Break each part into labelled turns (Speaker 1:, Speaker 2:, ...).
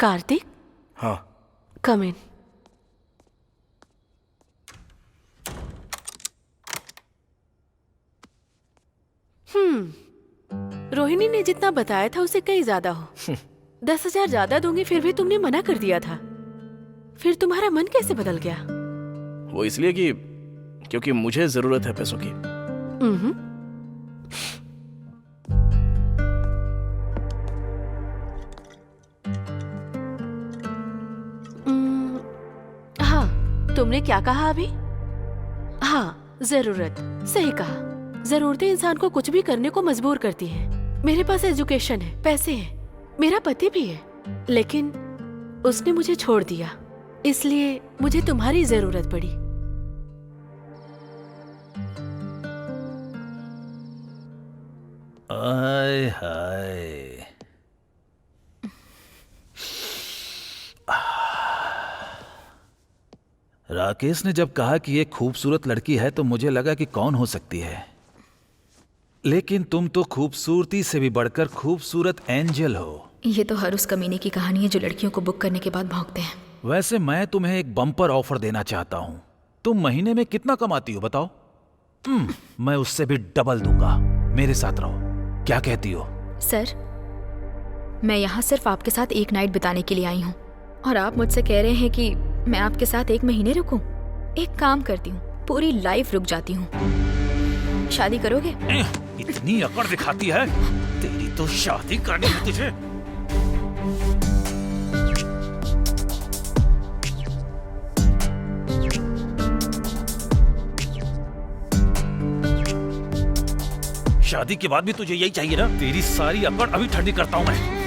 Speaker 1: कार्तिक,
Speaker 2: हाँ।
Speaker 1: कम इन। रोहिणी ने जितना बताया था उसे कहीं ज्यादा हो। 10,000 ज्यादा दूंगी, फिर भी तुमने मना कर दिया था। फिर तुम्हारा मन कैसे बदल गया?
Speaker 2: वो इसलिए कि क्योंकि मुझे जरूरत है पैसों की।
Speaker 1: हाँ, तुमने क्या कहा अभी? हाँ, जरूरत। सही कहा। जरूरतें इंसान को कुछ भी करने को मजबूर करती हैं। मेरे पास एजुकेशन है, पैसे हैं, मेरा पति भी है, लेकिन उसने मुझे छोड़ दिया, इसलिए मुझे तुम्हारी जरूरत पड़ी।
Speaker 3: आय हाय, राकेश ने जब कहा कि ये खूबसूरत लड़की है तो मुझे लगा कि कौन हो सकती है, लेकिन तुम तो खूबसूरती से भी बढ़कर खूबसूरत एंजल हो।
Speaker 4: ये तो हर उस कमीने की कहानी है जो लड़कियों को बुक करने के बाद भौंकते हैं।
Speaker 3: वैसे मैं तुम्हें एक बम्पर ऑफर देना चाहता हूं। तुम महीने में कितना कमाती हो बताओ? मैं उससे भी डबल दूंगा। मेरे साथ रहो, क्या कहती हो?
Speaker 4: सर, मैं यहाँ सिर्फ आपके साथ एक नाइट बिताने के लिए आई हूँ और आप मुझसे कह रहे हैं कि मैं आपके साथ 1 महीने रुकूं? एक काम करती हूँ, पूरी लाइफ रुक जाती हूँ। शादी करोगे?
Speaker 3: इतनी अकड़ दिखाती है, तेरी तो शादी करनी है तुझे। शादी के बाद भी तुझे यही चाहिए ना? तेरी सारी अकड़ अभी ठंडी करता हूं मैं।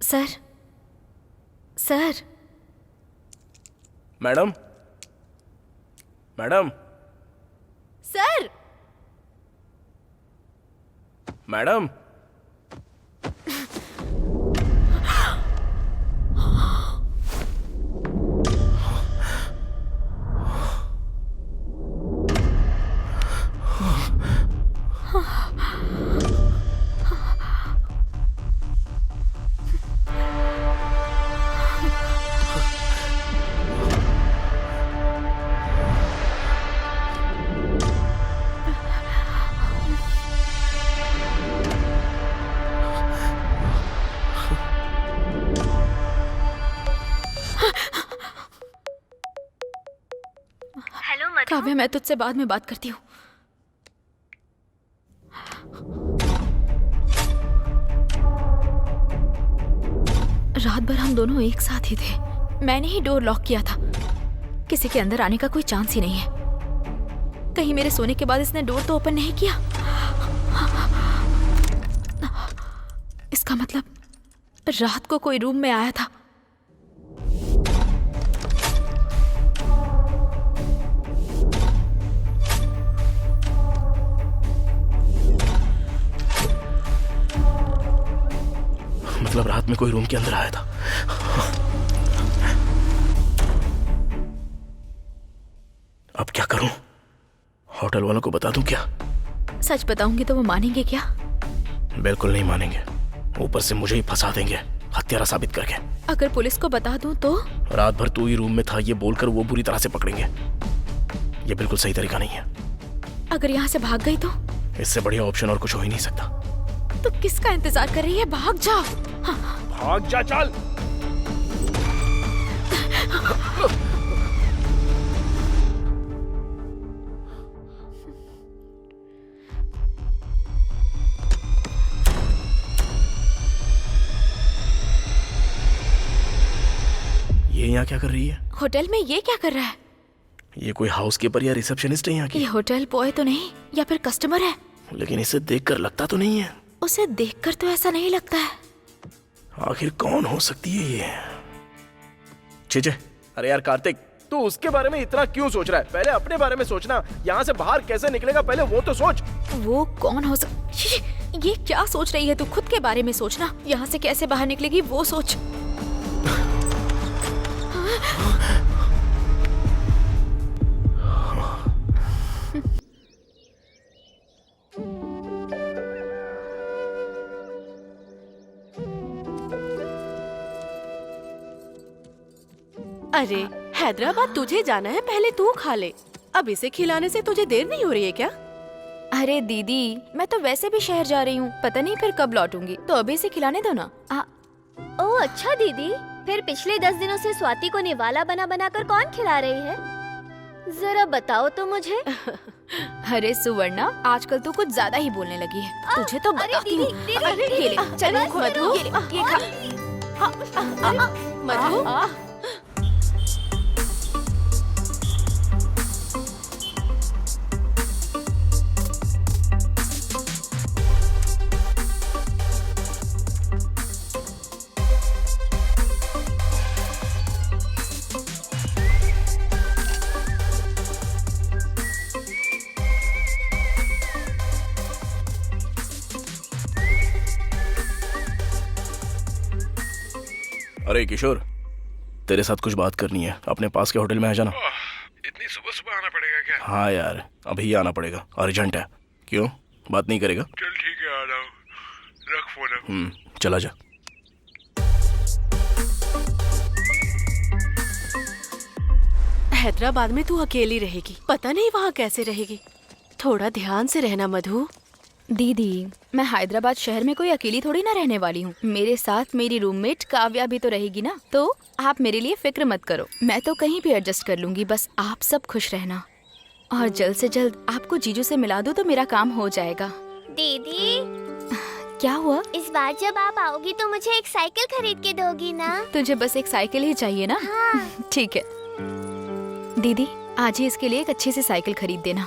Speaker 4: Sir, sir.
Speaker 2: Madam, madam,
Speaker 4: sir,
Speaker 2: madam.
Speaker 4: Kavya, मैं तुझसे बाद में बात करती हूँ। रात भर हम दोनों एक साथ ही थे। मैंने ही डोर लॉक किया था। किसी के अंदर आने का कोई चांस ही नहीं है। कहीं मेरे सोने के बाद इसने डोर तो ओपन नहीं किया? इसका मतलब रात को कोई रूम में आया था।
Speaker 2: मतलब रात में कोई रूम के अंदर आया था। अब क्या करूं? होटल वालों को बता दूं क्या?
Speaker 4: सच बताऊंगी तो वो मानेंगे क्या?
Speaker 2: बिल्कुल नहीं मानेंगे, ऊपर से मुझे ही फंसा देंगे हत्यारा साबित करके।
Speaker 4: अगर पुलिस को बता दूं तो?
Speaker 2: रात भर तू ही रूम में था ये बोलकर वो बुरी तरह से पकड़ेंगे। ये बिल्कुल सही तरीका नहीं है।
Speaker 4: अगर यहाँ से भाग गई तो?
Speaker 2: इससे बढ़िया ऑप्शन और कुछ हो ही नहीं सकता।
Speaker 4: तो किसका इंतजार कर रही है? भाग जा। हाँ।
Speaker 2: भाग जा, चल। ये यहाँ क्या कर रही है?
Speaker 4: होटल में ये क्या कर रहा है?
Speaker 2: ये कोई हाउसकीपर या रिसेप्शनिस्ट है यहाँ की?
Speaker 4: ये होटल बॉय तो नहीं, या फिर कस्टमर है?
Speaker 2: लेकिन इसे देखकर लगता तो नहीं है।
Speaker 4: उसे देखकर तो ऐसा नहीं लगता है।
Speaker 2: आखिर कौन हो सकती है ये? छे, अरे यार कार्तिक, तू उसके बारे में इतना क्यों सोच रहा है? पहले अपने बारे में सोचना। यहाँ से बाहर कैसे निकलेगा पहले वो तो सोच।
Speaker 4: वो कौन हो ये क्या सोच रही है तू? खुद के बारे में सोचना। यहाँ से कैसे बाहर निकलेगी वो सोच।
Speaker 1: अरे हैदराबाद तुझे जाना है, पहले तू खा ले। अब इसे खिलाने से तुझे देर नहीं हो रही है क्या?
Speaker 4: अरे दीदी, मैं तो वैसे भी शहर जा रही हूँ, पता नहीं फिर कब लौटूंगी, तो अभी इसे खिलाने दो ना।
Speaker 5: ओह अच्छा दीदी, फिर पिछले 10 दिनों से स्वाति को निवाला बना बना कर कौन खिला रही है? जरा बताओ तो मुझे।
Speaker 4: अरे सुवर्णा, आजकल तू कुछ ज्यादा ही बोलने लगी है। तुझे तो बताती हूँ।
Speaker 5: दीदी,
Speaker 4: ये ले, चल
Speaker 1: मधु,
Speaker 4: ये खा।
Speaker 1: मधु,
Speaker 2: अरे किशोर, तेरे साथ कुछ बात करनी है। अपने पास के होटल में आ जाना।
Speaker 6: इतनी सुबह सुबह आना पड़ेगा क्या?
Speaker 2: हाँ यार, अभी ही आना पड़ेगा, अर्जेंट है। क्यों, बात नहीं करेगा?
Speaker 6: चल ठीक है, आ रहा हूँ। रख फोन।
Speaker 2: चला जा।
Speaker 1: हैदराबाद में तू अकेली रहेगी, पता नहीं वहाँ कैसे रहेगी। थोड़ा ध्यान से रहना मधु।
Speaker 4: दीदी, मैं हैदराबाद शहर में कोई अकेली थोड़ी ना रहने वाली हूँ। मेरे साथ मेरी रूममेट काव्या भी तो रहेगी ना। तो आप मेरे लिए फिक्र मत करो, मैं तो कहीं भी एडजस्ट कर लूंगी। बस आप सब खुश रहना, और जल्द से जल्द आपको जीजू से मिला दो तो मेरा काम हो जाएगा।
Speaker 5: दीदी,
Speaker 4: क्या हुआ?
Speaker 5: इस बार जब आप आओगी तो मुझे एक साइकिल खरीद के दोगी ना?
Speaker 4: तुझे बस एक साइकिल ही चाहिए ना?
Speaker 5: हाँ।
Speaker 4: ठीक है दीदी, आज ही इसके लिए एक अच्छी सी साइकिल खरीद देना।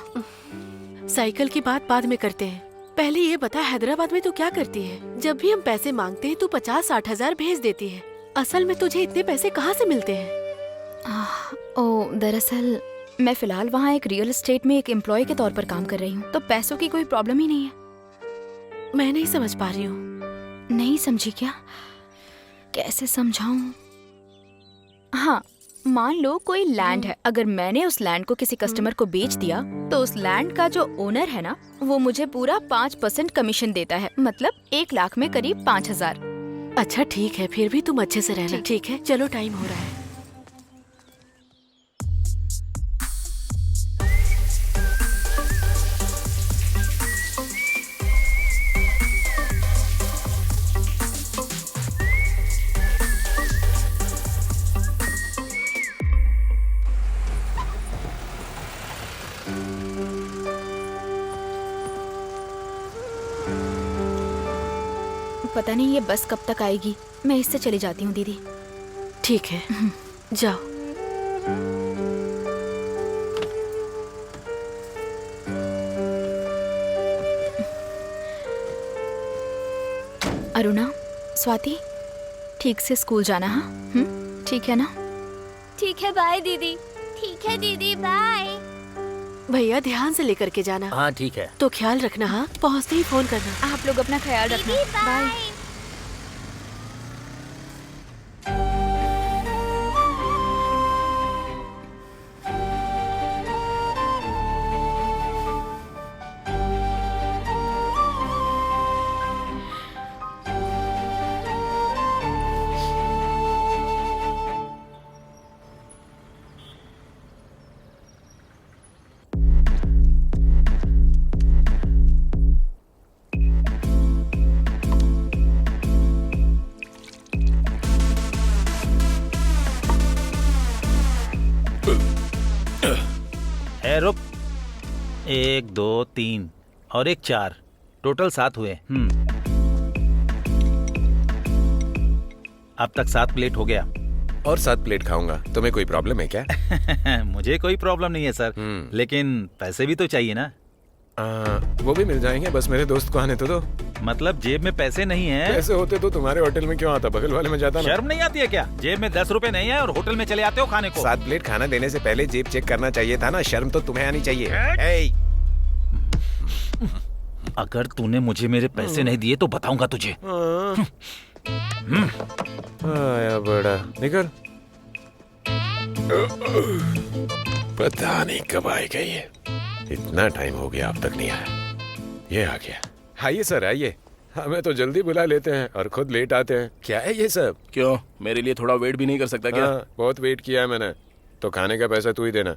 Speaker 1: साइकिल की बात बाद में करते हैं, पहले ये बता हैदराबाद में तू क्या करती है? जब भी हम पैसे मांगते हैं तू 50-60 हजार भेज देती है। असल में तुझे इतने पैसे कहाँ से मिलते हैं?
Speaker 4: दरअसल मैं फिलहाल वहाँ एक रियल एस्टेट में एक एम्प्लॉय के तौर पर काम कर रही हूँ, तो पैसों की कोई प्रॉब्लम ही नहीं है।
Speaker 1: मैं नहीं समझ पा रही हूँ।
Speaker 4: नहीं समझी क्या? कैसे समझाऊं? हाँ, मान लो कोई लैंड है। अगर मैंने उस लैंड को किसी कस्टमर को बेच दिया तो उस लैंड का जो ओनर है ना, वो मुझे पूरा 5% कमीशन देता है। मतलब 1 लाख में करीब 5,000।
Speaker 1: अच्छा ठीक है, फिर भी तुम अच्छे से रहना। ठीक है, चलो टाइम हो रहा है।
Speaker 4: पता नहीं ये बस कब तक आएगी। मैं इससे चली जाती हूँ दीदी।
Speaker 1: ठीक है, जाओ।
Speaker 4: अरुणा, स्वाति, ठीक से स्कूल जाना। हाँ, ठीक है ना?
Speaker 5: ठीक है, बाय दीदी। ठीक है दीदी, बाय।
Speaker 1: भैया ध्यान से लेकर के जाना।
Speaker 2: हाँ ठीक है।
Speaker 1: तो ख्याल रखना। हाँ, पहुँचते ही फोन करना।
Speaker 4: आप लोग अपना ख्याल रखना।
Speaker 5: दीदी
Speaker 4: बाय।
Speaker 5: बाय।
Speaker 3: ए रुक, 1 2 3 और एक 4, टोटल 7 हुए। अब तक 7 प्लेट हो गया।
Speaker 7: और 7 प्लेट खाऊंगा। तुम्हें कोई प्रॉब्लम है क्या?
Speaker 3: मुझे कोई प्रॉब्लम नहीं है सर, लेकिन पैसे भी तो चाहिए ना।
Speaker 7: वो भी मिल जाएंगे, बस मेरे दोस्त को आने तो दो।
Speaker 3: मतलब जेब में पैसे नहीं है?
Speaker 7: पैसे होते तो तुम्हारे होटल में क्यों आता, बगल वाले में जाता ना।
Speaker 3: शर्म नहीं आती है क्या? जेब में 10 रुपए नहीं है और होटल में चले आते हो खाने को।
Speaker 7: 7 प्लेट खाना देने से पहले जेब चेक करना चाहिए था ना। शर्म तो तुम्हें आनी चाहिए। ए!
Speaker 3: अगर तूने मुझे मेरे पैसे नहीं दिए तो बताऊंगा तुझे।
Speaker 7: आया बड़ा, निकल। पता नहीं कब आएगा ये। इतना टाइम हो गया अब तक नहीं आया। ये आ गया। आइए सर आइए। हमें तो जल्दी बुला लेते हैं और खुद लेट आते हैं। क्या है ये सब?
Speaker 2: क्यों, मेरे लिए थोड़ा वेट भी नहीं कर सकता क्या?
Speaker 7: बहुत वेट किया है मैंने। तो खाने का पैसा तू ही देना।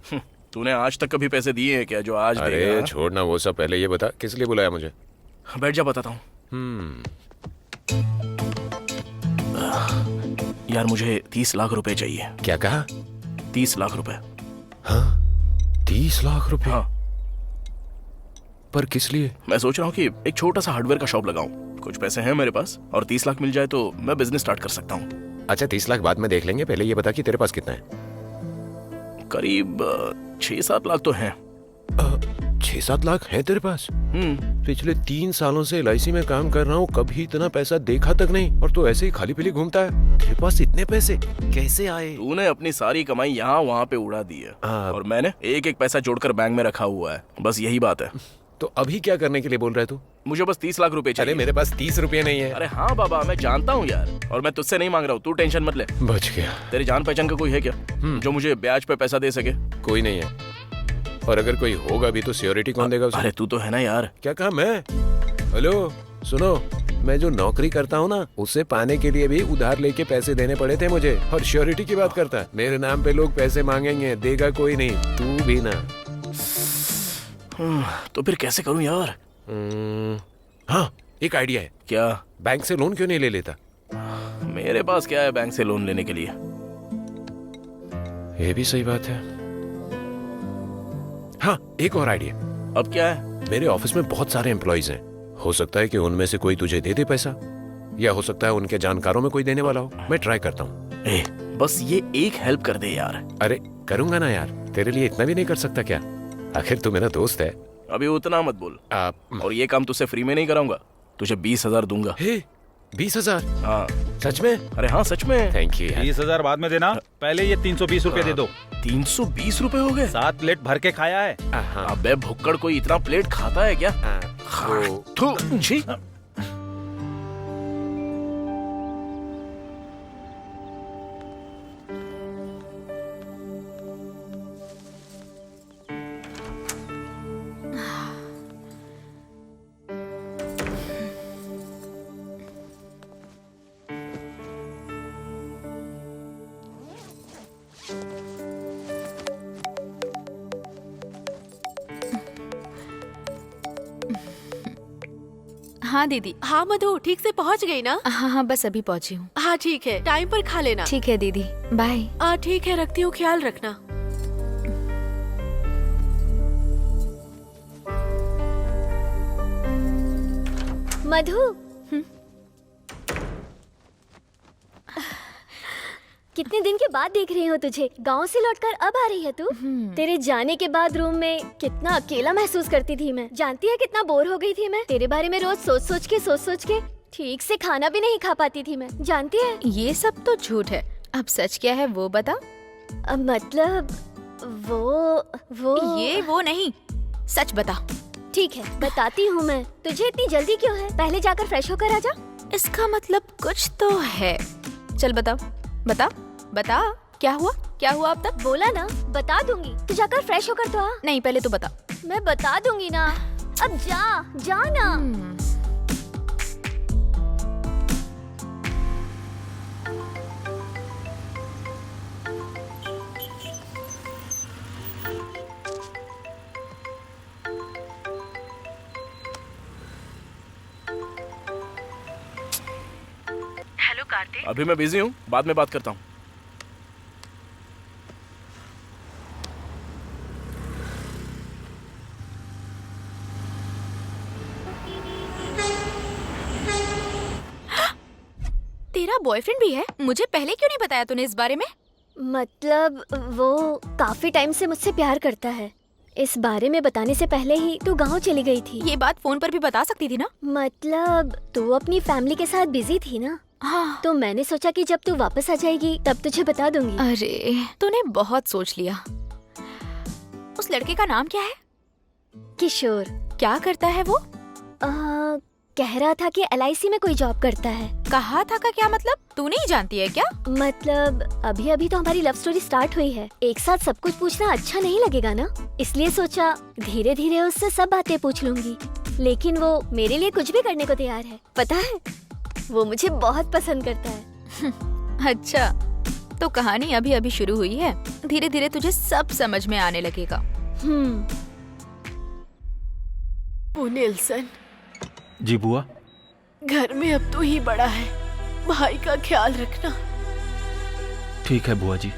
Speaker 2: तूने आज तक कभी पैसे दिए हैं क्या जो आज
Speaker 7: अरे
Speaker 2: देगा?
Speaker 7: छोड़ना वो सब, पहले ये बता किस लिए बुलाया मुझे?
Speaker 2: बैठ जा, बताता हूँ। यार मुझे 30 लाख रुपए चाहिए।
Speaker 7: क्या कहा?
Speaker 2: 30 लाख रुपए।
Speaker 7: हाँ 30 लाख रुपए?
Speaker 2: हाँ,
Speaker 7: पर किस लिए?
Speaker 2: मैं सोच रहा हूँ कि एक छोटा सा हार्डवेयर का शॉप लगाऊं। कुछ पैसे हैं मेरे पास और 30 लाख मिल जाए तो मैं बिजनेस स्टार्ट कर सकता हूँ।
Speaker 7: अच्छा 30 लाख बाद में देख लेंगे, पहले ये बता कि तेरे पास कितना है?
Speaker 2: करीब 6-7 लाख तो हैं।
Speaker 7: 6-7 लाख है तेरे पास? पिछले 3 सालों से LIC में काम कर रहा हूँ, कभी इतना पैसा देखा तक नहीं। और तू ऐसे ही खाली पीली घूमता है। तेरे पास इतने पैसे कैसे आए?
Speaker 2: तूने अपनी सारी कमाई यहाँ वहाँ पे उड़ा दी है और मैंने एक एक पैसा जोड़कर बैंक में रखा हुआ है। बस यही बात है।
Speaker 7: तो अभी क्या करने के लिए बोल रहा है तू?
Speaker 2: मुझे बस 30 लाख रुपए चाहिए।
Speaker 7: अरे मेरे पास 30 रुपए नहीं है।
Speaker 2: अरे हाँ बाबा, मैं जानता हूँ यार, और मैं तुझसे नहीं मांग रहा हूँ, तू टेंशन मत ले।
Speaker 7: बच गया।
Speaker 2: तेरी जान पहचान का कोई है क्या जो मुझे ब्याज पे पैसा दे सके?
Speaker 7: कोई नहीं है। और अगर कोई होगा भी तो सिक्योरिटी कौन देगा उसे?
Speaker 2: अरे तू तो है ना यार।
Speaker 7: क्या कहा मैं? हेलो सुनो, मैं जो नौकरी करता हूँ ना, उसे पाने के लिए भी उधार लेके पैसे देने पड़े थे मुझे। और श्योरिटी की बात करता है। मेरे नाम पे लोग पैसे मांगेंगे, देगा कोई नहीं, तू भी ना।
Speaker 2: तो फिर कैसे करूँ यार?
Speaker 7: हाँ एक आइडिया है।
Speaker 2: क्या?
Speaker 7: बैंक से लोन क्यों नहीं ले लेता?
Speaker 2: मेरे पास क्या है बैंक से लोन लेने के लिए?
Speaker 7: ये भी सही बात है। हाँ एक और आइडिया।
Speaker 2: अब क्या है?
Speaker 7: मेरे ऑफिस में बहुत सारे एम्प्लॉइज हैं। हो सकता है कि उनमें से कोई तुझे दे दे पैसा, या हो सकता है उनके जानकारों में कोई देने वाला हो। मैं ट्राई करता हूँ।
Speaker 2: बस ये एक हेल्प कर दे यार।
Speaker 7: अरे करूंगा ना यार, तेरे लिए इतना भी नहीं कर सकता क्या? आखिर तू मेरा दोस्त है।
Speaker 2: अभी उतना मत बोल। और ये काम तुझसे फ्री में नहीं कराऊंगा, तुझे 20,000 दूंगा।
Speaker 7: 20,000?
Speaker 2: हाँ
Speaker 7: सच में?
Speaker 2: अरे हाँ सच में।
Speaker 7: Thank you.
Speaker 3: 20,000 बाद में देना, पहले ये 320 रुपए दे दो।
Speaker 2: 320 रुपए हो गए?
Speaker 3: 7 प्लेट भर के खाया है।
Speaker 2: अबे भुक्कड़, कोई इतना प्लेट खाता है क्या? थू, छी।
Speaker 4: हाँ दीदी।
Speaker 1: हाँ मधु, ठीक से पहुँच गई ना?
Speaker 4: हाँ हाँ बस अभी पहुंची हूँ।
Speaker 1: हाँ ठीक है, टाइम पर खा लेना।
Speaker 4: ठीक है दीदी, बाय।
Speaker 1: ठीक है, रखती हूँ, ख्याल रखना।
Speaker 5: मधु, कितने दिन के बाद देख रही हूँ तुझे। गांव से लौटकर अब आ रही है तू? तेरे जाने के बाद रूम में कितना अकेला महसूस करती थी मैं। जानती है कितना बोर हो गई थी मैं। तेरे बारे में रोज सोच सोच के ठीक से खाना भी नहीं खा पाती थी मैं, जानती है?
Speaker 4: ये सब तो झूठ है, अब सच क्या है वो बता।
Speaker 5: मतलब वो
Speaker 4: ये वो नहीं, सच बता।
Speaker 5: ठीक है बताती हूँ मैं। तुझे इतनी जल्दी क्यों है? पहले जाकर फ्रेश होकर आजा।
Speaker 4: इसका मतलब कुछ तो है। चल बताओ, बता बता, क्या हुआ अब तक?
Speaker 5: बोला ना बता दूंगी, तू जाकर फ्रेश होकर तो आ।
Speaker 4: नहीं पहले तू बता।
Speaker 5: मैं बता दूंगी ना, अब जा ना।
Speaker 1: हेलो कार्तिक।
Speaker 2: अभी मैं बिजी हूँ, बाद में बात करता हूँ।
Speaker 4: तेरा बॉयफ्रेंड भी है? मुझे पहले क्यों नहीं बताया तूने इस बारे में?
Speaker 5: मतलब वो काफी टाइम से मुझसे प्यार करता है। इस बारे में बताने से पहले ही तू गांव चली गई थी।
Speaker 4: ये बात फोन पर भी बता सकती थी ना?
Speaker 5: मतलब तू अपनी फैमिली के साथ बिजी थी ना,
Speaker 4: हाँ।
Speaker 5: तो मैंने सोचा कि जब तू वापस आ जाएगी तब तुझे बता दूंगी।
Speaker 4: अरे तूने बहुत सोच लिया। उस लड़के का नाम क्या है?
Speaker 5: किशोर।
Speaker 4: क्या करता है वो?
Speaker 5: कह रहा था कि LIC में कोई जॉब करता है।
Speaker 4: कहा था का क्या मतलब? तू नहीं जानती है क्या?
Speaker 5: मतलब अभी अभी तो हमारी लव स्टोरी स्टार्ट हुई है, एक साथ सब कुछ पूछना अच्छा नहीं लगेगा ना, इसलिए सोचा धीरे धीरे उससे सब बातें पूछ लूंगी। लेकिन वो मेरे लिए कुछ भी करने को तैयार है। पता है, वो मुझे बहुत पसंद करता है।
Speaker 4: अच्छा, तो कहानी अभी अभी शुरू हुई है, धीरे धीरे तुझे सब समझ में आने लगेगा।
Speaker 1: ओ नेल्सन,
Speaker 3: जी बुआ।
Speaker 1: घर में अब तू ही बड़ा है, भाई का ख्याल रखना।
Speaker 3: ठीक है बुआ जी।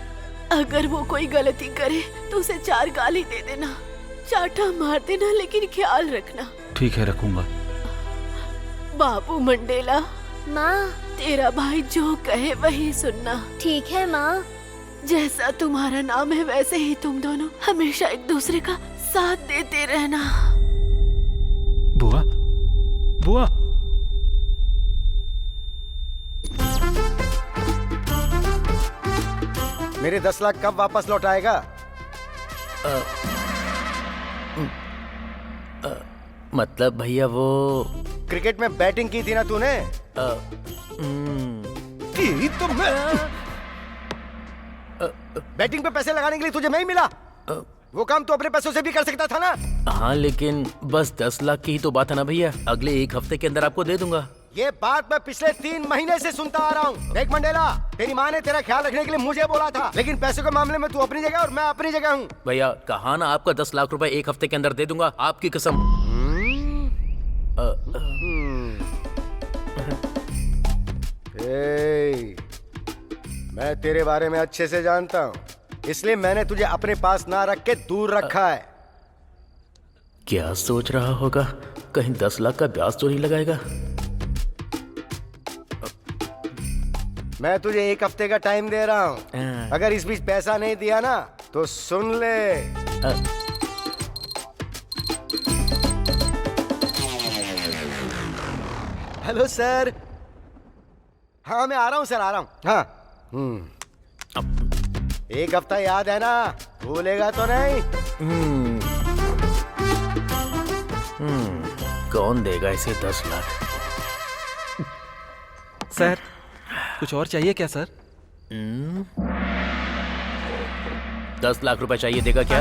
Speaker 1: अगर वो कोई गलती करे तो उसे 4 गाली दे देना, चाटा मार देना, लेकिन ख्याल रखना।
Speaker 3: ठीक है, रखूंगा।
Speaker 1: बाबू मंडेला,
Speaker 5: माँ।
Speaker 1: तेरा भाई जो कहे वही सुनना।
Speaker 5: ठीक है माँ।
Speaker 1: जैसा तुम्हारा नाम है वैसे ही तुम दोनों हमेशा एक दूसरे का साथ देते रहना।
Speaker 3: बुआ, बुआ।
Speaker 8: मेरे 10 लाख कब वापस लौट आएगा?
Speaker 2: मतलब भैया वो
Speaker 8: क्रिकेट में बैटिंग की थी ना तूने? की तो मैं बैटिंग पे पैसे लगाने के लिए तुझे नहीं मिला? वो काम तो अपने पैसों से भी कर सकता था ना?
Speaker 2: हाँ, लेकिन बस 10 लाख की ही तो बात है ना भैया। अगले 1 हफ्ते के अंदर आपको दे दूंगा।
Speaker 8: ये बात मैं पिछले 3 महीने से सुनता आ रहा हूँ। देख मंडेला, तेरी माँ ने तेरा ख्याल रखने के लिए मुझे बोला था, लेकिन पैसों के मामले में तू अपनी जगह और मैं अपनी जगह हूँ।
Speaker 2: भैया कहा ना, आपका 10 लाख रुपए 1 हफ्ते के अंदर दे दूंगा, आपकी कसम।
Speaker 8: मैं तेरे बारे में अच्छे से जानता हूँ, इसलिए मैंने तुझे अपने पास ना रख के दूर रखा है।
Speaker 2: क्या सोच रहा होगा? कहीं 10 लाख का ब्याज तो नहीं लगाएगा?
Speaker 8: मैं तुझे 1 हफ्ते का टाइम दे रहा हूँ। अगर इस बीच पैसा नहीं दिया ना तो सुन ले। Hello sir. हाँ मैं आ रहा हूँ सर, आ रहा हूँ। हाँ 1 हफ्ता याद है ना? भूलेगा तो नहीं?
Speaker 2: कौन देगा इसे 10 लाख?
Speaker 3: सर, कुछ और चाहिए क्या सर?
Speaker 2: 10 लाख रुपए चाहिए, देगा क्या?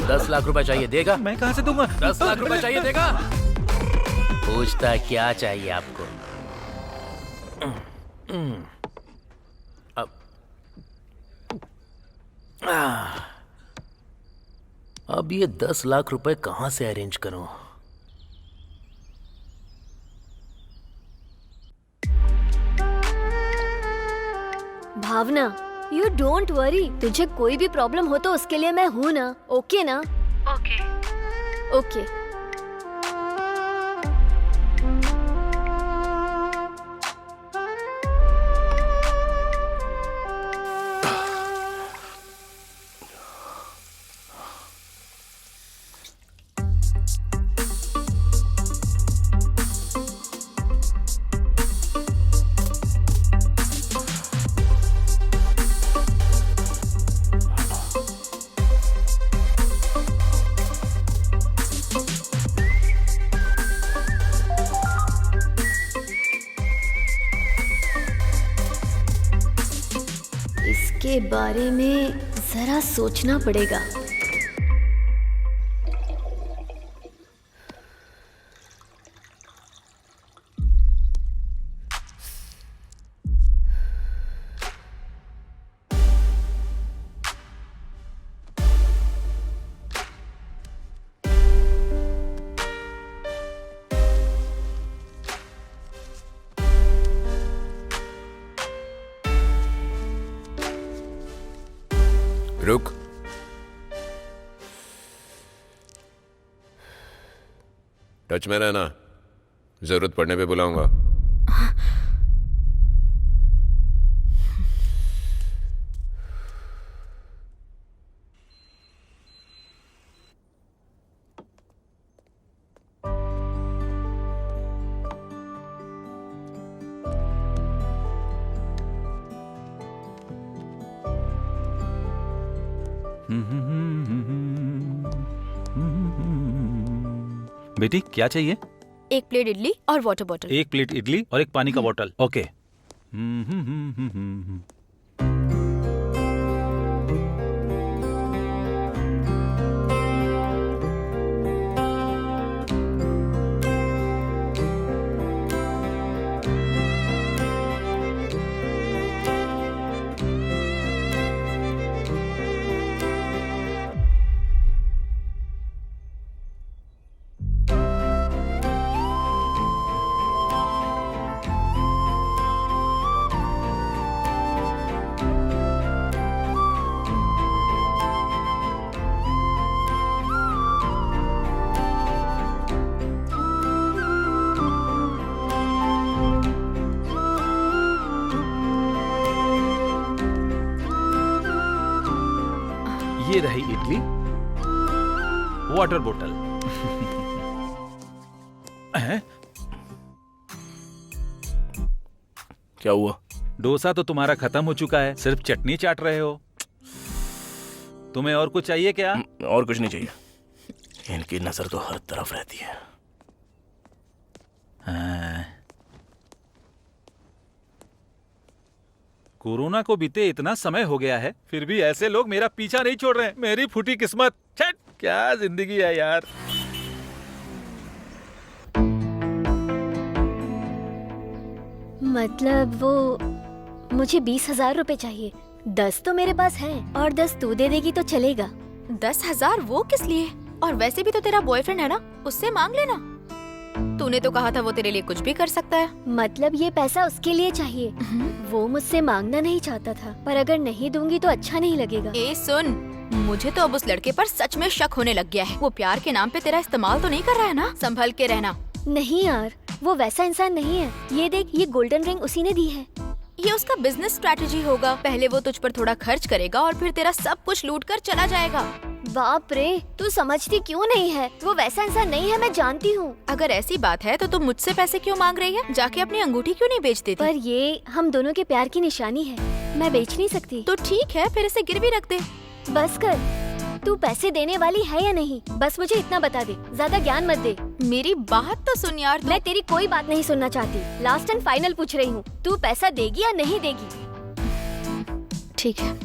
Speaker 2: 10 लाख रुपए चाहिए, देगा?
Speaker 3: मैं कहाँ से दूंगा?
Speaker 2: 10 लाख रुपए चाहिए, देगा? पूछता क्या चाहिए आपको? अब ये 10 लाख रुपए कहाँ से अरेंज करूं?
Speaker 5: भावना, यू डोंट वरी। तुझे कोई भी प्रॉब्लम हो तो उसके लिए मैं हूँ ना। ओके ना?
Speaker 1: ओके।
Speaker 5: ओके। इसके बारे में जरा सोचना पड़ेगा।
Speaker 7: रुक। टच में रहना, जरूरत पड़ने पे बुलाऊंगा।
Speaker 3: बेटी क्या चाहिए?
Speaker 4: एक प्लेट इडली और वाटर बॉटल।
Speaker 3: एक प्लेट इडली और एक पानी का बोतल। ओके। ये रही इडली, वाटर बोतल।
Speaker 2: क्या हुआ?
Speaker 3: डोसा तो तुम्हारा खत्म हो चुका है, सिर्फ चटनी चाट रहे हो। तुम्हें और कुछ चाहिए क्या?
Speaker 2: और कुछ नहीं चाहिए। इनकी नजर तो हर तरफ रहती है।
Speaker 3: कोरोना को बीते इतना समय हो गया है, फिर भी ऐसे लोग मेरा पीछा नहीं छोड़ रहे हैं। मेरी फूटी किस्मत। छट, क्या जिंदगी है यार।
Speaker 5: मतलब वो मुझे 20,000 रुपए चाहिए। 10 तो मेरे पास है और 10 तू दे देगी तो चलेगा।
Speaker 4: 10,000 वो किस लिए? और वैसे भी तो तेरा बॉयफ्रेंड है ना, उससे मांग लेना। तूने तो कहा था वो तेरे लिए कुछ भी कर सकता है।
Speaker 5: मतलब ये पैसा उसके लिए चाहिए। वो मुझसे मांगना नहीं चाहता था, पर अगर नहीं दूंगी तो अच्छा नहीं लगेगा।
Speaker 4: ए सुन, मुझे तो अब उस लड़के पर सच में शक होने लग गया है। वो प्यार के नाम पे तेरा इस्तेमाल तो नहीं कर रहा है ना? संभल के रहना।
Speaker 5: नहीं यार, वो वैसा इंसान नहीं है। ये देख, ये गोल्डन रिंग उसी ने दी है।
Speaker 4: ये उसका बिजनेस स्ट्रैटेजी होगा। पहले वो तुझ पर थोड़ा खर्च करेगा और फिर तेरा सब कुछ लूट कर चला जाएगा।
Speaker 5: बाप रे, तू समझती क्यों नहीं है? वो वैसा इंसान नहीं है, मैं जानती हूँ।
Speaker 4: अगर ऐसी बात है तो तुम मुझसे पैसे क्यों मांग रही है? जाके अपनी अंगूठी क्यों नहीं बेच देती?
Speaker 5: पर ये हम दोनों के प्यार की निशानी है, मैं बेच नहीं सकती।
Speaker 4: तो ठीक है, फिर इसे गिरवी रख दे।
Speaker 5: बस कर, तू पैसे देने वाली है या नहीं? बस मुझे इतना बता दे, ज्यादा ज्ञान मत दे।
Speaker 4: मेरी बात तो सुन यार।
Speaker 5: मैं तेरी कोई बात नहीं सुनना चाहती। लास्ट एंड फाइनल पूछ रही हूँ, तू पैसा देगी या नहीं देगी?
Speaker 4: ठीक है।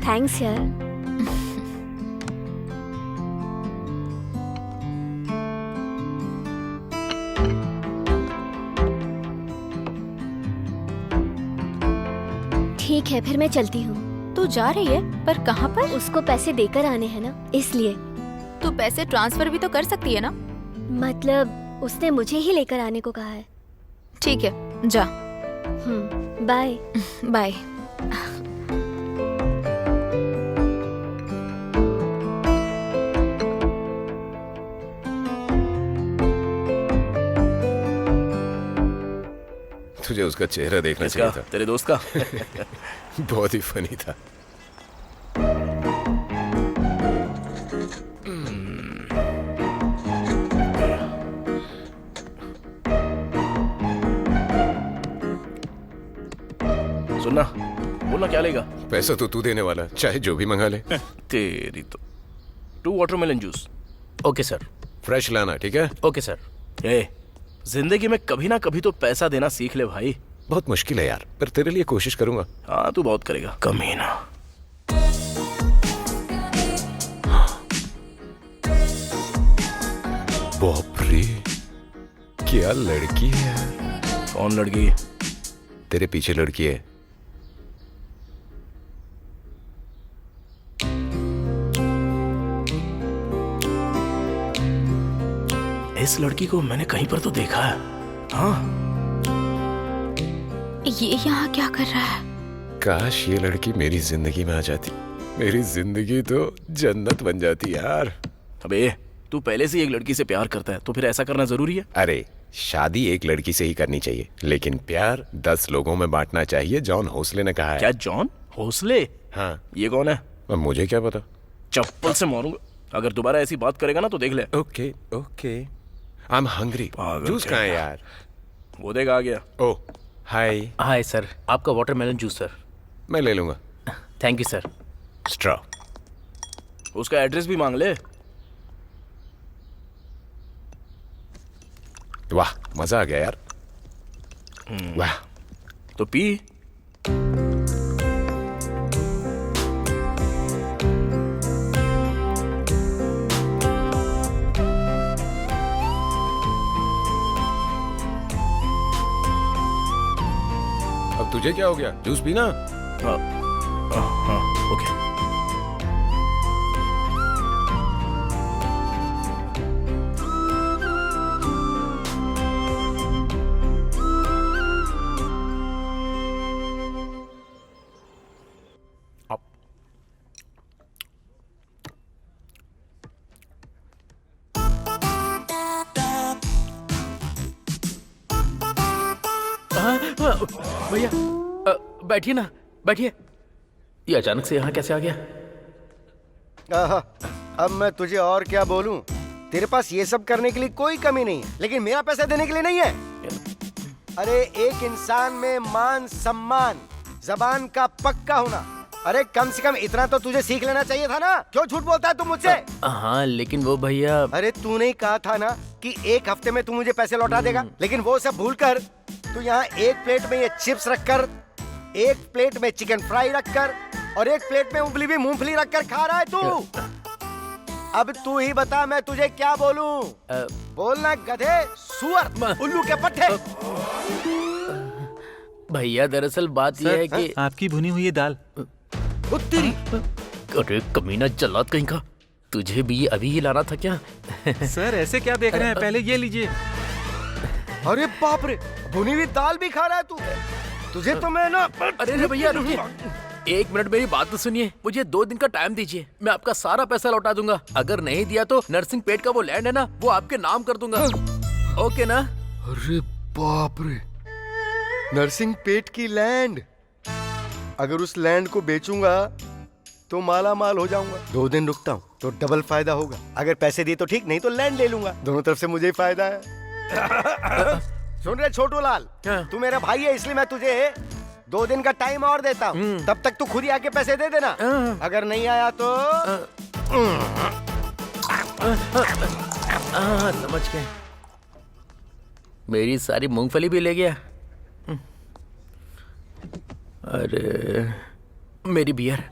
Speaker 5: थैंक्स यार। ठीक है, फिर मैं चलती हूँ।
Speaker 4: तू जा रही है? पर कहाँ पर?
Speaker 5: उसको पैसे देकर आने हैं ना, इसलिए।
Speaker 4: तू पैसे ट्रांसफर भी तो कर सकती है ना?
Speaker 5: मतलब उसने मुझे ही लेकर आने को कहा है।
Speaker 4: ठीक है, जा।
Speaker 5: बाय।
Speaker 4: बाय।
Speaker 7: तुझे उसका चेहरा देखना
Speaker 2: किसका?
Speaker 7: चाहिए था।
Speaker 2: तेरे दोस्त का?
Speaker 7: बहुत ही फनी था।
Speaker 2: सुनना, बोलना क्या लेगा?
Speaker 7: पैसा तो तू देने वाला, चाहे जो भी मंगा ले।
Speaker 2: तेरी तो। 2 watermelon juice.
Speaker 8: Okay sir.
Speaker 7: Fresh लाना, ठीक है?
Speaker 8: Okay sir.
Speaker 2: ए, जिंदगी में कभी ना कभी तो पैसा देना सीख ले भाई।
Speaker 7: बहुत मुश्किल है यार, पर तेरे लिए कोशिश करूंगा।
Speaker 2: हाँ, तू बहुत करेगा कमीना।
Speaker 7: बाप रे, क्या लड़की है।
Speaker 2: कौन लड़की?
Speaker 7: तेरे पीछे लड़की है।
Speaker 2: इस लड़की को मैंने कहीं पर तो देखा है। हाँ,
Speaker 4: ये यहाँ क्या कर रहा है?
Speaker 7: काश ये लड़की मेरी जिंदगी में आ जाती, मेरी जिंदगी तो जन्नत बन जाती यार।
Speaker 2: अबे, तू पहले से ही एक लड़की से प्यार करता है तो फिर ऐसा करना जरूरी है?
Speaker 7: अरे, शादी एक लड़की से ही करनी चाहिए, लेकिन प्यार 10 लोगों में बांटना चाहिए, जॉन होसले ने कहा है।
Speaker 2: क्या जॉन होसले?
Speaker 7: हाँ।
Speaker 2: ये कौन है?
Speaker 7: अब मुझे क्या पता।
Speaker 2: चप्पल से मारूंगा। अगर दोबारा ऐसी बात करेगा ना तो देख ले।
Speaker 7: Okay okay. I am hungry.
Speaker 2: पागल
Speaker 7: जूस कहाँ है
Speaker 2: क्या?
Speaker 7: यार?
Speaker 2: वो देख आ गया।
Speaker 7: ओ हाय,
Speaker 9: हाय सर, आपका वाटरमेलन जूस सर।
Speaker 7: मैं ले लूंगा।
Speaker 9: Thank you sir.
Speaker 7: स्ट्रॉ।
Speaker 2: उसका एड्रेस भी मांग ले।
Speaker 7: वाह, मजा आ गया यार। वाह।
Speaker 2: तो पी।
Speaker 7: अब तुझे क्या हो गया? जूस पीना।
Speaker 2: हाँ हाँ ओके।
Speaker 9: भैया बैठिए ना, बैठिए। ये अचानक से यहाँ कैसे आ गया?
Speaker 8: आहा, अब मैं तुझे और क्या बोलूं? तेरे पास ये सब करने के लिए कोई कमी नहीं है, लेकिन मेरा पैसा देने के लिए नहीं है। अरे एक इंसान में मान सम्मान, जबान का पक्का होना, अरे कम से कम इतना तो तुझे सीख लेना चाहिए था ना। क्यों झूठ बोलता है तू मुझसे?
Speaker 9: हाँ लेकिन वो भैया।
Speaker 8: अरे तूने ही कहा था ना कि एक हफ्ते में तू मुझे पैसे लौटा देगा, लेकिन वो सब भूलकर तू यहाँ एक प्लेट में ये चिप्स रखकर, एक प्लेट में चिकन फ्राई रखकर और एक प्लेट में उबली हुई मूंगफली रखकर खा रहा है तू। अब तू ही बता मैं तुझे क्या बोलूं? बोलना गधे, सुअर, उल्लू के पट्टे।
Speaker 9: भैया दरअसल बात यह है कि
Speaker 3: आपकी भुनी हुई दाल।
Speaker 8: उत्तरी।
Speaker 9: अरे कमीना जल्लाद कहीं का, तुझे भी अभी ही लाना था क्या?
Speaker 3: सर ऐसे क्या देख रहे हैं, पहले ये लीजिए।
Speaker 8: अरे बाप रे, भुनी हुई दाल भी खा रहा है तू। तुझे तो मैं ना।
Speaker 9: अरे भैया रुकिए, एक मिनट मेरी बात तो सुनिए। मुझे 2 दिन का टाइम दीजिए, मैं आपका सारा पैसा लौटा दूंगा। अगर नहीं दिया तो नरसिंह पेट का वो लैंड है ना, वो आपके नाम कर दूंगा। ओके ना?
Speaker 8: अरे बाप रे, नरसिंह पेट की लैंड। अगर उस लैंड को बेचूंगा तो माला माल हो जाऊंगा। 2 दिन रुकता हूँ तो डबल फायदा होगा। अगर पैसे दिए तो ठीक, नहीं तो लैंड ले लूंगा। दोनों तरफ से मुझे ही फायदा है। सुन रहे छोटू लाल, तू मेरा भाई है इसलिए मैं तुझे 2 दिन का टाइम और देता हूँ। तब तक तू खुद ही आके पैसे दे देना। अगर नहीं आया तो
Speaker 9: समझ गए। मेरी सारी मूंगफली भी ले गया। अरे मेरी बियर।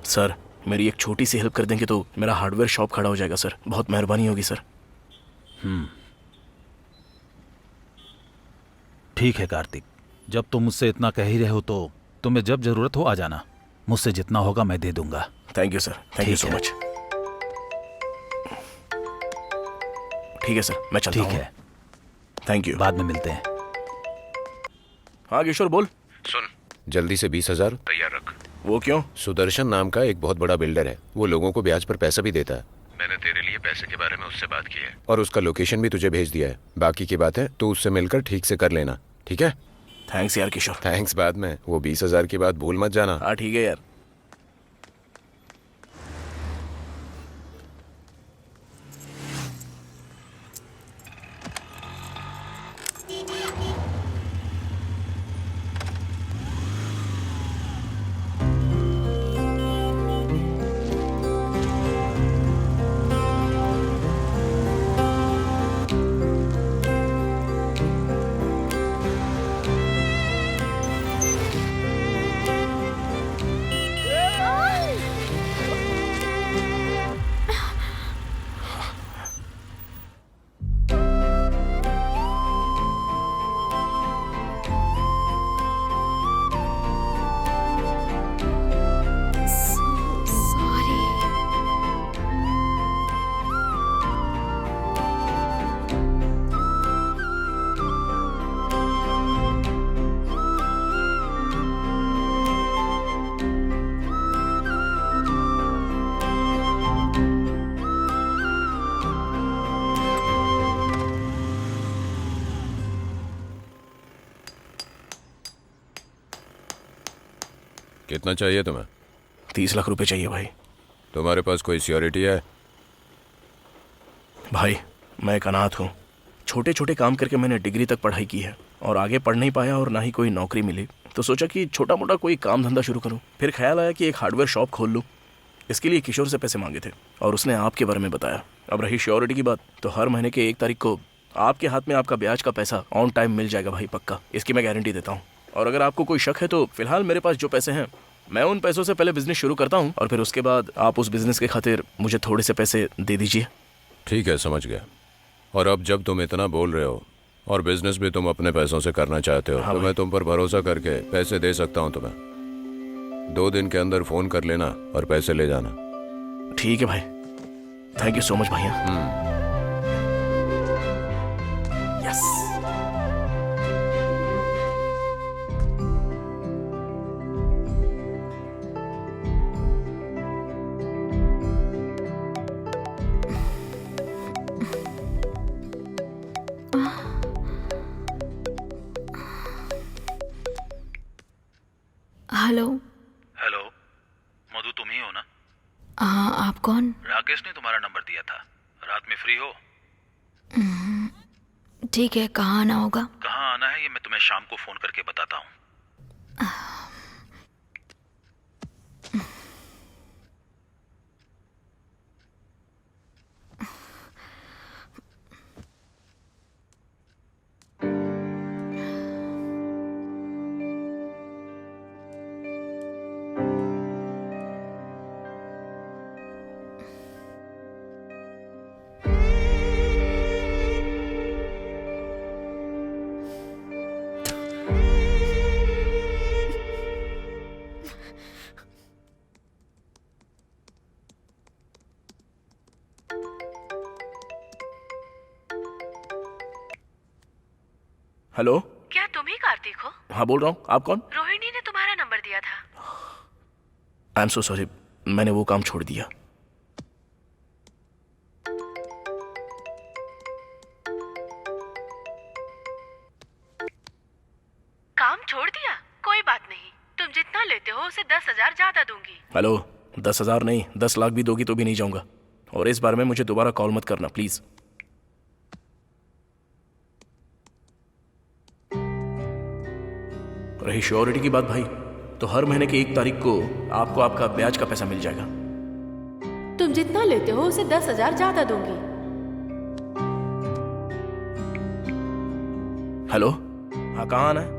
Speaker 2: सर मेरी एक छोटी सी हेल्प कर देंगे तो मेरा हार्डवेयर शॉप खड़ा हो जाएगा सर। बहुत मेहरबानी होगी सर।
Speaker 3: ठीक है कार्तिक, जब तुम मुझसे इतना कह ही रहे हो तो तुम्हें जब जरूरत हो आ जाना। मुझसे जितना होगा मैं दे दूंगा।
Speaker 2: Thank you sir, thank you so much. ठीक है सर, मैं चलता हूँ।
Speaker 3: ठीक है,
Speaker 2: थैंक यू।
Speaker 3: बाद में मिलते हैं।
Speaker 2: हाँ किशोर बोल।
Speaker 6: सुन,
Speaker 7: जल्दी से 20,000
Speaker 6: तैयार रख।
Speaker 2: वो क्यों?
Speaker 7: सुदर्शन नाम का एक बहुत बड़ा बिल्डर है, वो लोगों को ब्याज पर पैसा भी देता है।
Speaker 6: मैंने तेरे लिए पैसे के बारे में उससे बात की है।
Speaker 7: और उसका लोकेशन भी तुझे भेज दिया है। बाकी की बात है तो उससे मिलकर ठीक से कर लेना, ठीक है?
Speaker 2: थैंक्स यार किशोर।
Speaker 7: थैंक्स बाद में। वो 20,000 की बात भूल मत जाना।
Speaker 2: हाँ ठीक है यार।
Speaker 7: कितना चाहिए तुम्हें?
Speaker 2: 30 लाख रुपए चाहिए भाई।
Speaker 7: तुम्हारे पास कोई सिक्योरिटी है?
Speaker 2: भाई मैं एक अनाथ हूँ। छोटे छोटे काम करके मैंने डिग्री तक पढ़ाई की है और आगे पढ़ नहीं पाया और ना ही कोई नौकरी मिली, तो सोचा कि छोटा मोटा कोई काम धंधा शुरू करूँ। फिर ख्याल आया कि एक हार्डवेयर शॉप खोल लूँ। इसके लिए किशोर से पैसे मांगे थे और उसने आपके बारे में बताया। अब रही श्योरिटी की बात, तो हर महीने के 1 तारीख को आपके हाथ में आपका ब्याज का पैसा ऑन टाइम मिल जाएगा भाई, पक्का। इसकी मैं गारंटी देता हूँ। और अगर आपको कोई शक है तो फिलहाल मेरे पास जो पैसे हैं, मैं उन पैसों से पहले बिजनेस शुरू करता हूँ और फिर उसके बाद आप उस बिजनेस के खातिर मुझे थोड़े से पैसे दे दीजिए।
Speaker 7: ठीक है, समझ गया। और अब जब तुम इतना बोल रहे हो और बिजनेस भी तुम अपने पैसों से करना चाहते हो,
Speaker 2: हाँ
Speaker 7: तो मैं तुम पर भरोसा करके पैसे दे सकता हूँ तुम्हें। 2 दिन के अंदर फोन कर लेना और पैसे ले जाना।
Speaker 2: ठीक है भाई, थैंक यू सो मच भैया। यस।
Speaker 4: हेलो।
Speaker 6: हेलो, मधु तुम ही हो ना?
Speaker 4: हाँ, आप कौन?
Speaker 6: राकेश ने तुम्हारा नंबर दिया था। रात में फ्री हो?
Speaker 4: ठीक है, कहाँ आना होगा?
Speaker 6: कहाँ आना है ये मैं तुम्हें शाम को फोन करके बताता हूँ।
Speaker 2: हेलो,
Speaker 1: क्या तुम ही कार्तिक हो?
Speaker 2: हाँ बोल रहा हूँ। आप कौन?
Speaker 1: रोहिणी ने तुम्हारा नंबर दिया था।
Speaker 2: आई एम सो सॉरी, मैंने वो काम छोड़ दिया।
Speaker 1: काम छोड़ दिया? कोई बात नहीं, तुम जितना लेते हो उसे 10,000 ज्यादा दूंगी।
Speaker 2: हेलो, 10,000 नहीं, 10 लाख भी दोगी तो भी नहीं जाऊंगा। और इस बारे में मुझे दोबारा कॉल मत करना प्लीज। रही श्योरिटी की बात भाई, तो हर महीने की 1 तारीख को आपको आपका ब्याज का पैसा मिल जाएगा।
Speaker 1: तुम जितना लेते हो उसे 10,000 ज्यादा दूंगी।
Speaker 2: हेलो, हाँ कहाँ आना है?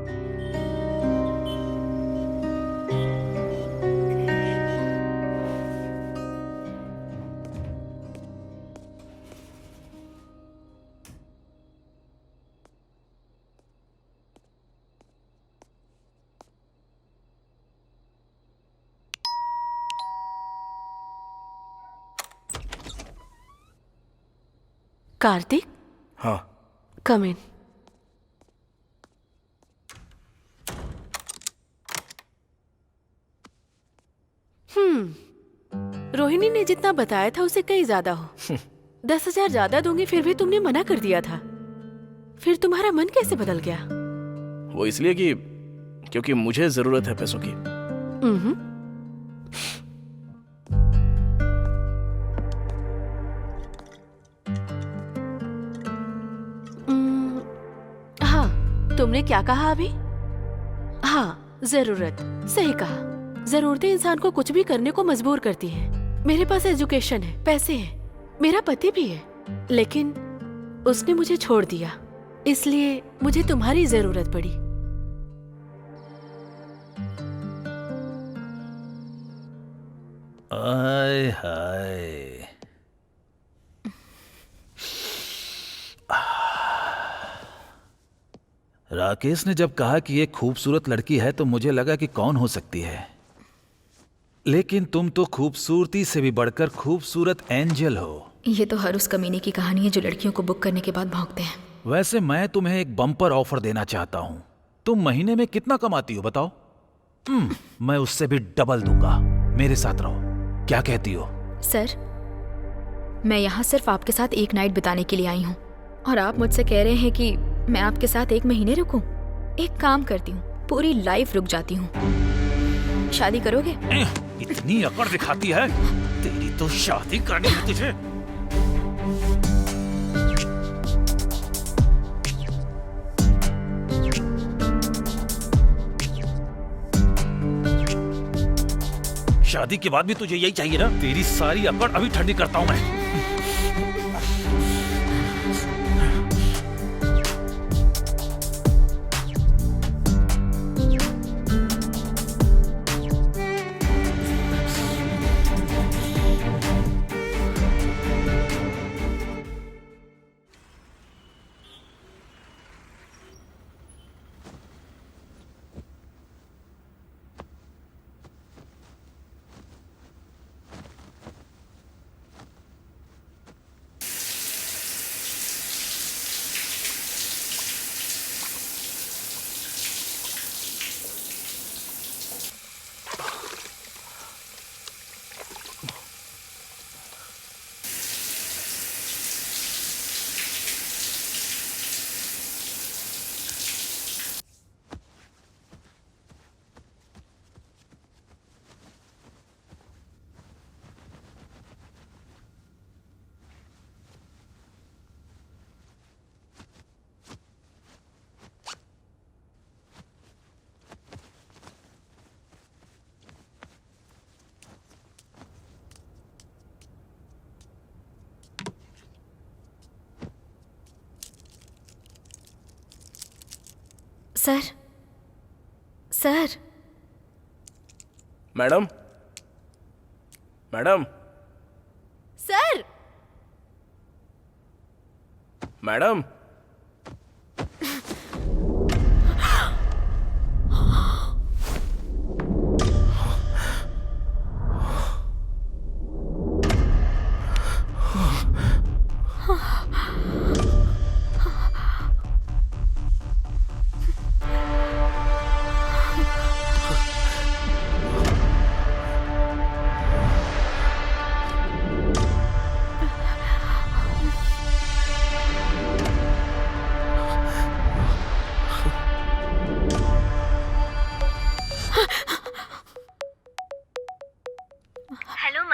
Speaker 1: कार्तिक,
Speaker 2: हाँ।
Speaker 1: कम इन। रोहिणी ने जितना बताया था उससे कहीं ज्यादा हो। 10,000 ज्यादा दूंगी, फिर भी तुमने मना कर दिया था। फिर तुम्हारा मन कैसे बदल गया?
Speaker 2: वो इसलिए कि क्योंकि मुझे जरूरत है पैसों की।
Speaker 1: हाँ, तुमने क्या कहा अभी? हाँ, जरूरत, सही कहा। जरूरतें इंसान को कुछ भी करने को मजबूर करती हैं। मेरे पास एजुकेशन है, पैसे हैं, मेरा पति भी है, लेकिन उसने मुझे छोड़ दिया, इसलिए मुझे तुम्हारी जरूरत पड़ी।
Speaker 3: आय हाय, राकेश ने जब कहा कि ये खूबसूरत लड़की है तो मुझे लगा कि कौन हो सकती है, लेकिन तुम तो खूबसूरती से भी बढ़कर खूबसूरत एंजल हो।
Speaker 4: ये तो हर उस कमीने की कहानी है जो लड़कियों को बुक करने के बाद भौंकते हैं।
Speaker 3: वैसे मैं तुम्हें एक बम्पर ऑफर देना चाहता हूं। तुम महीने में कितना कमाती हो बताओ? मैं उससे भी डबल दूंगा। मेरे साथ रहो, क्या कहती हो?
Speaker 4: सर, मैं यहाँ सिर्फ आपके साथ एक नाइट बिताने के लिए आई हूँ और आप मुझसे कह रहे हैं कि मैं आपके साथ 1 महीने रुकूं? एक काम करती हूँ, पूरी लाइफ रुक जाती हूँ। शादी करोगे?
Speaker 3: इतनी अकड़ दिखाती है, तेरी तो शादी करनी है तुझे। शादी के बाद भी तुझे यही चाहिए ना? तेरी सारी अकड़ अभी ठंडी करता हूं मैं।
Speaker 1: Sir, sir.
Speaker 2: Madam, madam,
Speaker 1: sir.
Speaker 2: Madam.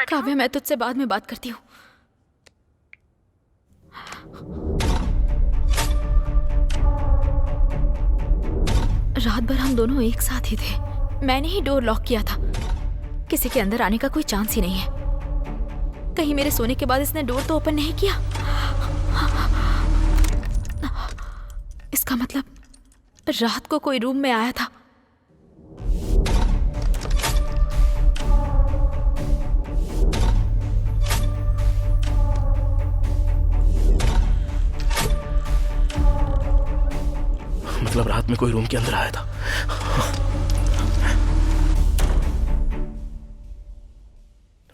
Speaker 4: Kavya, मैं तुझसे बाद में बात करती हूँ। रात भर हम दोनों एक साथ ही थे। मैंने ही डोर लॉक किया था। किसी के अंदर आने का कोई चांस ही नहीं है। कहीं मेरे सोने के बाद इसने डोर तो ओपन नहीं किया। इसका मतलब रात को कोई रूम में आया था।
Speaker 2: मतलब रात में कोई रूम के अंदर आया था।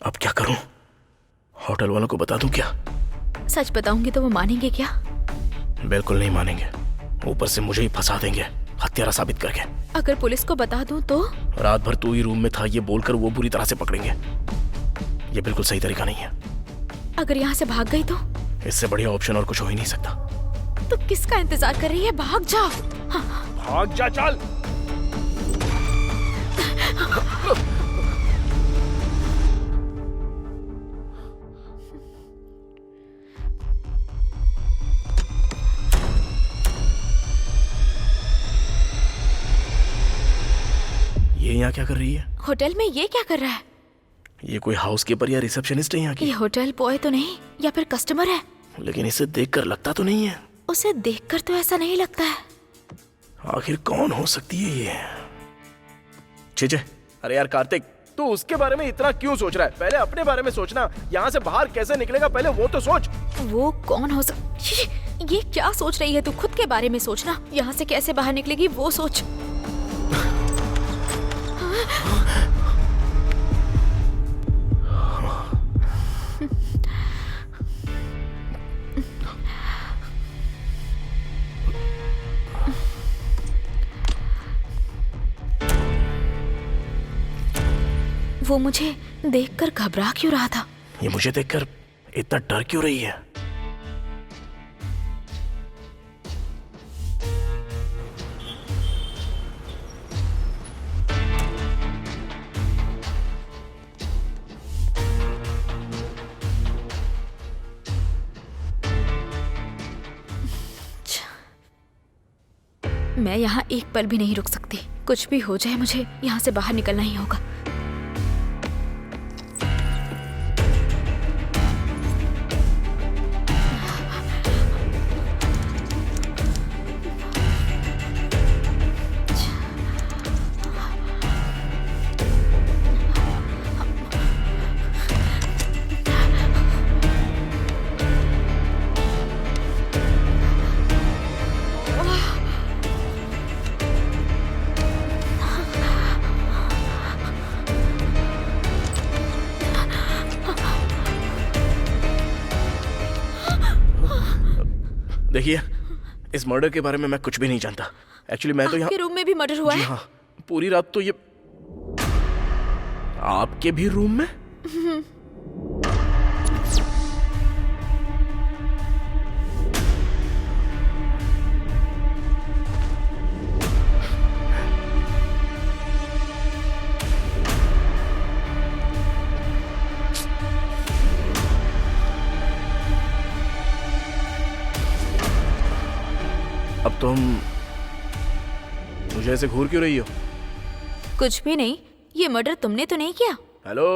Speaker 2: अब क्या करूं? होटल वालों को बता दूं क्या?
Speaker 4: सच बताऊंगी तो वो मानेंगे क्या?
Speaker 2: बिल्कुल नहीं मानेंगे। ऊपर से मुझे ही फंसा देंगे हत्यारा साबित करके।
Speaker 4: अगर पुलिस को बता दूं तो?
Speaker 2: रात भर तू ही रूम में था ये बोलकर वो बुरी तरह से पकड़ेंगे। ये बिल्कुल सही तरीका नहीं है।
Speaker 4: अगर यहाँ से भाग गई तो?
Speaker 2: इससे बढ़िया ऑप्शन और कुछ हो ही नहीं सकता।
Speaker 4: तो किसका इंतजार कर रही है? भाग जा।
Speaker 2: भाग जा, चल। ये यहाँ क्या कर रही है?
Speaker 4: होटल में ये क्या कर रहा है?
Speaker 2: ये कोई हाउसकीपर या रिसेप्शनिस्ट है यहाँ की?
Speaker 4: ये होटल बॉय तो नहीं, या फिर कस्टमर है?
Speaker 2: लेकिन इसे देखकर लगता तो नहीं है।
Speaker 4: उसे देखकर तो ऐसा नहीं लगता है।
Speaker 2: आखिर कौन हो सकती है ये? चीजे, अरे यार कार्तिक, तू उसके बारे में इतना क्यों सोच रहा है? पहले अपने बारे में सोचना। यहाँ से बाहर कैसे निकलेगा पहले वो तो सोच।
Speaker 4: वो कौन हो ये क्या सोच रही है तू? खुद के बारे में सोचना। यहाँ से कैसे बाहर निकलेगी वो सोच। वो मुझे देखकर घबरा क्यों रहा था?
Speaker 2: ये मुझे देखकर इतना डर क्यों रही है?
Speaker 4: मैं यहाँ एक पल भी नहीं रुक सकती। कुछ भी हो जाए मुझे यहाँ से बाहर निकलना ही होगा।
Speaker 2: देखिए, इस मर्डर के बारे में मैं कुछ भी नहीं जानता। एक्चुअली मैं तो यहाँ
Speaker 4: आपके रूम में भी मर्डर हुआ
Speaker 2: जी
Speaker 4: है?
Speaker 2: हाँ, पूरी रात तो ये आपके भी रूम में? अब तुम मुझे ऐसे घूर क्यों रही हो?
Speaker 4: कुछ भी नहीं। ये मर्डर तुमने तो नहीं किया?
Speaker 2: हेलो,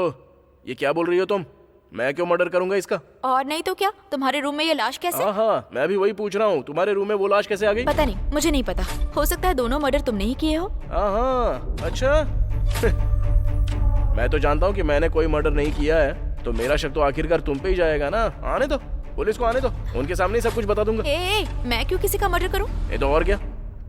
Speaker 2: ये क्या बोल रही हो तुम? मैं क्यों मर्डर करूंगा इसका?
Speaker 4: और नहीं तो क्या, तुम्हारे रूम में ये लाश कैसे?
Speaker 2: हाँ, मैं भी वही पूछ रहा हूँ, तुम्हारे रूम में वो लाश कैसे आ गई?
Speaker 4: पता नहीं, मुझे नहीं पता। हो सकता है दोनों मर्डर तुमने ही किए हो।
Speaker 2: हाँ, अच्छा। मैं तो जानता हूँ कि मैंने कोई मर्डर नहीं किया है, तो मेरा शक तो आखिरकार तुम पे ही जाएगा ना। आने दो, पुलिस को आने दो, उनके सामने ही सब कुछ बता दूंगा।
Speaker 4: मैं क्यों किसी का मर्डर करूं?
Speaker 2: ये तो और क्या,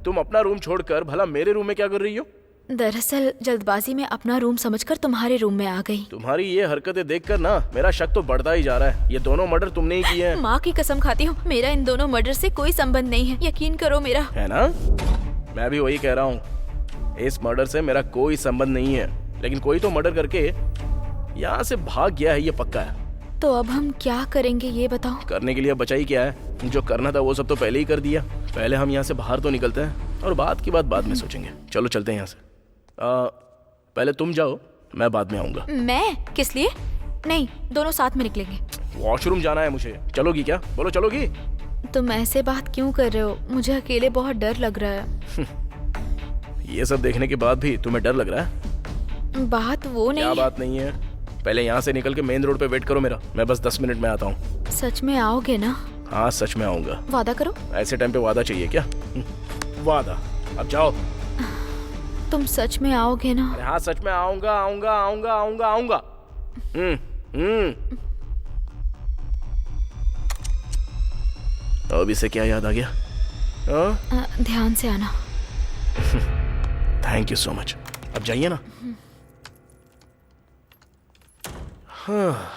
Speaker 2: तुम अपना रूम छोड़कर भला मेरे रूम में क्या कर रही हो?
Speaker 4: दरअसल जल्दबाजी में अपना रूम समझकर तुम्हारे रूम में आ गई।
Speaker 2: तुम्हारी ये हरकतें देखकर ना मेरा शक तो बढ़ता ही जा रहा है। ये दोनों मर्डर तुमने ही किए हैं।
Speaker 4: माँ की कसम खाती हूँ, मेरा इन दोनों मर्डर से कोई संबंध नहीं है, यकीन करो मेरा।
Speaker 2: है ना? मैं भी वही कह रहा हूँ, इस मर्डर से मेरा कोई संबंध नहीं है, लेकिन कोई तो मर्डर करके यहाँ से भाग गया है, ये पक्का है।
Speaker 4: तो अब हम क्या करेंगे ये बताओ?
Speaker 2: करने के लिए बचा ही क्या है? जो करना था वो सब तो पहले ही कर दिया। पहले हम यहाँ से बाहर तो निकलते हैं, और बात की बात बाद में सोचेंगे। चलो चलते हैं यहाँ से। पहले तुम जाओ, मैं बाद में आऊंगा।
Speaker 4: मैं? किस लिए? नहीं, दोनों साथ में निकलेंगे।
Speaker 2: वॉशरूम जाना है मुझे। चलोगी क्या? बोलो, चलोगी?
Speaker 4: तुम ऐसे बात क्यों कर रहे हो? मुझे अकेले बहुत डर लग रहा है।
Speaker 2: ये सब देखने के बाद भी तुम्हें डर लग रहा है?
Speaker 4: बात वो नहीं
Speaker 2: क्या
Speaker 4: है।
Speaker 2: बात नहीं है? पहले यहाँ से निकल के मेन रोड पे वेट करो मेरा, मैं बस 10 मिनट में आता हूँ।
Speaker 4: सच में आओगे ना?
Speaker 2: हाँ, सच में आऊंगा।
Speaker 4: वादा करो।
Speaker 2: ऐसे टाइम पे वादा चाहिए क्या? वादा? अब जाओ।
Speaker 4: तुम सच में आओगे ना?
Speaker 2: अरे हाँ, सच में आऊंगा, आऊंगा, आऊंगा, आऊंगा, आऊंगा। अब इसे क्या याद आ गया?
Speaker 4: ध्यान से आना।
Speaker 2: Thank you so much. अब जाइए ना। हाँ।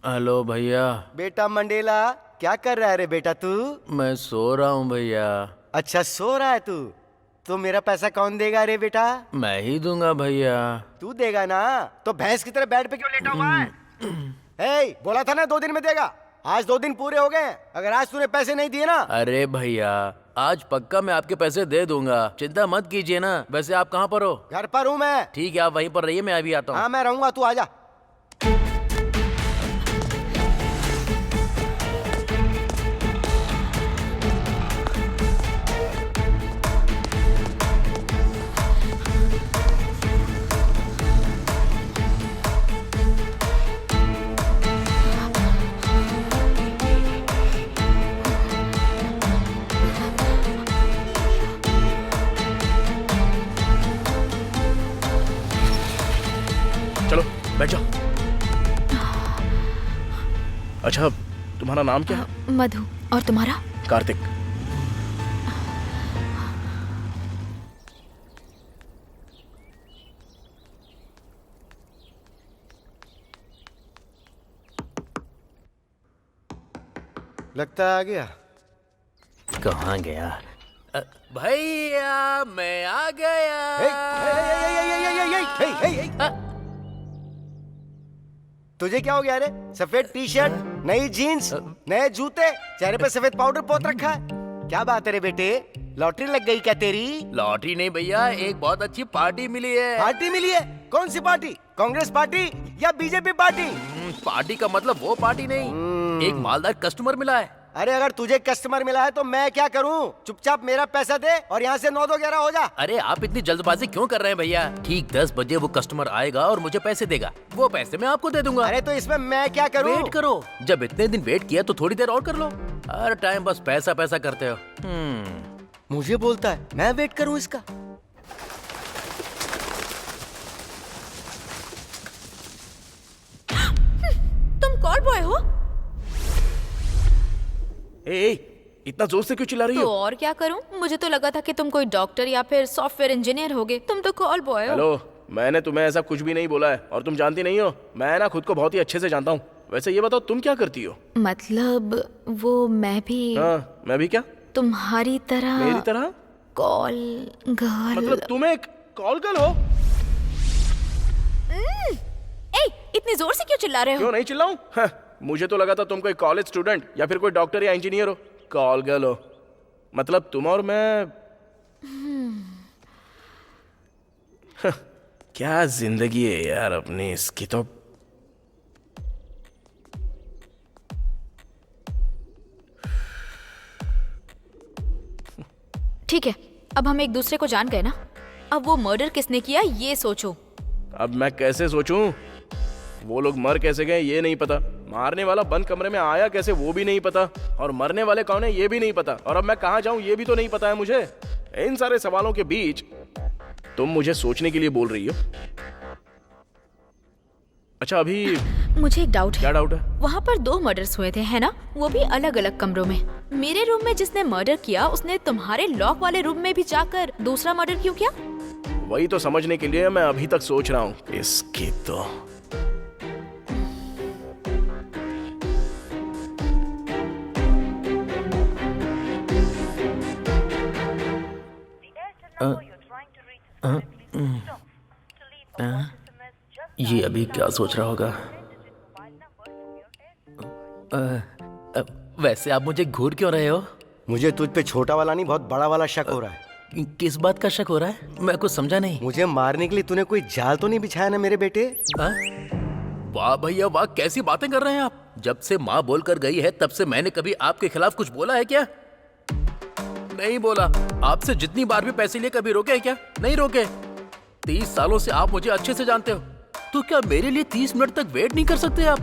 Speaker 9: हेलो भैया।
Speaker 8: बेटा मंडेला, क्या कर रहा है रे बेटा तू?
Speaker 9: मैं सो रहा हूँ भैया।
Speaker 8: अच्छा, सो रहा है तू? तो मेरा पैसा कौन देगा रे बेटा?
Speaker 9: मैं ही दूंगा भैया।
Speaker 8: तू देगा ना? तो भैंस की तरह बेड पे क्यों लेटा हुआ है? हे, बोला था ना 2 दिन में देगा। आज 2 दिन पूरे हो गए। अगर आज तूने पैसे नहीं दिए ना।
Speaker 9: अरे भैया, आज पक्का मैं आपके पैसे दे दूंगा, चिंता मत कीजिए ना। वैसे आप कहाँ पर हो?
Speaker 8: घर पर हूँ मैं।
Speaker 9: ठीक है, आप वहीं पर रहिए, मैं अभी आता हूँ।
Speaker 8: हाँ, मैं रहूंगा, तू आजा।
Speaker 2: चलो बैठ जाओ। अच्छा, तुम्हारा नाम क्या है?
Speaker 4: मधु। और तुम्हारा?
Speaker 2: कार्तिक।
Speaker 8: लगता है आ गया।
Speaker 9: कहाँ गया? भैया मैं आ गया।
Speaker 8: तुझे क्या हो गया रे? सफेद टी शर्ट, नई जीन्स, नए जूते, चेहरे पे सफेद पाउडर पोत रखा है। क्या बात है रे बेटे, लॉटरी लग गई क्या तेरी?
Speaker 9: लॉटरी नहीं भैया, एक बहुत अच्छी पार्टी मिली है।
Speaker 8: पार्टी मिली है? कौन सी पार्टी? कांग्रेस पार्टी या बीजेपी पार्टी?
Speaker 9: पार्टी का मतलब वो पार्टी नहीं, एक मालदार कस्टमर मिला है।
Speaker 8: अरे अगर तुझे कस्टमर मिला है तो मैं क्या करूं? चुपचाप मेरा पैसा दे और यहाँ से 9-2-11 हो जा।
Speaker 9: अरे आप इतनी जल्दबाजी क्यों कर रहे हैं भैया? ठीक 10 बजे वो कस्टमर आएगा और मुझे पैसे देगा, वो पैसे मैं आपको दे दूंगा।
Speaker 8: अरे तो इसमें मैं क्या करूं?
Speaker 9: वेट करो, जब इतने दिन वेट किया तो थोड़ी देर और कर लो। हर टाइम बस पैसा पैसा करते हो।
Speaker 8: मुझे बोलता है मैं वेट करूं इसका?
Speaker 4: तुम कॉल बॉय हो?
Speaker 2: ए, इतना जोर से क्यों चिल्ला रही
Speaker 4: तो
Speaker 2: हो?
Speaker 4: और क्या करूं? मुझे तो लगा था कि तुम कोई डॉक्टर या फिर सॉफ्टवेयर इंजीनियर होगे, तुम तो कॉल बॉय हो।
Speaker 2: हेलो, मैंने तुम्हें ऐसा कुछ भी नहीं बोला है और तुम जानती नहीं हो, मैं ना खुद को बहुत ही अच्छे से जानता हूँ। वैसे ये बताओ तुम क्या करती हो?
Speaker 4: मतलब वो मैं भी
Speaker 2: हाँ, मैं भी क्या?
Speaker 4: तुम्हारी तरह
Speaker 2: मेरी तरह?
Speaker 4: Call girl.
Speaker 2: मतलब तुम एक कॉल गर्ल हो?
Speaker 4: इतनी जोर से क्यों चिल्ला रहे हो?
Speaker 2: क्यों नहीं चिल्लाऊं? हाँ, मुझे तो लगा था तुम कोई कॉलेज स्टूडेंट या फिर कोई डॉक्टर या इंजीनियर हो। कॉल गर्ल हो मतलब तुम और मैं। क्या जिंदगी है यार अपनी, इसकी तो।
Speaker 4: ठीक है, अब हम एक दूसरे को जान गए ना। अब वो मर्डर किसने किया ये सोचो।
Speaker 2: अब मैं कैसे सोचूं? वो लोग मर कैसे गए ये नहीं पता, मारने वाला बंद कमरे में आया कैसे वो भी नहीं पता, और मरने वाले कौन है ये भी नहीं पता, और अब मैं कहाँ जाऊं ये भी तो नहीं पता है मुझे। इन सारे सवालों के बीच तुम मुझे सोचने के लिए बोल रही हो। अच्छा अभी
Speaker 4: मुझे एक डाउट है।
Speaker 2: क्या डाउट है?
Speaker 4: वहाँ पर 2 मर्डर्स हुए थे है ना, वो भी अलग अलग कमरों में। मेरे रूम में जिसने मर्डर किया उसने तुम्हारे लॉक वाले रूम में भी जाकर दूसरा मर्डर क्यों किया?
Speaker 2: वही तो समझने के लिए मैं अभी तक सोच रहा हूँ। इसकी तो
Speaker 9: ये अभी क्या सोच रहा होगा? वैसे आप मुझे घूर क्यों रहे हो?
Speaker 8: मुझे तुझ पे छोटा वाला नहीं बहुत बड़ा वाला शक हो रहा है।
Speaker 9: किस बात का शक हो रहा है? मैं कुछ समझा नहीं।
Speaker 8: मुझे मारने के लिए तूने कोई जाल तो नहीं बिछाया ना मेरे बेटे?
Speaker 9: वाह भैया वाह, कैसी बातें कर रहे हैं आप। जब से माँ बोलकर गई है तब से मैंने कभी आपके खिलाफ कुछ बोला है क्या? नहीं बोला। आपसे जितनी बार भी पैसे लिए कभी रोके हैं क्या? नहीं रोके। 30 सालों से आप मुझे अच्छे से जानते हो, तो क्या मेरे लिए 30 मिनट तक वेट नहीं कर सकते आप?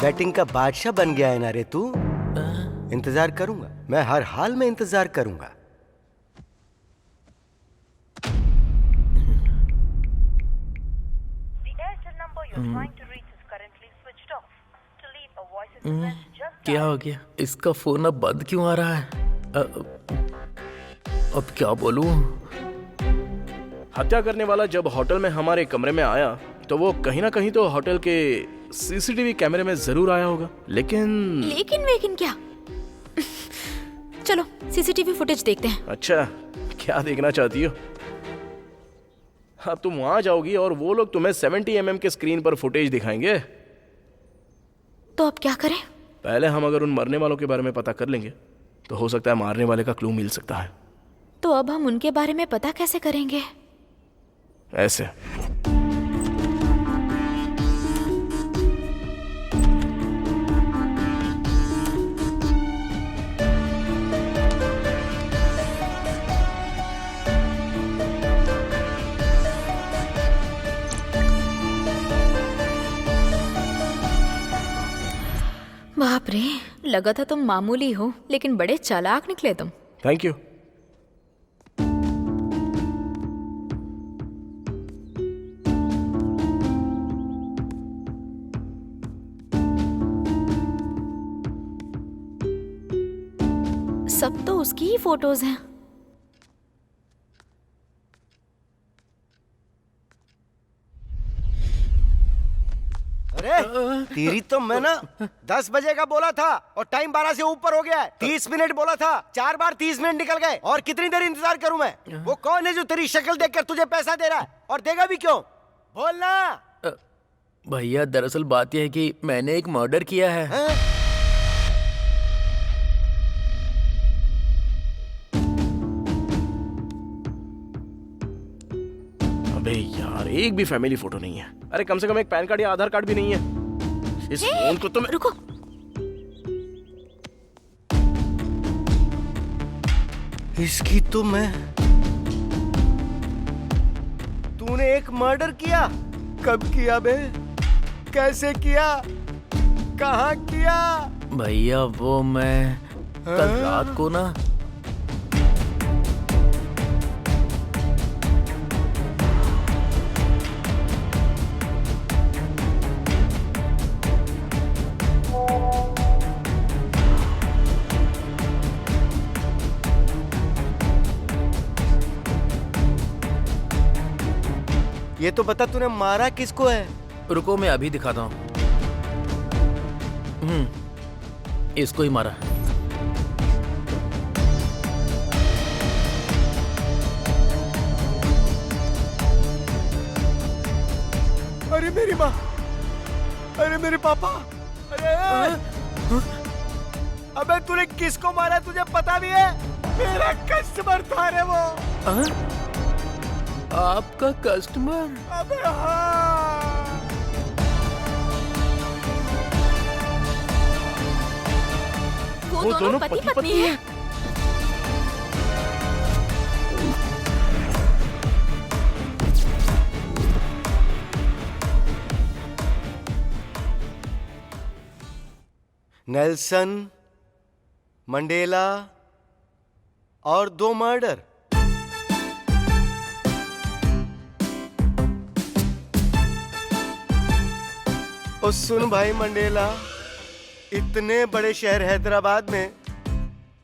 Speaker 8: बैटिंग का बादशाह बन गया है ना रे तू। इंतजार करूंगा, मैं हर हाल में इंतजार करूंगा।
Speaker 9: क्या हो गया? इसका फोन अब बंद क्यों आ रहा है? अब क्या बोलूं?
Speaker 2: हत्या करने वाला जब होटल में हमारे कमरे में आया तो वो कहीं ना कहीं तो होटल के सीसीटीवी कैमरे में जरूर आया होगा,
Speaker 4: लेकिन क्या? चलो सीसीटीवी फुटेज देखते हैं।
Speaker 2: अच्छा, क्या देखना चाहती हो? अब तुम वहां जाओगी और वो लोग तुम्हें 70 mm के स्क्रीन पर फुटेज दिखाएंगे।
Speaker 4: तो अब क्या करें?
Speaker 2: पहले हम अगर उन मरने वालों के बारे में पता कर लेंगे तो हो सकता है मारने वाले का क्लू मिल सकता है।
Speaker 4: तो अब हम उनके बारे में पता कैसे करेंगे?
Speaker 2: ऐसे
Speaker 4: बाप रे, लगा था तुम मामूली हो लेकिन बड़े चालाक निकले तुम।
Speaker 2: Thank you.
Speaker 4: सब तो उसकी ही फोटोज हैं।
Speaker 8: अरे तेरी तो मैं ना 10 बजे का बोला था और टाइम 12 से ऊपर हो गया है। 30 मिनट बोला था, 4 बार 30 मिनट निकल गए। और कितनी देर इंतजार करूं मैं? वो कौन है जो तेरी शक्ल देखकर तुझे पैसा दे रहा है और देगा भी क्यों? बोलना।
Speaker 9: भैया दरअसल बात यह है कि मैंने एक मर्डर किया है।
Speaker 2: अबे यार, एक भी फैमिली फोटो नहीं है। अरे कम से कम एक पैन कार्ड या आधार कार्ड भी नहीं है। इस फोन को तो मैं...
Speaker 1: रुको,
Speaker 8: इसकी तो मैं... तूने एक मर्डर किया? कब किया बे? कैसे किया? कहाँ किया?
Speaker 9: भैया वो मैं कल रात को ना
Speaker 8: ये तो बता तूने मारा किसको है?
Speaker 9: रुको मैं अभी दिखाता हूँ। इसको ही मारा।
Speaker 8: अरे मेरी माँ, अरे मेरे पापा, अरे अबे तूने किसको मारा तुझे पता भी है? मेरा कस्टमर था रे वो।
Speaker 9: आपका कस्टमर?
Speaker 8: अबे हाँ।
Speaker 1: वो दोनों पति पत्नी हैं।
Speaker 8: नेल्सन मंडेला और 2 मर्डर। और सुन भाई मंडेला, इतने बड़े शहर हैदराबाद में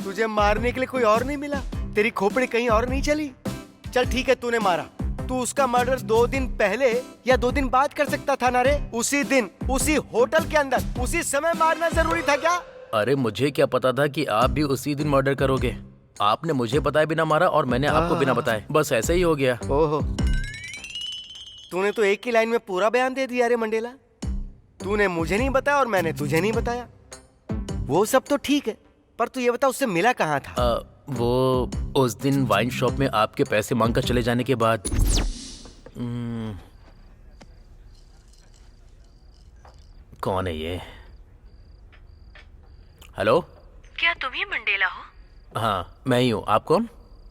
Speaker 8: तुझे मारने के लिए कोई और नहीं मिला? तेरी खोपड़ी कहीं और नहीं चली? चल ठीक है, तूने मारा। तू उसका मर्डर 2 दिन पहले या 2 दिन बाद कर सकता था ना रे? उसी दिन, उसी होटल के अंदर, उसी समय मारना जरूरी था क्या?
Speaker 9: अरे मुझे क्या पता था कि आप भी उसी दिन मर्डर करोगे। आपने मुझे बताए बिना मारा और मैंने आपको बिना बताए। बस ऐसे ही हो गया।
Speaker 8: ओहो, तूने तो एक ही लाइन में पूरा बयान दे दिया रे मंडेला। तूने मुझे नहीं बताया और मैंने तुझे नहीं बताया। वो सब तो ठीक है, पर तू ये बता उससे मिला कहाँ था?
Speaker 9: वो उस दिन वाइन शॉप में आपके पैसे मांगकर चले जाने के बाद। कौन है ये? हेलो,
Speaker 1: क्या तुम ही मंडेला हो?
Speaker 9: हाँ मैं ही हूँ। आप कौन?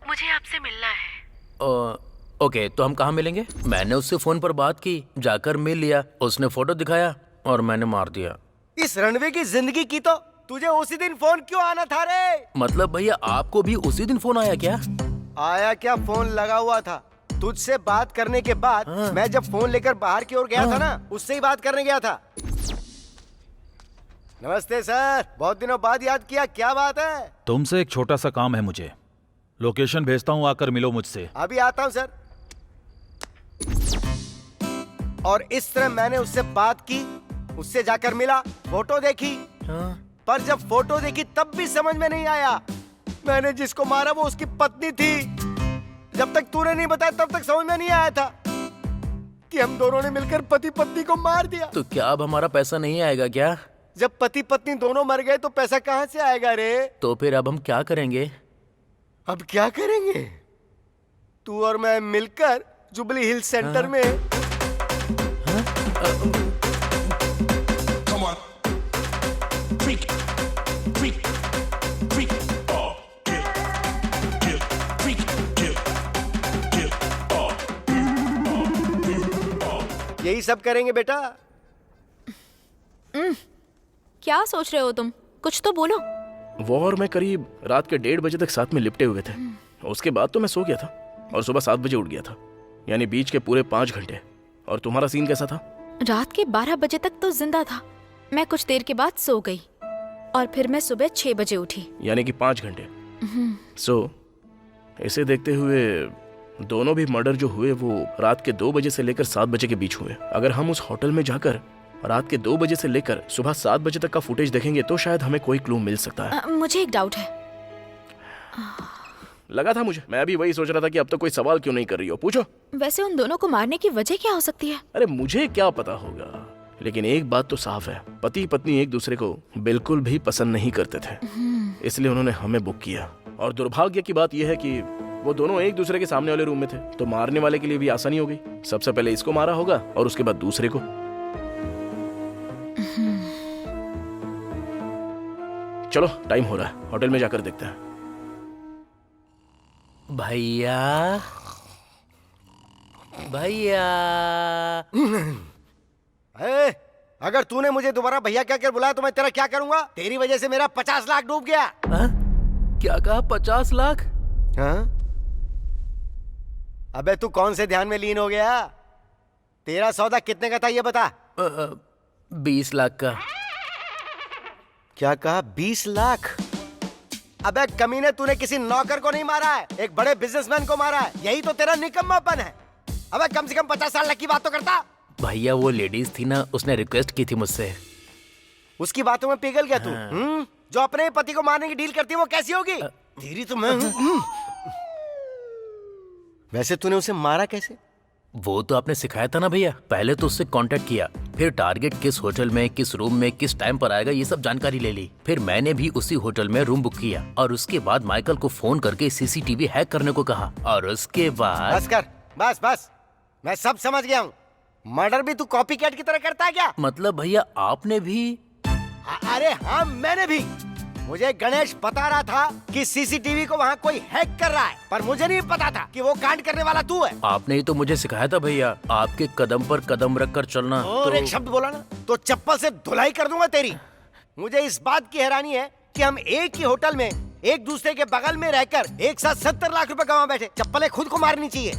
Speaker 1: मुझे आपसे मिलना है।
Speaker 9: ओके, तो हम कहाँ मिलेंगे? मैंने उससे फोन पर बात की, जाकर मिल लिया, उसने फोटो दिखाया और मैंने मार दिया।
Speaker 8: इस रणवे की जिंदगी की तो तुझे उसी दिन फोन क्यों आना था रे?
Speaker 9: मतलब भैया आपको भी उसी दिन फोन आया क्या?
Speaker 8: आया क्या, फोन लगा हुआ था। तुझसे बात करने के बाद मैं जब फोन लेकर बाहर की ओर गया था ना, उससे ही बात करने गया था। नमस्ते सर, बहुत दिनों बाद याद किया, क्या बात है?
Speaker 3: तुमसे एक छोटा सा काम है मुझे। लोकेशन भेजता हूँ, आकर मिलो मुझसे।
Speaker 8: अभी आता हूँ सर। और इस तरह मैंने उससे बात की, उससे जाकर मिला, फोटो देखी। पर जब फोटो देखी तब भी समझ में नहीं आया मैंने जिसको मारा वो उसकी पत्नी थी। जब तक तूने नहीं बताया तब तक समझ में नहीं आया था कि हम दोनों ने मिलकर पति पत्नी को मार दिया।
Speaker 9: तो क्या अब हमारा पैसा नहीं आएगा क्या?
Speaker 8: जब पति पत्नी दोनों मर गए तो पैसा कहाँ से आएगा रे?
Speaker 9: तो फिर अब हम क्या करेंगे?
Speaker 8: अब क्या करेंगे? तू और मैं मिलकर जुबली हिल सेंटर में यही सब करेंगे बेटा।
Speaker 4: क्या सोच रहे हो तुम? कुछ तो बोलो।
Speaker 2: वो और मैं करीब रात के 1:30 बजे तक साथ में लिपटे हुए थे। उसके बाद तो मैं सो गया था और सुबह 7 बजे उठ गया था, यानी बीच के पूरे 5 घंटे। और तुम्हारा सीन कैसा था?
Speaker 4: रात के 12 बजे तक तो जिंदा था। मैं कुछ देर के बाद सो गई और फिर मैं सुबह 6 बजे उठी,
Speaker 2: यानी कि 5 घंटे। इसे देखते हुए दोनों भी मर्डर जो हुए वो रात के 2 बजे से लेकर 7 बजे के बीच हुए। अगर हम उस होटल में जाकर रात के 2 बजे से लेकर सुबह 7 बजे तक का फुटेज देखेंगे तो शायद हमें कोई क्लू मिल सकता है।
Speaker 4: मुझे एक डाउट है।
Speaker 2: लगा था मुझे, मैं भी वही सोच रहा था कि अब तो कोई सवाल क्यों नहीं कर रही हो, पूछो।
Speaker 4: वैसे उन दोनों को मारने की वजह क्या हो सकती है?
Speaker 2: अरे मुझे क्या पता होगा, लेकिन एक बात तो साफ है, पति पत्नी एक दूसरे को बिल्कुल भी पसंद नहीं करते थे, इसलिए उन्होंने हमें बुक किया। और दुर्भाग्य की बात यह है कि वो दोनों एक दूसरे के सामने वाले रूम में थे, तो मारने वाले के लिए भी आसानी हो गई। सबसे पहले इसको मारा होगा और उसके बाद दूसरे को। चलो टाइम हो रहा है, होटल में जाकर देखते हैं।
Speaker 9: भैया भैया
Speaker 8: अगर तूने मुझे दोबारा भैया क्या कर बुलाया तो मैं तेरा क्या करूंगा? तेरी वजह से मेरा 50 लाख डूब गया।
Speaker 9: हा? क्या कहा? 50 लाख?
Speaker 8: हाँ? अबे तू कौन से ध्यान में लीन हो गया? तेरा सौदा कितने का था ये बता।
Speaker 9: 20 लाख का।
Speaker 8: क्या कहा? 20 लाख? अबे कमीने, तूने किसी नौकर को नहीं मारा है, एक बड़े बिजनेसमैन को मारा है। यही तो तेरा निकम्मापन है। अबे कम से कम 50 लाख की बात तो करता।
Speaker 9: भैया वो लेडीज थी ना, उसने रिक्वेस्ट की थी मुझसे।
Speaker 8: उसकी बातों में पिघल गया तू? जो अपने पति को मारने की डील करती है वो कैसी होगी? तेरी तो मैं वैसे तूने उसे मारा कैसे?
Speaker 9: वो तो आपने सिखाया था ना भैया। पहले तो उससे कांटेक्ट किया, फिर टारगेट किस होटल में, किस रूम में, किस टाइम पर आएगा, ये सब जानकारी ले ली। फिर मैंने भी उसी होटल में रूम बुक किया और उसके बाद माइकल को फोन करके सीसीटीवी हैक करने को कहा। और उसके बाद
Speaker 8: बस कर, बस मैं सब समझ गया हूँ। मर्डर भी तू कॉपी कैट की तरह करता है क्या?
Speaker 9: मतलब भैया आपने भी?
Speaker 8: अरे हाँ, मैंने भी। मुझे गणेश बता रहा था कि सीसीटीवी को वहाँ कोई हैक कर रहा है, पर मुझे नहीं पता था कि वो कांड करने वाला तू है।
Speaker 9: आपने ही तो मुझे सिखाया था भैया, आपके कदम पर कदम रख कर चलना।
Speaker 8: और एक शब्द बोला ना तो चप्पल से धुलाई कर दूंगा तेरी। मुझे इस बात की हैरानी है कि हम एक ही होटल में एक दूसरे के बगल में रहकर एक साथ 70 लाख रुपए कमा बैठे। चप्पलें खुद को मारनी चाहिए,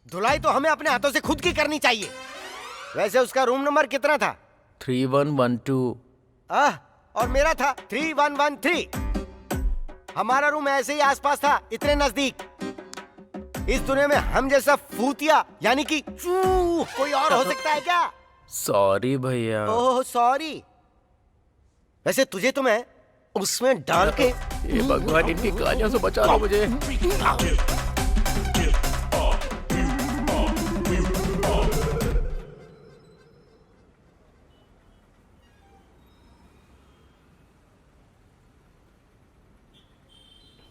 Speaker 8: धुलाई तो हमें अपने हाथों से खुद की करनी चाहिए। वैसे उसका रूम नंबर कितना था?
Speaker 9: 3112।
Speaker 8: और मेरा था 3113। हमारा रूम ऐसे ही आसपास था, इतने नजदीक। इस दुनिया में हम जैसा फूतिया यानी कि कोई और हो सकता है क्या?
Speaker 9: सॉरी भैया।
Speaker 8: Oh sorry. वैसे तुझे तो मैं उसमें डाल के
Speaker 9: ये भगवान इनकी कहानियों से बचा लो मुझे।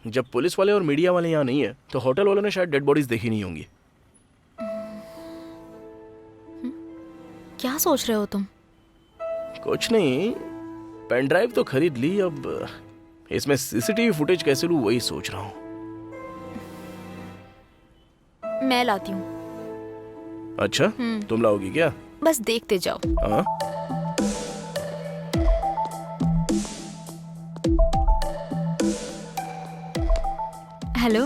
Speaker 2: जब पुलिस वाले और मीडिया वाले यहाँ नहीं है तो होटल वालों ने शायद डेड बॉडीज देखी नहीं होंगी।
Speaker 4: क्या सोच रहे हो तुम?
Speaker 2: कुछ नहीं, पेन ड्राइव तो खरीद ली, अब इसमें सीसीटीवी फुटेज कैसे लूं वही सोच रहा हूँ।
Speaker 4: मैं लाती हूँ।
Speaker 2: अच्छा, तुम लाओगी क्या?
Speaker 4: बस देखते जाओ।
Speaker 2: हाँ?
Speaker 4: Hello.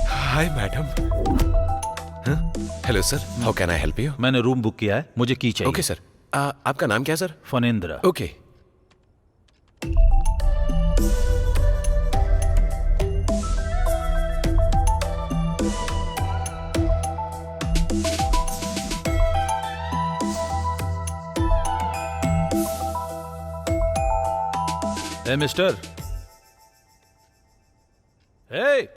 Speaker 7: Hi madam. Hello sir, how can I help you?
Speaker 3: मैंने रूम बुक किया है, मुझे की चाहिए।
Speaker 7: Okay sir. आपका नाम क्या है sir?
Speaker 3: Phanendra.
Speaker 7: Okay.
Speaker 3: Uh mister. Uh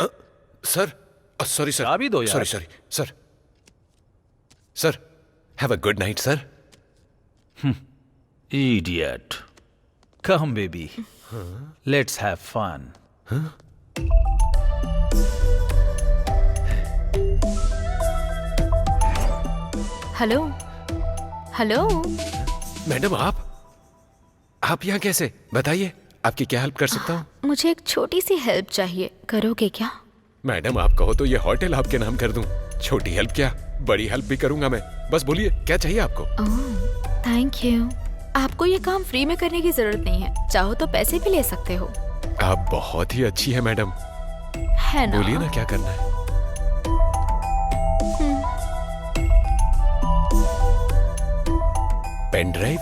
Speaker 7: sir, sorry sir.
Speaker 3: चाबी दो यार।
Speaker 7: Sorry sir. Sir, have a good night sir.
Speaker 3: Idiot. Come baby, let's have fun.
Speaker 4: Hello hello.
Speaker 7: Madam आप यहाँ कैसे? बताइए, आपकी क्या हेल्प कर सकता हूँ?
Speaker 4: मुझे एक छोटी सी हेल्प चाहिए, करोगे क्या?
Speaker 7: मैडम आप कहो तो ये होटल आपके नाम कर दूं। छोटी हेल्प क्या, बड़ी हेल्प भी करूंगा मैं। बस बोलिए क्या चाहिए आपको?
Speaker 4: Oh thank you. आपको ये काम फ्री में करने की जरूरत नहीं है, चाहो तो पैसे भी ले सकते हो।
Speaker 7: आप बहुत ही अच्छी है मैडम।
Speaker 4: है ना?
Speaker 7: बोलिए ना क्या करना है। Pen drive?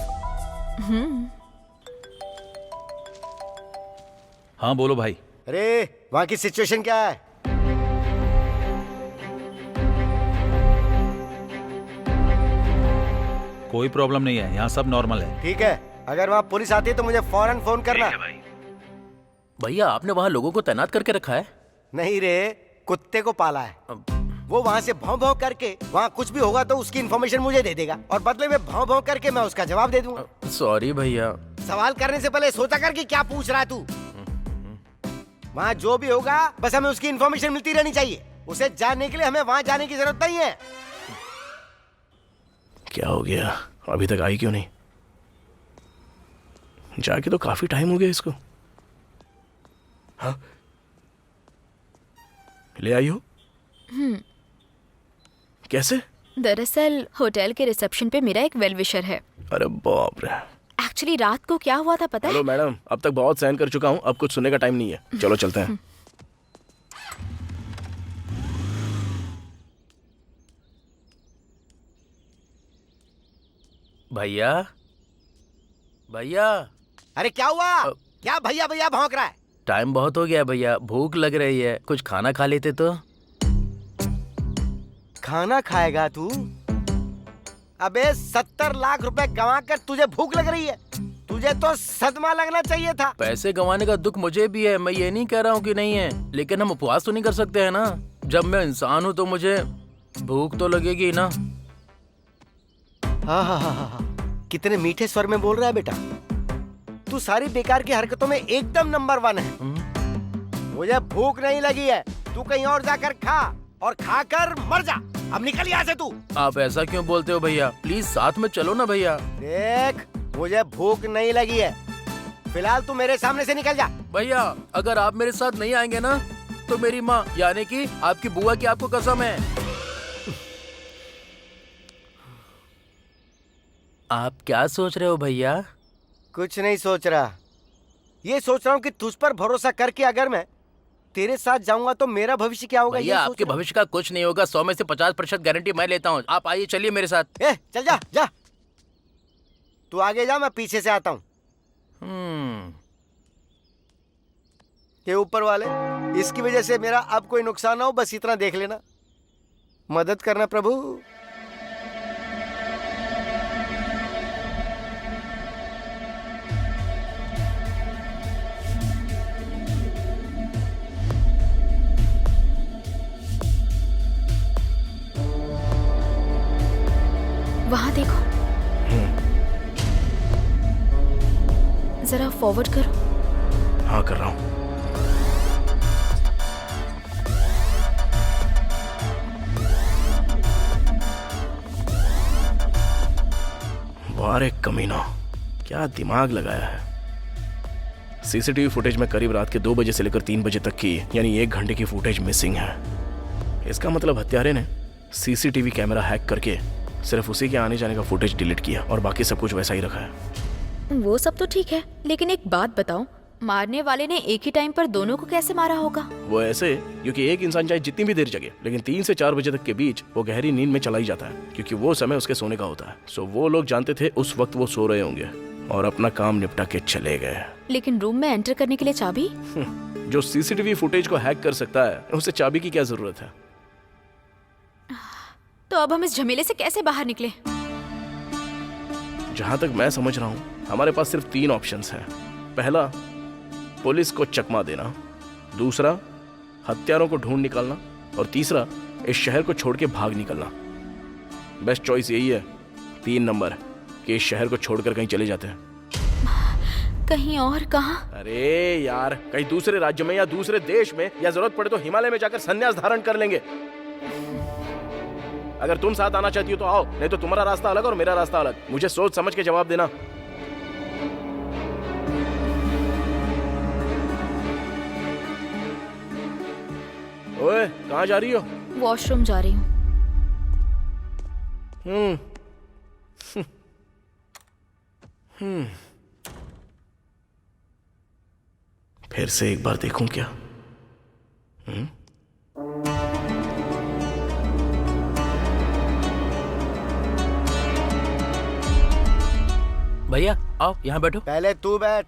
Speaker 3: हाँ बोलो भाई।
Speaker 8: अरे वहाँ की सिचुएशन क्या है?
Speaker 3: कोई प्रॉब्लम नहीं है, यहाँ सब नॉर्मल है।
Speaker 8: ठीक है, अगर वहाँ पुलिस आती है तो मुझे फौरन फोन करना।
Speaker 6: ठीक है भाई।
Speaker 9: भैया आपने वहाँ लोगों को तैनात करके रखा है?
Speaker 8: नहीं रे, कुत्ते को पाला है। वो वहाँ से भौं भौं करके वहाँ कुछ भी होगा तो उसकी इन्फॉर्मेशन मुझे दे देगा और बदले में भौं भौं करके मैं उसका जवाब दे दूंगा।
Speaker 9: सॉरी भैया।
Speaker 8: सवाल करने से पहले सोचा कर कि क्या पूछ रहा है तू। वहाँ जो भी होगा बस हमें उसकी इन्फॉर्मेशन मिलती रहनी चाहिए। उसे जानने के लिए हमें वहाँ जाने की जरूरत नहीं है।
Speaker 2: क्या हो गया, अभी तक आई क्यों नहीं? जाके तो काफी टाइम हो गया इसको। हाँ, ले आई हो? कैसे?
Speaker 4: दरअसल होटल के रिसेप्शन पे मेरा एक वेल विशर है।
Speaker 2: अरे बाप रे।
Speaker 4: एक्चुअली रात को क्या हुआ था पता है?
Speaker 2: हेलो मैडम, अब तक बहुत सहन कर चुका हूँ, अब कुछ सुनने का टाइम नहीं है। चलो चलते हैं।
Speaker 9: भैया भैया।
Speaker 8: अरे क्या हुआ? क्या भैया भैया भौंक रहा है?
Speaker 9: टाइम बहुत हो गया भैया, भूख लग रही है, कुछ खाना खा लेते तो।
Speaker 8: खाना खाएगा तू? अबे 70 लाख रुपए गंवा कर तुझे भूख लग रही है? तुझे तो सदमा लगना चाहिए था।
Speaker 9: पैसे गंवाने का दुख मुझे भी है, मैं ये नहीं कह रहा हूँ कि नहीं है, लेकिन हम उपवास तो नहीं कर सकते हैं ना। जब मैं इंसान हूँ तो मुझे भूख तो लगेगी ना।
Speaker 8: हाँ, कितने मीठे स्वर में बोल रहा है बेटा। तू सारी बेकार की हरकतों में एकदम नंबर 1 है। मुझे भूख नहीं लगी है, तू कहीं और जाकर खा और खाकर मर जा। अब निकल यहाँ से तू।
Speaker 9: आप ऐसा क्यों बोलते हो भैया? प्लीज साथ में चलो ना भैया।
Speaker 8: देख, मुझे भूख नहीं लगी है, फिलहाल तू मेरे सामने से निकल जा।
Speaker 9: भैया अगर आप मेरे साथ नहीं आएंगे ना तो मेरी माँ यानी कि आपकी बुआ की आपको कसम है। आप क्या सोच रहे हो भैया?
Speaker 8: कुछ नहीं सोच रहा, ये सोच रहा हूँ कि तुझ पर भरोसा करके अगर मैं तेरे साथ जाऊंगा तो मेरा भविष्य क्या होगा।
Speaker 9: भैया आपके भविष्य का कुछ नहीं होगा, 100 में से 50% गारंटी मैं लेता हूँ। आप आइए, चलिए मेरे साथ।
Speaker 8: चल जा जा, तू आगे जा, मैं पीछे से आता हूँ। ये ऊपर वाले, इसकी वजह से मेरा अब कोई नुकसान ना हो, बस इतना देख लेना। मदद करना प्रभु।
Speaker 4: वहां देखो, जरा फॉरवर्ड करो।
Speaker 2: हाँ कर रहा हूँ। वाह रे कमीना, क्या दिमाग लगाया है। सीसीटीवी फुटेज में करीब रात के 2 बजे से लेकर 3 बजे तक की यानी 1 घंटे की फुटेज मिसिंग है। इसका मतलब हत्यारे ने सीसीटीवी कैमरा हैक करके सिर्फ उसी के आने जाने का फुटेज डिलीट किया और बाकी सब कुछ वैसा ही रखा है।
Speaker 4: वो सब तो ठीक है, लेकिन एक बात बताओ, मारने वाले ने एक ही टाइम पर दोनों को कैसे मारा होगा?
Speaker 2: वो ऐसे, क्योंकि एक इंसान चाहे जितनी भी देर जगे लेकिन 3 से 4 बजे तक के बीच वो गहरी नींद में चला ही जाता है, क्योंकि वो समय उसके सोने का होता है। सो वो लोग जानते थे उस वक्त वो सो रहे होंगे और अपना काम निपटा के चले गए।
Speaker 4: लेकिन रूम में एंटर करने के लिए चाबी?
Speaker 2: जो सीसीटीवी फुटेज को हैक कर सकता है उसे चाबी की क्या जरूरत है?
Speaker 4: तो अब हम इस झमेले से कैसे बाहर निकले?
Speaker 2: जहां तक मैं समझ रहा हूं हमारे पास सिर्फ 3 ऑप्शंस हैं। पहला, पुलिस को चकमा देना, दूसरा हत्यारों को ढूंढ निकालना और तीसरा इस शहर को छोड़ के भाग निकलना। बेस्ट चॉइस यही है, 3 नंबर, कि इस शहर को छोड़कर कहीं चले जाते हैं।
Speaker 4: कहीं और? कहां?
Speaker 2: अरे यार, कहीं दूसरे राज्य में या दूसरे देश में, या जरूरत पड़े तो हिमालय में जाकर संन्यास धारण कर लेंगे। अगर तुम साथ आना चाहती हो तो आओ, नहीं तो तुम्हारा रास्ता अलग और मेरा रास्ता अलग। मुझे सोच समझ के जवाब देना। ओए, कहाँ जा रही हो?
Speaker 4: वॉशरूम जा रही हूँ।
Speaker 2: फिर से एक बार देखूं क्या?
Speaker 9: भैया आओ, यहाँ बैठो।
Speaker 8: पहले तू बैठ।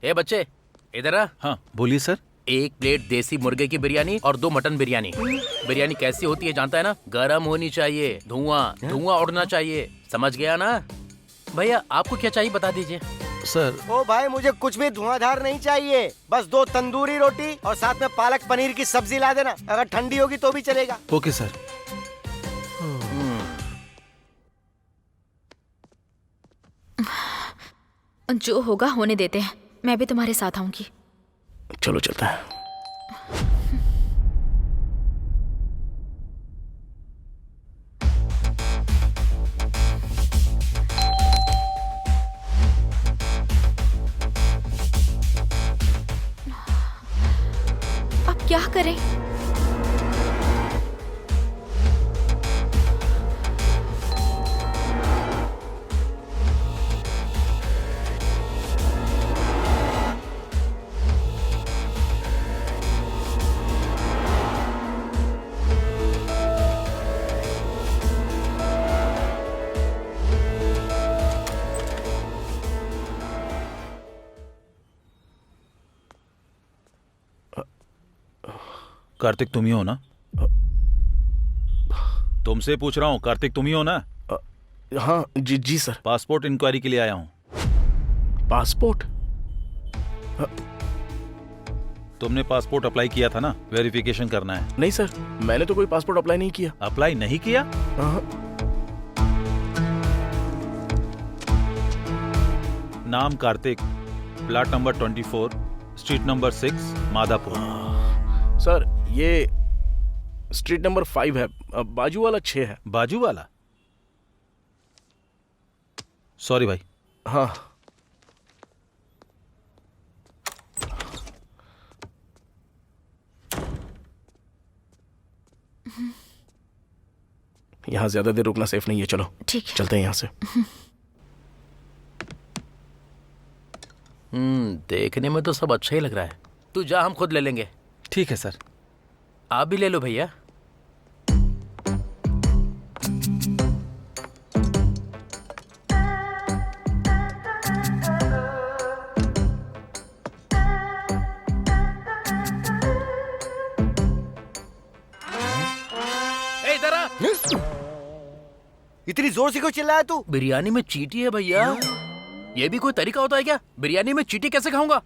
Speaker 9: ए बच्चे, इधर आ।
Speaker 3: हाँ बोलिए सर।
Speaker 9: 1 प्लेट देसी मुर्गे की बिरयानी और 2 मटन बिरयानी। बिरयानी कैसी होती है जानता है ना? गरम होनी चाहिए, धुआं उड़ना चाहिए, समझ गया ना? भैया आपको क्या चाहिए बता दीजिए।
Speaker 3: सर
Speaker 8: ओ भाई, मुझे कुछ भी धुआंधार नहीं चाहिए, बस 2 तंदूरी रोटी और साथ में पालक पनीर की सब्जी ला देना। अगर ठंडी होगी तो भी चलेगा।
Speaker 3: Okay sir.
Speaker 4: जो होगा होने देते हैं, मैं भी तुम्हारे साथ आऊंगी।
Speaker 2: चलो चलता है।
Speaker 4: अब क्या करें?
Speaker 3: कार्तिक तुम ही हो ना? तुमसे पूछ रहा हूँ, कार्तिक तुम ही हो ना?
Speaker 2: हाँ जी सर।
Speaker 3: पासपोर्ट इंक्वायरी के लिए आया हूँ।
Speaker 2: पासपोर्ट?
Speaker 3: तुमने पासपोर्ट अप्लाई किया था ना, वेरिफिकेशन करना है।
Speaker 2: नहीं सर, मैंने तो कोई पासपोर्ट अप्लाई नहीं किया।
Speaker 3: अप्लाई नहीं किया? नाम Kartik, plot number 24, street number 6, Madhapur.
Speaker 2: Sir ये स्ट्रीट नंबर 5 है, बाजू वाला 6 है।
Speaker 3: बाजू वाला? सॉरी भाई।
Speaker 2: हाँ यहाँ ज्यादा देर रुकना सेफ नहीं है, चलो
Speaker 4: ठीक है।
Speaker 2: चलते हैं यहाँ से।
Speaker 9: देखने में तो सब अच्छा ही लग रहा है। तू जा, हम खुद ले लेंगे।
Speaker 3: ठीक है सर।
Speaker 9: आप भी ले लो भैया। ए, इधर आ।
Speaker 8: इतनी जोर से क्यों चिल्लाया तू?
Speaker 9: बिरयानी में चींटी है भैया। ये भी कोई तरीका होता है क्या? बिरयानी में चींटी कैसे खाऊंगा?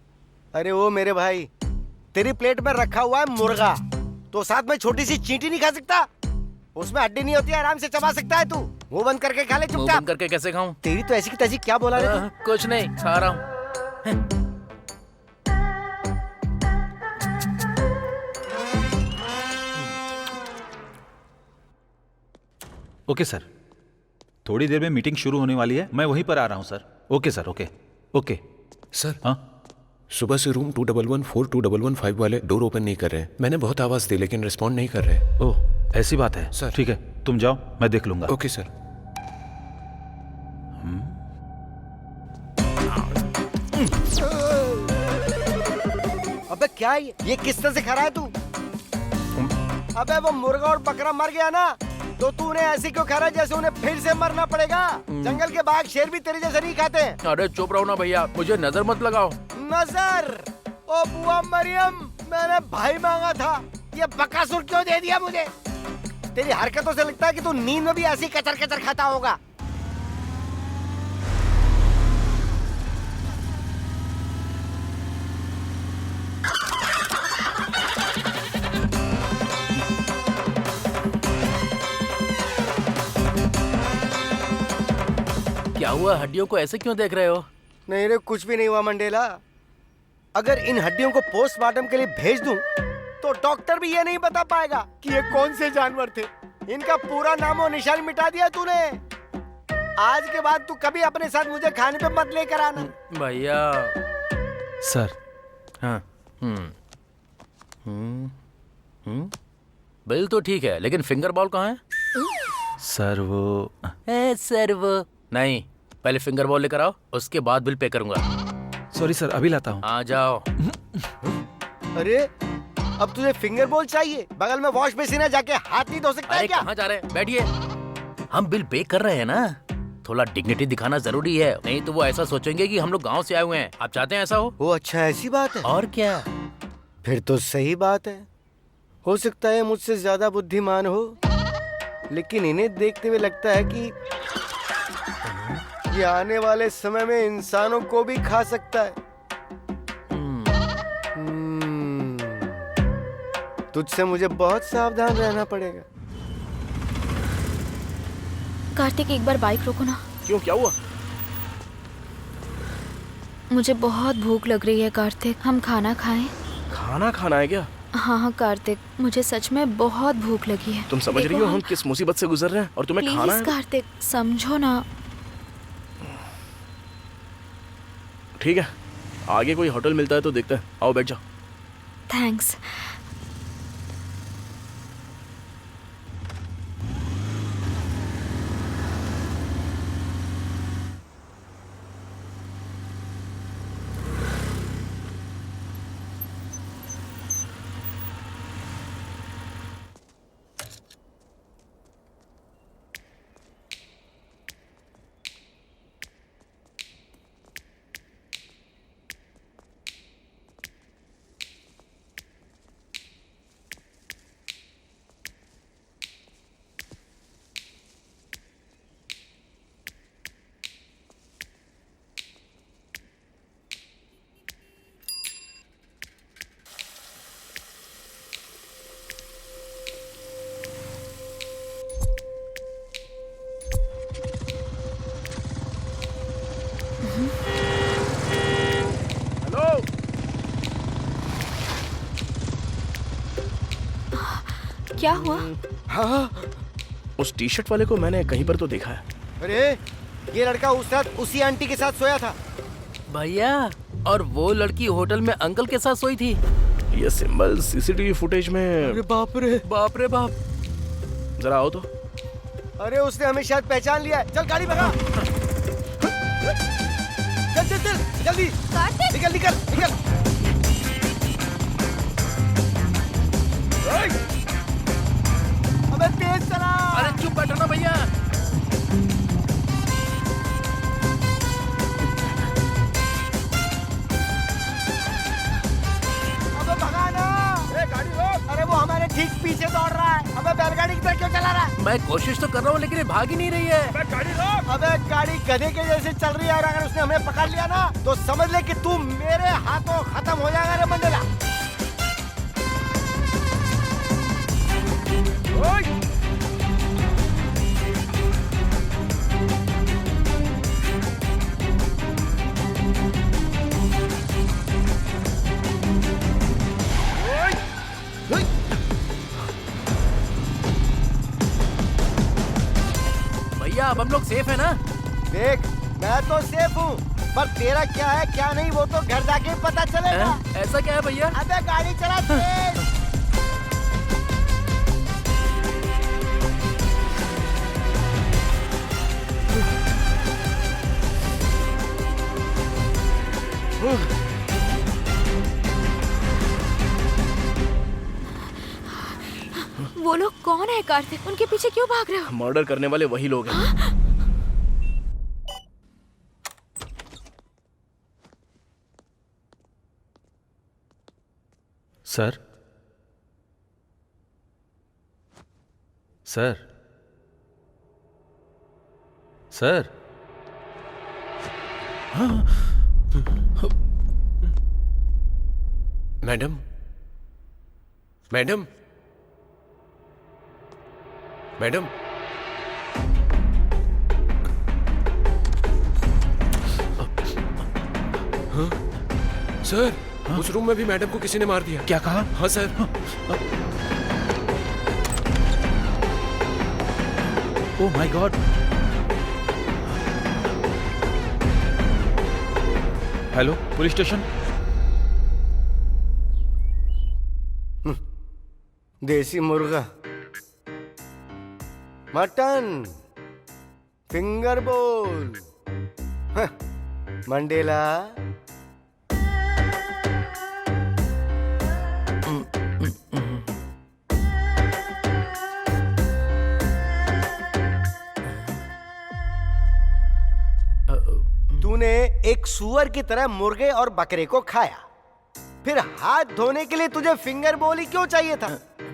Speaker 8: अरे ओ मेरे भाई, तेरी प्लेट में रखा हुआ है मुर्गा, तो साथ में छोटी सी चींटी नहीं खा सकता? उसमें हड्डी नहीं होती है, आराम से चबा सकता है तू। मुंह बंद करके खा ले
Speaker 9: मुंह
Speaker 8: चुपचाप।
Speaker 9: बंद करके कैसे खाऊं?
Speaker 8: तेरी तो ऐसी की तैसी क्या बोला रे तू?
Speaker 9: कुछ नहीं, खा रहा हूं।
Speaker 3: ओके सर, थोड़ी देर में मीटिंग शुरू होने वाली है, मैं वहीं पर आ रहा हूं sir. Okay sir, okay okay.
Speaker 7: Sir
Speaker 3: हाँ
Speaker 7: सुबह से रूम 2114 2115 वाले डोर ओपन नहीं कर रहे हैं। मैंने बहुत आवाज दी लेकिन रिस्पॉन्ड नहीं कर रहे।
Speaker 3: ओह ऐसी बात है
Speaker 7: सर।
Speaker 3: ठीक है, तुम जाओ, मैं देख लूंगा।
Speaker 7: Okay sir.
Speaker 8: अबे क्या ये किस तरह से खा रहा है तू? अबे वो मुर्गा और बकरा मर गया ना, तो तूने ऐसे क्यों खा रहा है जैसे उन्हें फिर से मरना पड़ेगा? जंगल के बाघ शेर भी तेरे जैसे नहीं खाते हैं।
Speaker 9: अरे चुप रहो ना भैया, मुझे नजर मत लगाओ।
Speaker 8: नजर? ओ बुआ मरियम, मैंने भाई मांगा था, ये बकासुर क्यों दे दिया मुझे? तेरी हरकतों से लगता है कि तू नींद में भी ऐसी कचर कचर खाता होगा।
Speaker 9: क्या हुआ? हड्डियों को ऐसे क्यों देख रहे हो?
Speaker 8: नहीं रे, कुछ भी नहीं हुआ मंडेला। अगर इन हड्डियों को पोस्टमार्टम के लिए भेज दूं, तो डॉक्टर भी ये नहीं बता पाएगा कि ये कौन से जानवर थे। इनका पूरा नाम और निशान मिटा दिया तूने। आज के बाद तू कभी अपने साथ मुझे खाने पे मत लेकर आना।
Speaker 9: भैया।
Speaker 3: सर।
Speaker 9: हाँ। बिल तो ठीक है, लेकिन फिंगर बॉल कहाँ है?
Speaker 3: सर वो
Speaker 9: सर वो नहीं, पहले फिंगर बॉल लेकर आओ, उसके बाद बिल पे करूंगा।
Speaker 3: सॉरी सर, अभी लाता हूँ।
Speaker 9: आ जाओ।
Speaker 8: अरे अब तुझे फिंगर बॉल चाहिए? बगल में वॉश बेसिन है, जाके हाथ नहीं धो सकता है
Speaker 9: अरे
Speaker 8: क्या?
Speaker 9: कहाँ जा रहे हैं? बैठिए। हम बिल पे कर रहे हैं ना, थोड़ा डिग्निटी दिखाना जरूरी है, नहीं तो वो ऐसा सोचेंगे कि हम लोग गांव से आए हुए हैं। आप चाहते हैं ऐसा हो?
Speaker 8: ओ अच्छा, ऐसी बात है।
Speaker 9: और क्या।
Speaker 8: फिर तो सही बात है। हो सकता है मुझसे ज्यादा बुद्धिमान हो, लेकिन इन्हें देखते हुए लगता है कि ये आने वाले समय में इंसानों को भी खा सकता है। तुझसे मुझे बहुत सावधान रहना पड़ेगा।
Speaker 4: कार्तिक, एक बार बाइक रोको ना।
Speaker 2: क्यों, क्या हुआ?
Speaker 4: मुझे बहुत भूख लग रही है कार्तिक, हम खाना खाएं?
Speaker 2: खाना खाना है क्या?
Speaker 4: हाँ कार्तिक, मुझे सच में बहुत भूख लगी है।
Speaker 2: तुम समझ रही हो हम किस मुसीबत से गुजर रहे हैं और तुम्हें खाना है?
Speaker 4: कार्तिक समझो ना।
Speaker 2: ठीक है, आगे कोई होटल मिलता है तो देखते हैं। आओ बैठ जाओ।
Speaker 4: थैंक्स।
Speaker 2: हेलो,
Speaker 4: क्या हुआ?
Speaker 8: हाँ,
Speaker 2: उस टी शर्ट वाले को मैंने कहीं पर तो देखा है।
Speaker 8: अरे ये लड़का उस रात उसी आंटी के साथ सोया था।
Speaker 9: भैया, और वो लड़की होटल में अंकल के साथ सोई थी।
Speaker 2: ये सिंबल सीसीटीवी फुटेज में।
Speaker 8: अरे बाप रे,
Speaker 9: बाप रे बाप।
Speaker 2: जरा आओ तो।
Speaker 8: अरे उसने हमें शायद पहचान लिया है। चल गाड़ी भगा। चल चल चल जल्दी, निकल निकल निकल। अबे तेज चला।
Speaker 9: अरे चुप बैठो ना भैया।
Speaker 8: अबे भगा ना। गाड़ी रोक। अरे वो हमारे ठीक पीछे दौड़ रहा है। अबे बैलगाड़ी की तरह क्यों चला रहा है?
Speaker 9: मैं कोशिश तो कर रहा हूँ लेकिन ये भाग ही नहीं रही है।
Speaker 8: गाड़ी रोक। अबे गाड़ी गधे के जैसे चल रही है और अगर उसने हमें पकड़ लिया ना तो समझ ले कि तू मेरे हाथों खत्म हो जाएगा रे मंडेला।
Speaker 9: भैया अब हम लोग सेफ है ना?
Speaker 8: देख, मैं तो सेफ हूँ, पर तेरा क्या है क्या नहीं वो तो घर जाके पता चलेगा।
Speaker 9: ऐसा क्या है भैया?
Speaker 8: अबे गाड़ी चला तेज।
Speaker 4: वो लोग कौन है कार्तिक? उनके पीछे क्यों भाग रहे हो?
Speaker 2: मर्डर करने वाले वही लोग हैं।
Speaker 3: Sir, sir, sir.
Speaker 7: Madam, madam, madam. हाँ? सर, उस रूम में भी मैडम को किसी ने मार दिया।
Speaker 3: क्या कहा?
Speaker 7: हाँ sir.
Speaker 3: Oh my God. Hello, police station.
Speaker 8: देसी मुर्गा, मटन, फिंगर बोल। मंडेला, तूने एक सुअर की तरह मुर्गे और बकरे को खाया, फिर हाथ धोने के लिए तुझे फिंगर बोल ही क्यों चाहिए था?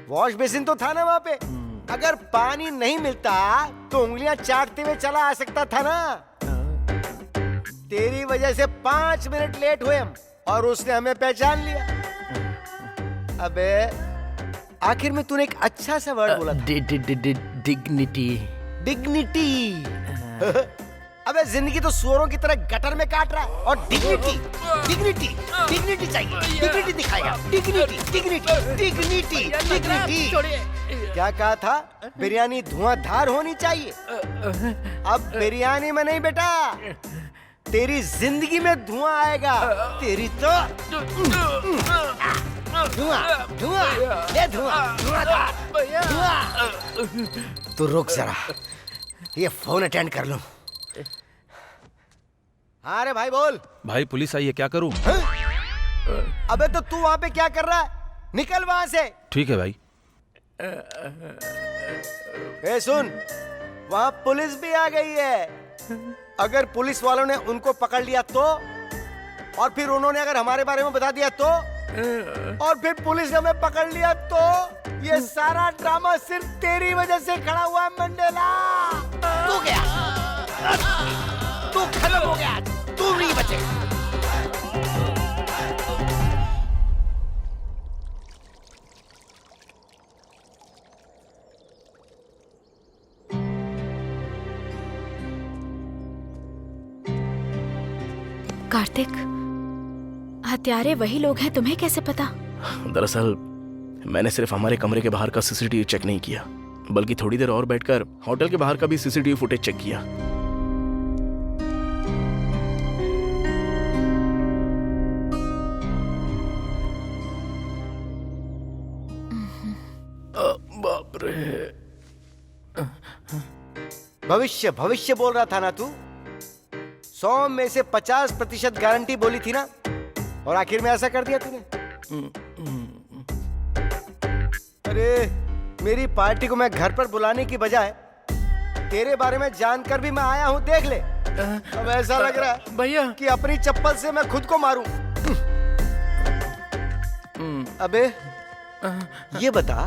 Speaker 8: वॉश बेसिन तो था ना वहाँ पे। अगर पानी नहीं मिलता तो उंगलियां चाटते हुए चला आ सकता था ना। तेरी वजह से 5 मिनट लेट हुए हम और उसने हमें पहचान लिया। अबे आखिर में तूने एक अच्छा सा वर्ड बोला था,
Speaker 9: डिग्निटी।
Speaker 8: डिग्निटी। अबे जिंदगी तो सुअरों की तरह गटर में काट रहा है और डिग्निटी डिग्निटी डिग्निटी चाहिए। डिग्निटी दिखाएगा। Dignity dignity dignity dignity. क्या कहा था? बिरयानी धुआंधार होनी चाहिए। अब बिरयानी में नहीं बेटा, तेरी जिंदगी में धुआं आएगा। तेरी तो धुआं धुआं ले धुआं धुआं। तू रुक जरा, ये फोन अटेंड कर लूं। हाँ रे भाई बोल।
Speaker 3: भाई पुलिस आई है, क्या करूं?
Speaker 8: अबे तो तू वहां पे क्या कर रहा है? निकल वहां से।
Speaker 3: ठीक है भाई।
Speaker 8: ए सुन, वहां पुलिस भी आ गई है। अगर पुलिस वालों ने उनको पकड़ लिया तो, और फिर उन्होंने अगर हमारे बारे में बता दिया तो, और फिर पुलिस ने हमें पकड़ लिया तो, ये सारा ड्रामा सिर्फ तेरी वजह से खड़ा हुआ है मंडेला। तू गया, तू खत्म हो गया, तू नहीं बचेगा।
Speaker 4: कार्तिक, हत्यारे वही लोग हैं, तुम्हें कैसे पता?
Speaker 2: दरअसल मैंने सिर्फ हमारे कमरे के बाहर का सीसीटीवी चेक नहीं किया, बल्कि थोड़ी देर और बैठकर होटल के बाहर का भी सीसीटीवी फुटेज चेक किया। बाप रे।
Speaker 8: भविष्य भविष्य बोल रहा था ना तू? 100 में से 50% गारंटी बोली थी ना, और आखिर में ऐसा कर दिया तूने। अरे मेरी पार्टी को मैं घर पर बुलाने की बजाय तेरे बारे में जानकर भी मैं आया हूं, देख ले। अब ऐसा लग रहा है
Speaker 9: भैया
Speaker 8: कि अपनी चप्पल से मैं खुद को मारूं। अबे ये बता,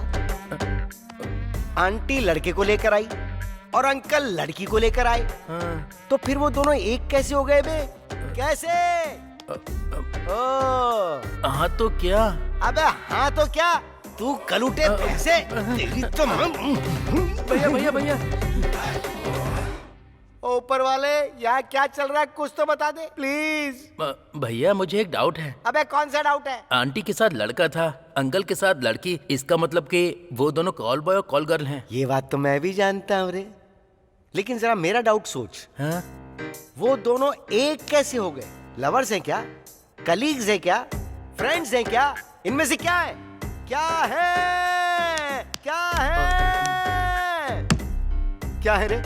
Speaker 8: आंटी लड़के को लेकर आई और अंकल लड़की को लेकर आए, तो फिर वो दोनों एक कैसे हो गए बे? कैसे?
Speaker 9: हाँ तो क्या?
Speaker 8: अबे हाँ तो क्या? तू कलूटे पैसे, तेरी तो
Speaker 9: भैया भैया भैया,
Speaker 8: ऊपर वाले यहाँ क्या चल रहा है कुछ तो बता दे प्लीज।
Speaker 9: भैया मुझे एक डाउट है।
Speaker 8: अबे कौन सा डाउट है?
Speaker 9: आंटी के साथ लड़का था, अंकल के साथ लड़की, इसका मतलब कि वो दोनों कॉल बॉय और कॉल गर्ल हैं।
Speaker 8: ये बात तो मैं भी जानता हूँ रे, लेकिन जरा मेरा डाउट सोच।
Speaker 9: हाँ?
Speaker 8: वो दोनों एक कैसे हो गए? लवर्स हैं क्या? कलीग्स हैं क्या? फ्रेंड्स हैं क्या? इनमें से क्या है? क्या है? क्या है? क्या है रे?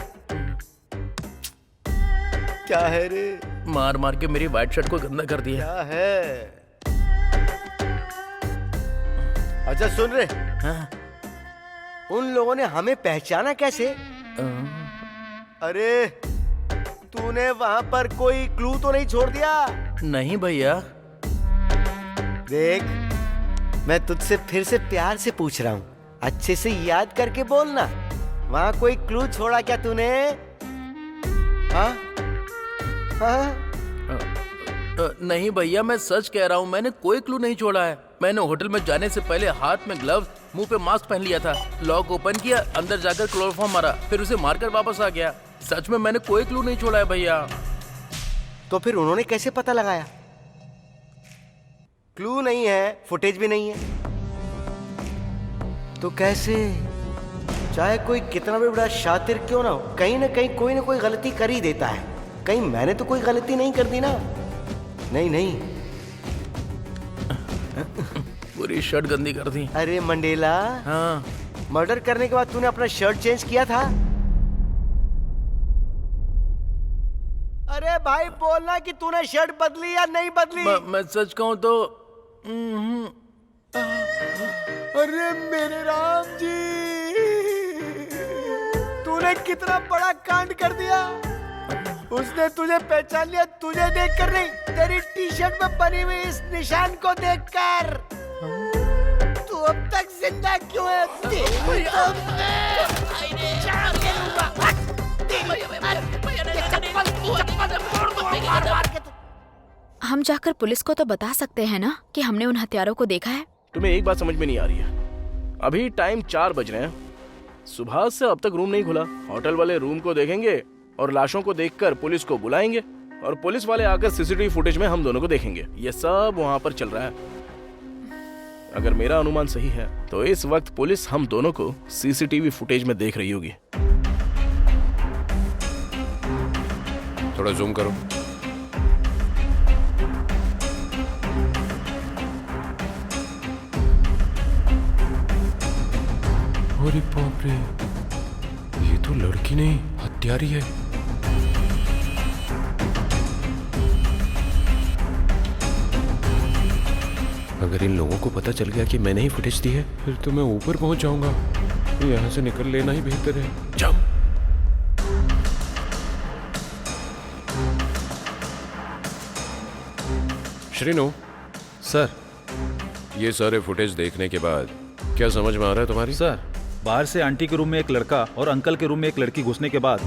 Speaker 8: क्या है रे?
Speaker 9: मार मार के मेरी व्हाइट शर्ट को गंदा कर दिया।
Speaker 8: क्या है? अच्छा सुन रे,
Speaker 9: हाँ?
Speaker 8: उन लोगों ने हमें पहचाना कैसे? अरे तूने वहां पर कोई क्लू तो नहीं छोड़ दिया?
Speaker 9: नहीं भैया।
Speaker 8: देख, मैं तुझसे फिर से प्यार से पूछ रहा हूँ, अच्छे से याद करके बोलना। वहां कोई क्लू छोड़ा क्या तूने? हाँ? हाँ?
Speaker 9: नहीं भैया, मैं सच कह रहा हूँ, मैंने कोई क्लू नहीं छोड़ा है। मैंने होटल में जाने से पहले हाथ में ग्लव्स, मुंह पे मास्क पहन लिया था, लॉक ओपन किया, अंदर जाकर क्लोरोफॉर्म मारा, फिर उसे मारकर वापस आ गया। सच में मैंने कोई क्लू नहीं छोड़ा है भैया।
Speaker 8: तो फिर उन्होंने कैसे पता लगाया? क्लू नहीं है, फुटेज भी नहीं है, तो कैसे? चाहे कोई कितना भी बड़ा शातिर क्यों ना हो, कहीं ना कहीं कोई ना कोई गलती कर ही देता है। कहीं मैंने तो कोई गलती नहीं कर दी ना? नहीं नहीं।
Speaker 9: पूरी शर्ट गंदी कर दी।
Speaker 8: अरे मंडेला,
Speaker 9: हाँ?
Speaker 8: मर्डर करने के बाद तूने अपना शर्ट चेंज किया था? अरे भाई बोलना कि तूने शर्ट बदली या नहीं बदली।
Speaker 9: मैं सच कहूँ तो
Speaker 8: अरे मेरे राम जी, तूने कितना बड़ा कांड कर दिया। उसने तुझे पहचान लिया, तुझे देखकर नहीं, तेरी टी शर्ट में बनी हुई इस निशान को देखकर। तू अब तक जिंदा क्यों है?
Speaker 4: हम जाकर पुलिस को तो बता सकते हैं ना कि हमने उन हत्यारों को देखा है।
Speaker 2: तुम्हें एक बात समझ में नहीं आ रही है, अभी टाइम 4 बज रहे हैं, सुबह से अब तक रूम नहीं खुला। होटल वाले रूम को देखेंगे और लाशों को देखकर पुलिस को बुलाएंगे और पुलिस वाले आकर सीसीटीवी फुटेज में हम दोनों को देखेंगे। ये सब वहाँ पर चल रहा है। अगर मेरा अनुमान सही है तो इस वक्त पुलिस हम दोनों को सीसीटीवी फुटेज में देख रही होगी।
Speaker 7: थोड़ा जूम करो। अरे बाप रे, ये तो लड़की नहीं हत्यारी है। अगर इन लोगों को पता चल गया कि मैंने ही फुटेज दी है, फिर तो मैं ऊपर पहुंच जाऊंगा। यहाँ से निकल लेना ही बेहतर है। जाओ। श्रीनु
Speaker 3: सर,
Speaker 7: ये सारे फुटेज देखने के बाद क्या समझ में आ रहा है तुम्हारी?
Speaker 3: सर, बाहर से आंटी के रूम में एक लड़का और अंकल के रूम में एक लड़की घुसने के बाद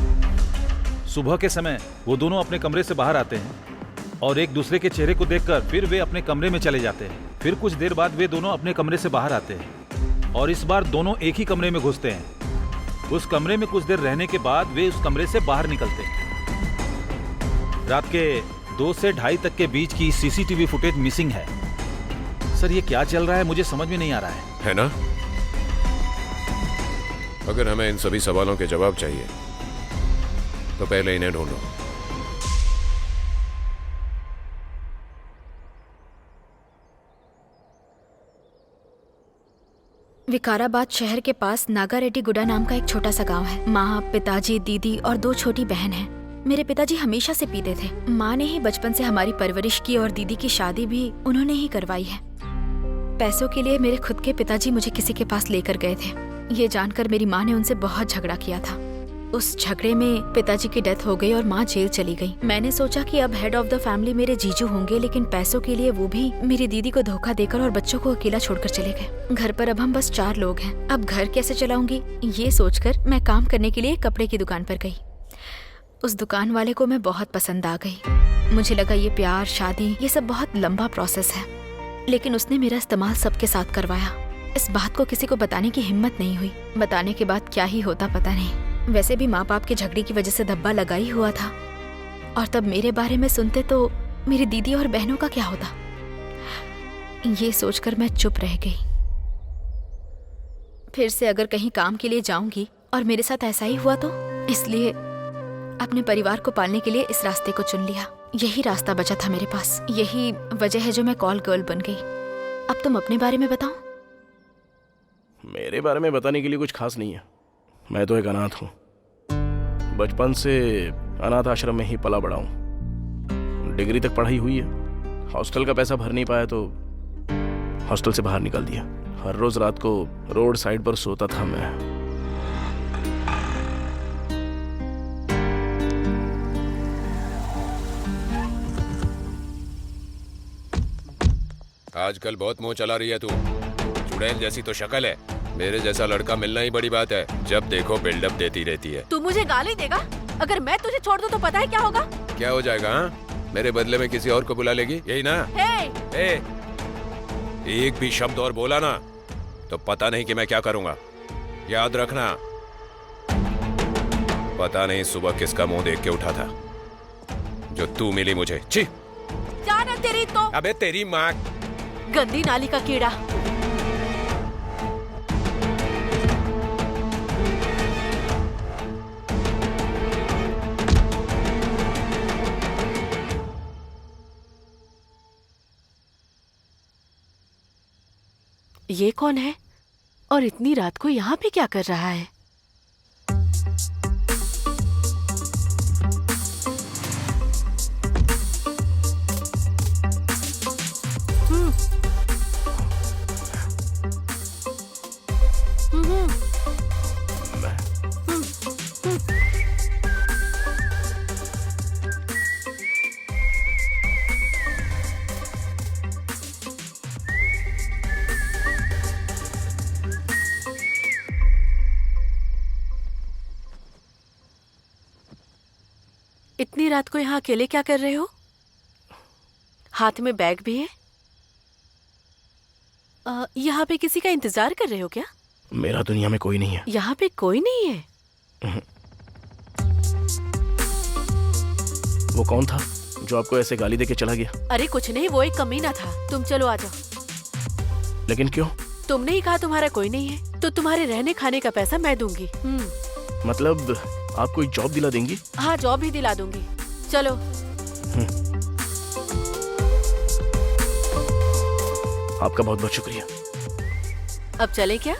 Speaker 3: सुबह के समय वो दोनों अपने कमरे से बाहर आते हैं और एक दूसरे के चेहरे को देखकर फिर वे अपने कमरे में चले जाते हैं। फिर कुछ देर बाद वे दोनों अपने कमरे से बाहर आते हैं और इस बार दोनों एक ही कमरे में घुसते हैं। उस कमरे में कुछ देर रहने के बाद वे उस कमरे से बाहर निकलते हैं। रात के 2 से 2:30 तक के बीच की सीसीटीवी फुटेज मिसिंग है। सर, ये क्या चल रहा है मुझे समझ में नहीं आ रहा
Speaker 7: है ना? अगर हमें इन सभी सवालों के जवाब चाहिए तो पहले इन्हें ढूंढो।
Speaker 4: विकाराबाद शहर के पास नागारेड्डी गुडा नाम का एक छोटा सा गांव है। माँ, पिताजी, दीदी और 2 छोटी बहन हैं। मेरे पिताजी हमेशा से पीते थे। माँ ने ही बचपन से हमारी परवरिश की और दीदी की शादी भी उन्होंने ही करवाई है। पैसों के लिए मेरे खुद के पिताजी मुझे किसी के पास लेकर गए थे। ये जानकर मेरी माँ ने उनसे बहुत झगड़ा किया था। उस झगड़े में पिताजी की डेथ हो गई और माँ जेल चली गई। मैंने सोचा कि अब हेड ऑफ द फैमिली मेरे जीजू होंगे, लेकिन पैसों के लिए वो भी मेरी दीदी को धोखा देकर और बच्चों को अकेला छोड़कर चले गए। घर पर अब हम बस 4 लोग हैं। अब घर कैसे चलाऊंगी, ये सोचकर मैं काम करने के लिए कपड़े की दुकान पर गई। उस दुकान वाले को मैं बहुत पसंद आ गई। मुझे लगा ये प्यार, शादी, ये सब बहुत लंबा प्रोसेस है, लेकिन उसने मेरा इस्तेमाल सबके साथ करवाया। इस बात को किसी को बताने की हिम्मत नहीं हुई। बताने के बाद क्या ही होता पता नहीं। वैसे भी माँ बाप के झगड़े की वजह से धब्बा लगा ही हुआ था, और तब मेरे बारे में सुनते तो मेरी दीदी और बहनों का क्या होता। ये सोचकर मैं चुप रह गई। फिर से अगर कहीं काम के लिए जाऊंगी और मेरे साथ ऐसा ही हुआ तो, इसलिए अपने परिवार को पालने के लिए इस रास्ते को चुन लिया। यही रास्ता बचा था मेरे पास। यही वजह है जो मैं कॉल गर्ल बन गई। अब तुम अपने बारे में बताओ।
Speaker 2: मेरे बारे में बताने के लिए कुछ खास नहीं है। मैं तो एक अनाथ हूँ। बचपन से अनाथ आश्रम में ही पला बड़ा हूँ। डिग्री तक पढ़ाई हुई है। हॉस्टल का पैसा भर नहीं पाया तो हॉस्टल से बाहर निकाल दिया। हर रोज रात को रोड साइड पर सोता था मैं।
Speaker 7: आजकल बहुत मुंह चला रही है तू। चुड़ैल जैसी तो शक्ल है। मेरे जैसा लड़का मिलना ही बड़ी बात है। जब देखो बिल्डअप देती रहती है।
Speaker 1: तू मुझे गाली देगा? अगर मैं तुझे छोड़ दूं तो पता है क्या होगा?
Speaker 7: क्या हो जाएगा? हाँ, मेरे बदले में किसी और को बुला लेगी, यही ना?
Speaker 1: हे!
Speaker 7: एक भी शब्द और बोला ना तो पता नहीं कि मैं क्या करूंगा। याद रखना। पता नहीं सुबह किसका मुंह देख के उठा था जो तू मिली मुझे। छी!
Speaker 1: जाना तेरी तो।
Speaker 7: अबे तेरी माँ।
Speaker 1: गंदी नाली का कीड़ा। ये कौन है और इतनी रात को यहाँ पे क्या कर रहा है? इतनी रात को यहाँ अकेले क्या कर रहे हो? हाथ में बैग भी है। यहाँ पे किसी का इंतजार कर रहे हो क्या?
Speaker 2: मेरा दुनिया में कोई नहीं है।
Speaker 1: यहाँ पे कोई नहीं है?
Speaker 2: वो कौन था जो आपको ऐसे गाली देके चला गया?
Speaker 1: अरे कुछ नहीं, वो एक कमीना था। तुम चलो आ जाओ।
Speaker 2: लेकिन क्यों?
Speaker 1: तुमने ही कहा तुम्हारा कोई नहीं है, तो तुम्हारे रहने खाने का पैसा मैं दूंगी।
Speaker 2: मतलब आप कोई जॉब दिला देंगी?
Speaker 1: हाँ, जॉब भी दिला दूंगी। चलो।
Speaker 2: आपका बहुत बहुत शुक्रिया।
Speaker 1: अब चले क्या?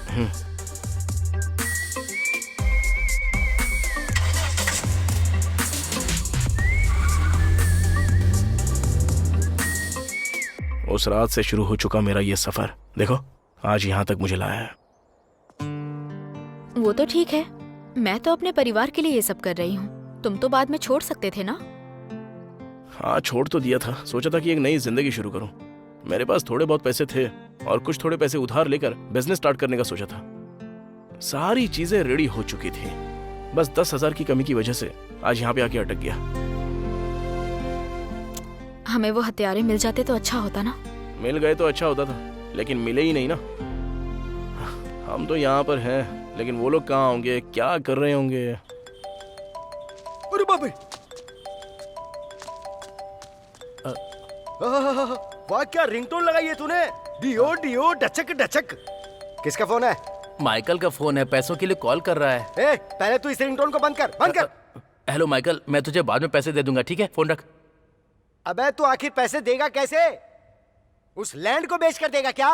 Speaker 2: उस रात से शुरू हो चुका मेरा ये सफर, देखो आज यहाँ तक मुझे लाया है।
Speaker 4: वो तो ठीक है, मैं तो अपने परिवार के लिए ये सब कर रही हूँ। तुम तो बाद में छोड़ सकते थे ना।
Speaker 2: हाँ, छोड़ तो दिया था। सोचा था कि एक नई जिंदगी शुरू करूं। मेरे पास थोड़े बहुत पैसे थे और कुछ थोड़े पैसे उधार लेकर बिजनेस स्टार्ट करने का सोचा था। सारी चीजें रेडी हो चुकी थी, बस 10,000 की कमी की वजह से आज यहाँ पे आके अटक गया।
Speaker 4: हमें वो हथियारे मिल जाते तो अच्छा होता ना।
Speaker 2: मिल गए तो अच्छा होता था, लेकिन मिले ही नहीं ना। हम तो यहाँ पर हैं, लेकिन वो लोग कहाँ होंगे, क्या कर रहे होंगे?
Speaker 8: अरे बाप रे! वाह, क्या रिंगटोन लगाई है तूने? डियो डियो डचक डचक। किसका फोन है?
Speaker 9: माइकल का फोन है, पैसों के लिए कॉल कर रहा है।
Speaker 8: ए, पहले तू इस रिंगटोन को बंद कर, बंद कर।
Speaker 9: हेलो माइकल, मैं तुझे बाद में पैसे दे दूंगा, ठीक है? फोन रख।
Speaker 8: अबे तू आखिर पैसे देगा कैसे? उस लैंड को बेच कर देगा क्या?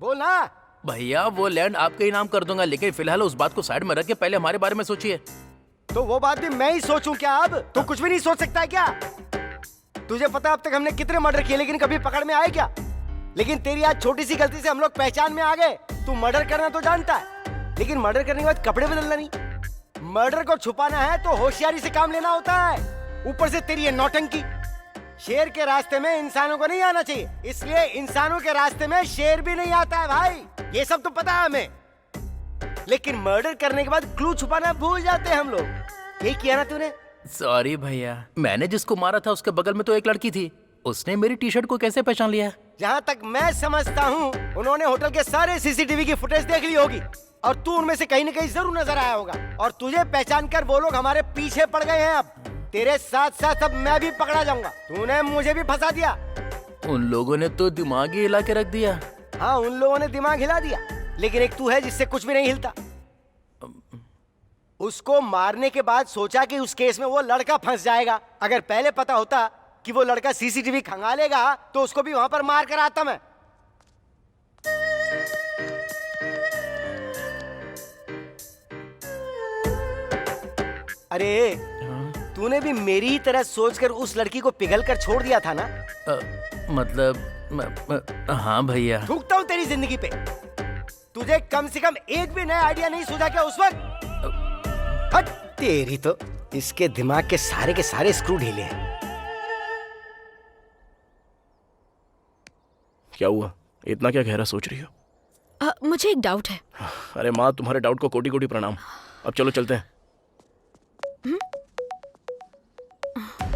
Speaker 8: बोल ना।
Speaker 9: भैया वो लैंड आपके ही नाम कर दूंगा, लेकिन फिलहाल उस बात को साइड में रख के पहले हमारे बारे में सोचिए।
Speaker 8: तो वो बात भी मैं ही सोचूं क्या? अब तू कुछ भी नहीं सोच सकता है क्या? तुझे पता है अब तक हमने कितने मर्डर किए, लेकिन कभी पकड़ में आए क्या? लेकिन तेरी आज छोटी सी गलती से हम लोग पहचान में आ गए। तू मर्डर करना तो जानता है, लेकिन मर्डर करने के बाद कपड़े बदलना नहीं। मर्डर को छुपाना है तो होशियारी से काम लेना होता है। ऊपर से तेरी ये नौटंकी। शेर के रास्ते में इंसानों को नहीं आना चाहिए, इसलिए इंसानों के रास्ते में शेर भी नहीं आता है भाई। ये सब तो पता है हमें, लेकिन मर्डर करने के बाद क्लू छुपाना भूल जाते हैं हम लोग। यही किया ना तूने?
Speaker 9: सॉरी भैया, मैंने जिसको मारा था उसके बगल में तो एक लड़की थी, उसने मेरी टी शर्ट को कैसे पहचान लिया?
Speaker 8: जहाँ तक मैं समझता हूँ उन्होंने होटल के सारे सीसीटीवी की फुटेज देख ली होगी और तू उनमें से कहीं न कहीं जरूर नजर आया होगा, और तुझे पहचान कर वो लोग हमारे पीछे पड़ गए हैं। अब तेरे साथ साथ अब मैं भी पकड़ा जाऊंगा। तूने मुझे भी फंसा दिया।
Speaker 9: उन लोगों ने तो दिमाग ही हिला के रख दिया।
Speaker 8: हाँ, उन लोगों ने दिमाग हिला दिया, लेकिन एक तू है जिससे कुछ भी नहीं हिलता। उसको मारने के बाद सोचा कि उस केस में वो लड़का फंस जाएगा। अगर पहले पता होता कि वो लड़का सीसीटीवी खंगालेगा तो उसको भी वहां पर मार कर आता मैं। अरे तूने भी मेरी ही तरह सोचकर उस लड़की को पिघल कर छोड़ दिया था ना?
Speaker 9: हाँ भैया।
Speaker 8: थूकता हूँ तेरी जिंदगी पे। तुझे कम से कम एक भी नया आइडिया नहीं सूझा क्या उस वक्त? हट तेरी तो, इसके दिमाग के सारे स्क्रू ढीले हैं।
Speaker 2: क्या हुआ? इतना क्या गहरा सोच रही हो?
Speaker 4: मुझे एक डाउट है।
Speaker 2: अरे माँ, तुम्हारे डाउट को कोटि कोटि प्रणाम। अब चलो चलते हैं।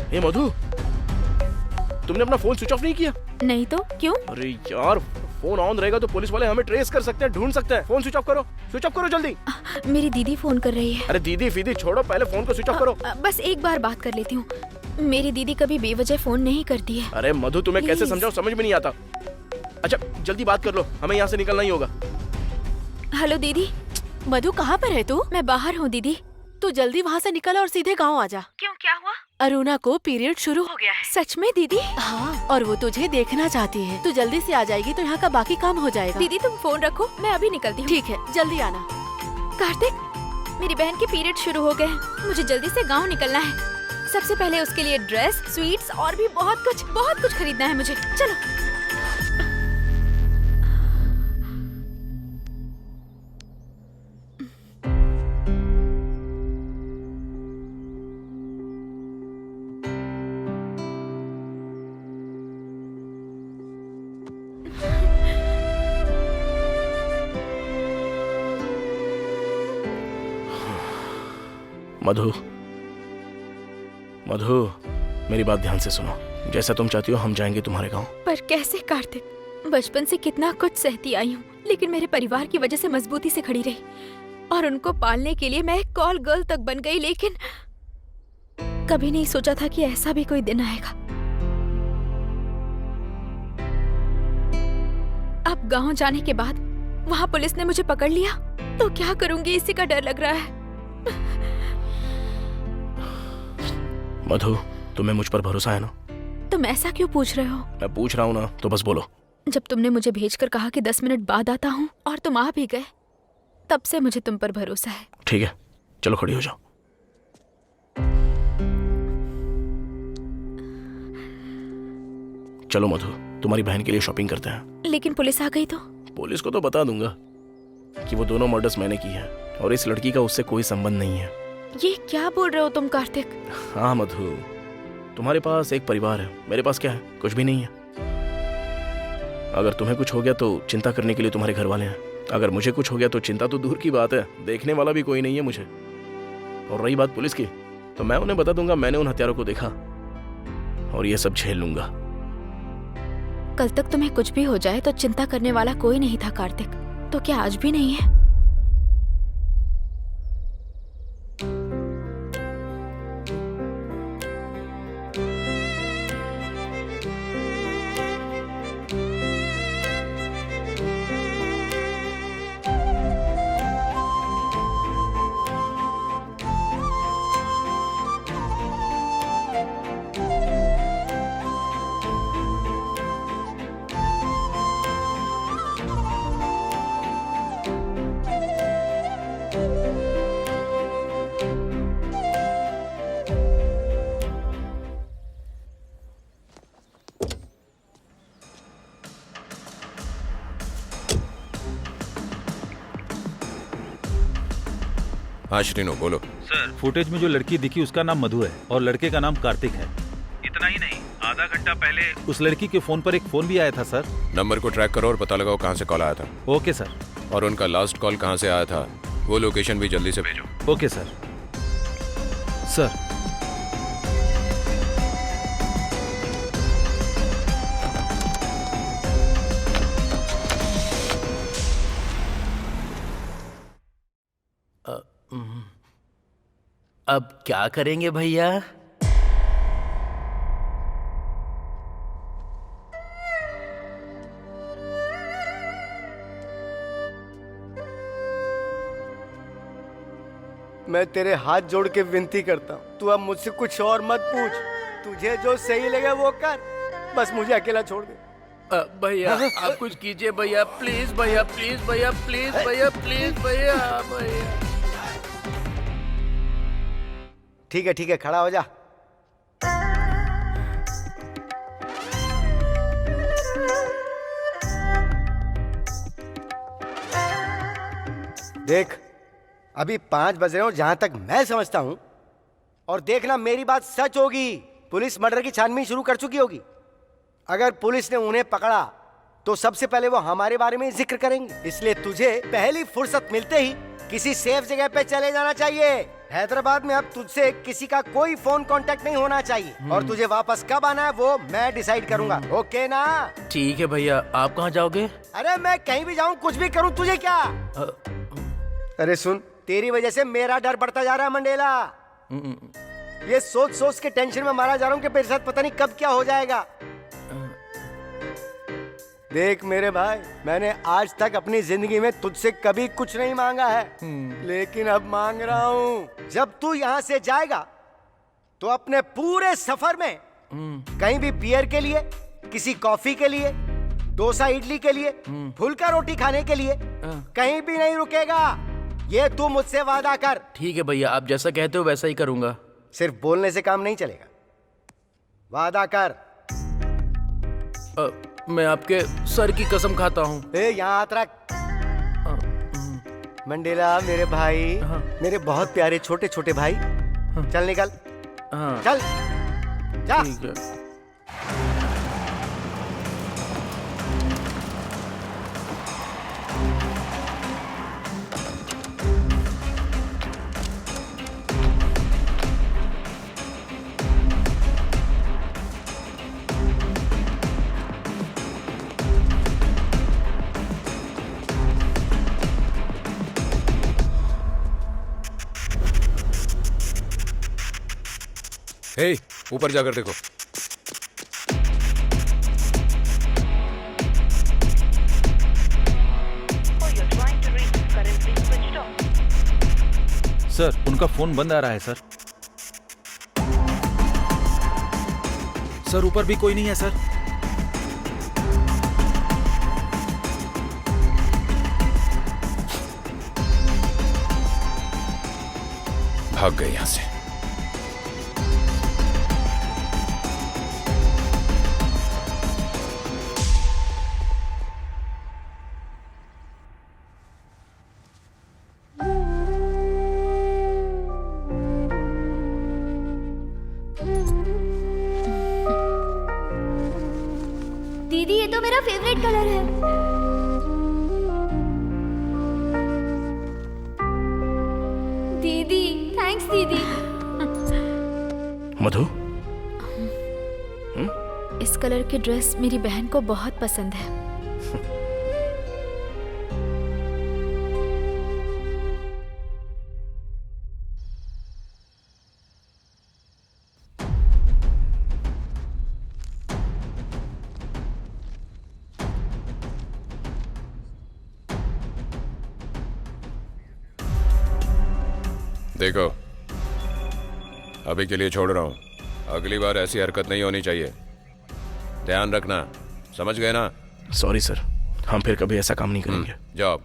Speaker 2: ए मधु, तुमने अपना फोन स्विच ऑफ नहीं किया?
Speaker 4: नहीं तो क्यों?
Speaker 2: अरे यार, फोन ऑन रहेगा तो पुलिस वाले हमें ट्रेस कर सकते हैं, ढूंढ सकते हैं। फोन स्विच ऑफ करो, स्विच ऑफ करो जल्दी।
Speaker 4: मेरी दीदी फोन कर रही है।
Speaker 2: अरे दीदी फीदी छोड़ो, पहले फोन को स्विच ऑफ करो।
Speaker 4: बस एक बार बात कर लेती हूँ। मेरी दीदी कभी बेवजह फोन नहीं करती है।
Speaker 2: अरे मधु, तुम्हें कैसे
Speaker 4: Please.
Speaker 2: समझाऊं, समझ में नहीं आता। अच्छा जल्दी बात कर लो, हमें यहाँ से निकलना ही होगा।
Speaker 4: हेलो दीदी।
Speaker 1: मधु, कहाँ पर है तू?
Speaker 4: मैं बाहर हूँ दीदी।
Speaker 1: तू जल्दी वहाँ से निकल और सीधे गाँव आ जा।
Speaker 4: क्यों, क्या हुआ?
Speaker 1: अरुणा को पीरियड शुरू हो गया है।
Speaker 4: सच में दीदी?
Speaker 1: हाँ, और वो तुझे देखना चाहती है। तू जल्दी से आ जाएगी तो यहाँ का बाकी काम हो जाएगा।
Speaker 4: दीदी तुम फोन रखो, मैं अभी निकलती हूँ।
Speaker 1: ठीक है, जल्दी आना।
Speaker 4: कार्तिक, मेरी बहन के पीरियड शुरू हो गए हैं, मुझे जल्दी से गांव निकलना है। सबसे पहले उसके लिए ड्रेस, स्वीट्स और भी बहुत कुछ खरीदना है मुझे। चलो।
Speaker 2: मधु, मधु, मेरी बात ध्यान से सुनो। जैसा तुम चाहती हो हम जाएंगे तुम्हारे गांव।
Speaker 4: पर कैसे कार्तिक? बचपन से कितना कुछ सहती आई हूँ, लेकिन मेरे परिवार की वजह से मजबूती से खड़ी रही और उनको पालने के लिए मैं एक कॉल गर्ल तक बन गई। लेकिन कभी नहीं सोचा था कि ऐसा भी कोई दिन आएगा। अब गांव जाने के बाद वहाँ पुलिस ने मुझे पकड़ लिया तो क्या करूंगी, इसी का डर लग रहा है।
Speaker 2: मधु, तुम्हें मुझ पर भरोसा है ना?
Speaker 4: तुम ऐसा क्यों पूछ रहे हो?
Speaker 2: मैं पूछ रहा हूँ ना, तो बस बोलो।
Speaker 4: जब तुमने मुझे भेजकर कहा कि 10 मिनट बाद आता हूँ और तुम आ भी गए, तब से मुझे तुम पर भरोसा है।
Speaker 2: ठीक है, चलो खड़ी हो जाओ। चलो मधु, तुम्हारी बहन के लिए शॉपिंग करते हैं।
Speaker 4: लेकिन पुलिस आ गई तो?
Speaker 2: पुलिस को तो बता दूंगा कि वो दोनों मर्डर्स मैंने की है और इस लड़की का उससे कोई संबंध नहीं है।
Speaker 4: ये क्या बोल रहे हो तुम कार्तिक?
Speaker 2: हाँ मधु, तुम्हारे पास एक परिवार है, मेरे पास क्या है? कुछ भी नहीं है। अगर तुम्हें कुछ हो गया तो चिंता करने के लिए तुम्हारे घर वाले हैं, अगर मुझे कुछ हो गया तो चिंता तो दूर की बात है, देखने वाला भी कोई नहीं है मुझे। और रही बात पुलिस की, तो मैं उन्हें बता दूंगा मैंने उन हत्यारों को देखा और ये सब झेल लूंगा।
Speaker 4: कल तक तुम्हें कुछ भी हो जाए तो चिंता करने वाला कोई नहीं था कार्तिक, तो क्या आज भी नहीं है?
Speaker 7: हाँ श्रीनो, बोलो।
Speaker 6: सर,
Speaker 3: फुटेज में जो लड़की दिखी उसका नाम मधु है और लड़के का नाम कार्तिक है।
Speaker 6: इतना ही नहीं, आधा घंटा पहले
Speaker 3: उस लड़की के फोन पर एक फोन भी आया था सर।
Speaker 7: नंबर को ट्रैक करो और पता लगाओ कहाँ से कॉल आया था।
Speaker 3: Okay sir.
Speaker 7: और उनका लास्ट कॉल कहाँ से आया था वो लोकेशन भी जल्दी से भेजो।
Speaker 3: Okay sir. सर,
Speaker 9: अब क्या करेंगे भैया?
Speaker 8: मैं तेरे हाथ जोड़ के विनती करता हूँ, तू अब मुझसे कुछ और मत पूछ। तुझे जो सही लगे वो कर, बस मुझे अकेला छोड़ दे।
Speaker 9: भैया आप कुछ कीजिए भैया, प्लीज भैया, प्लीज भैया, प्लीज भैया, प्लीज भैया, भैया।
Speaker 8: ठीक है, खड़ा हो जा। देख, अभी 5 बज रहे हो जहां तक मैं समझता हूं, और देखना मेरी बात सच होगी। पुलिस मर्डर की छानबीन शुरू कर चुकी होगी। अगर पुलिस ने उन्हें पकड़ा तो सबसे पहले वो हमारे बारे में जिक्र करेंगे, इसलिए तुझे पहली फुर्सत मिलते ही किसी सेफ जगह पे चले जाना चाहिए। हैदराबाद में अब तुझसे किसी का कोई फोन कांटेक्ट नहीं होना चाहिए, और तुझे वापस कब आना है वो मैं डिसाइड करूंगा। ओके ना?
Speaker 9: ठीक है भैया। आप कहाँ जाओगे?
Speaker 8: अरे मैं कहीं भी जाऊं, कुछ भी करूं, तुझे क्या? अरे सुन, तेरी वजह से मेरा डर बढ़ता जा रहा है मंडेला। ये सोच सोच के टेंशन में मारा जा रहा हूँ कि मेरे साथ पता नहीं कब क्या हो जाएगा। देख मेरे भाई, मैंने आज तक अपनी जिंदगी में तुझसे कभी कुछ नहीं मांगा है, लेकिन अब मांग रहा हूँ। जब तू यहाँ से जाएगा तो अपने पूरे सफर में कहीं भी बियर के लिए, किसी कॉफी के लिए, डोसा इडली के लिए, फुल्का रोटी खाने के लिए कहीं भी नहीं रुकेगा। ये तू मुझसे वादा कर।
Speaker 9: ठीक है भैया, आप जैसा कहते हो वैसा ही करूंगा।
Speaker 8: सिर्फ बोलने से काम नहीं चलेगा, वादा कर।
Speaker 9: मैं आपके सर की कसम खाता हूँ।
Speaker 8: यहाँ हाथ रख। मंडेला मेरे भाई, मेरे बहुत प्यारे छोटे छोटे भाई, चल निकल। चल जा।
Speaker 9: ठीक है।
Speaker 7: हे, ऊपर जाकर देखो।
Speaker 3: सर उनका फोन बंद आ रहा है सर। सर ऊपर भी कोई नहीं है सर।
Speaker 7: भाग गए यहां से।
Speaker 5: दीदी ये तो मेरा फेवरेट कलर है। दीदी थैंक्स दीदी।
Speaker 2: मधु,
Speaker 4: इस कलर की ड्रेस मेरी बहन को बहुत पसंद है।
Speaker 7: देखो, अभी के लिए छोड़ रहा हूं, अगली बार ऐसी हरकत नहीं होनी चाहिए, ध्यान रखना, समझ गए ना?
Speaker 2: सॉरी सर, हम फिर कभी ऐसा काम नहीं करेंगे।
Speaker 7: जाओ।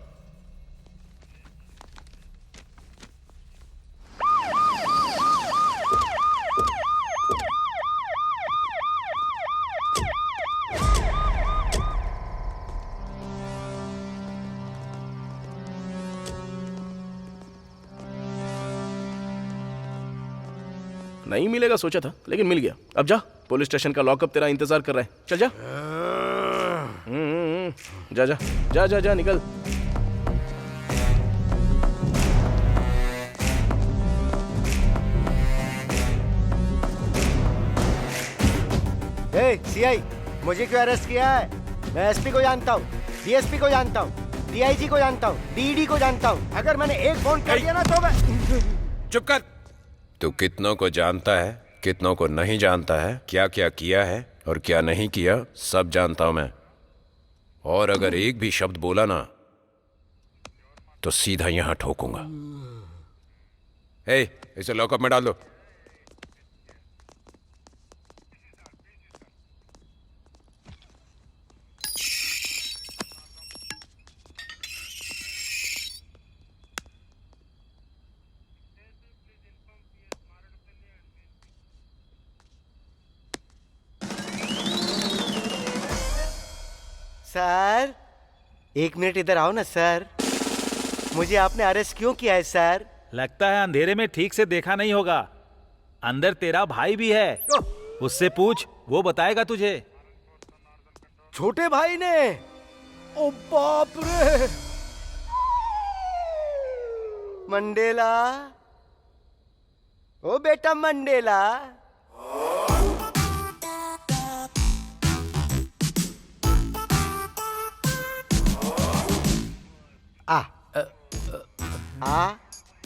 Speaker 2: नहीं मिलेगा सोचा था, लेकिन मिल गया। अब जा, पुलिस स्टेशन का लॉकअप तेरा इंतजार कर रहा है। चल जा। जा जा जा जा जा, निकल।
Speaker 8: सीआई, मुझे क्यों अरेस्ट किया है? मैं एसपी को जानता हूँ, डीएसपी को जानता हूँ, डीआईजी को जानता हूँ, डीडी को जानता हूँ। अगर मैंने एक फोन कर दिया ना तो मैं...
Speaker 7: चुप कर। तू कितनों को जानता है, कितनों को नहीं जानता है, क्या क्या किया है और क्या नहीं किया, सब जानता हूं मैं। और अगर एक भी शब्द बोला ना तो सीधा यहां ठोकूंगा। इसे लॉकअप में डाल दो।
Speaker 8: सर, एक मिनट इधर आओ ना सर। मुझे आपने अरेस्ट क्यों किया है सर?
Speaker 3: लगता है अंधेरे में ठीक से देखा नहीं होगा। अंदर तेरा भाई भी है, उससे पूछ, वो बताएगा तुझे।
Speaker 8: छोटे भाई ने? ओ बाप रे! मंडेला, ओ बेटा मंडेला।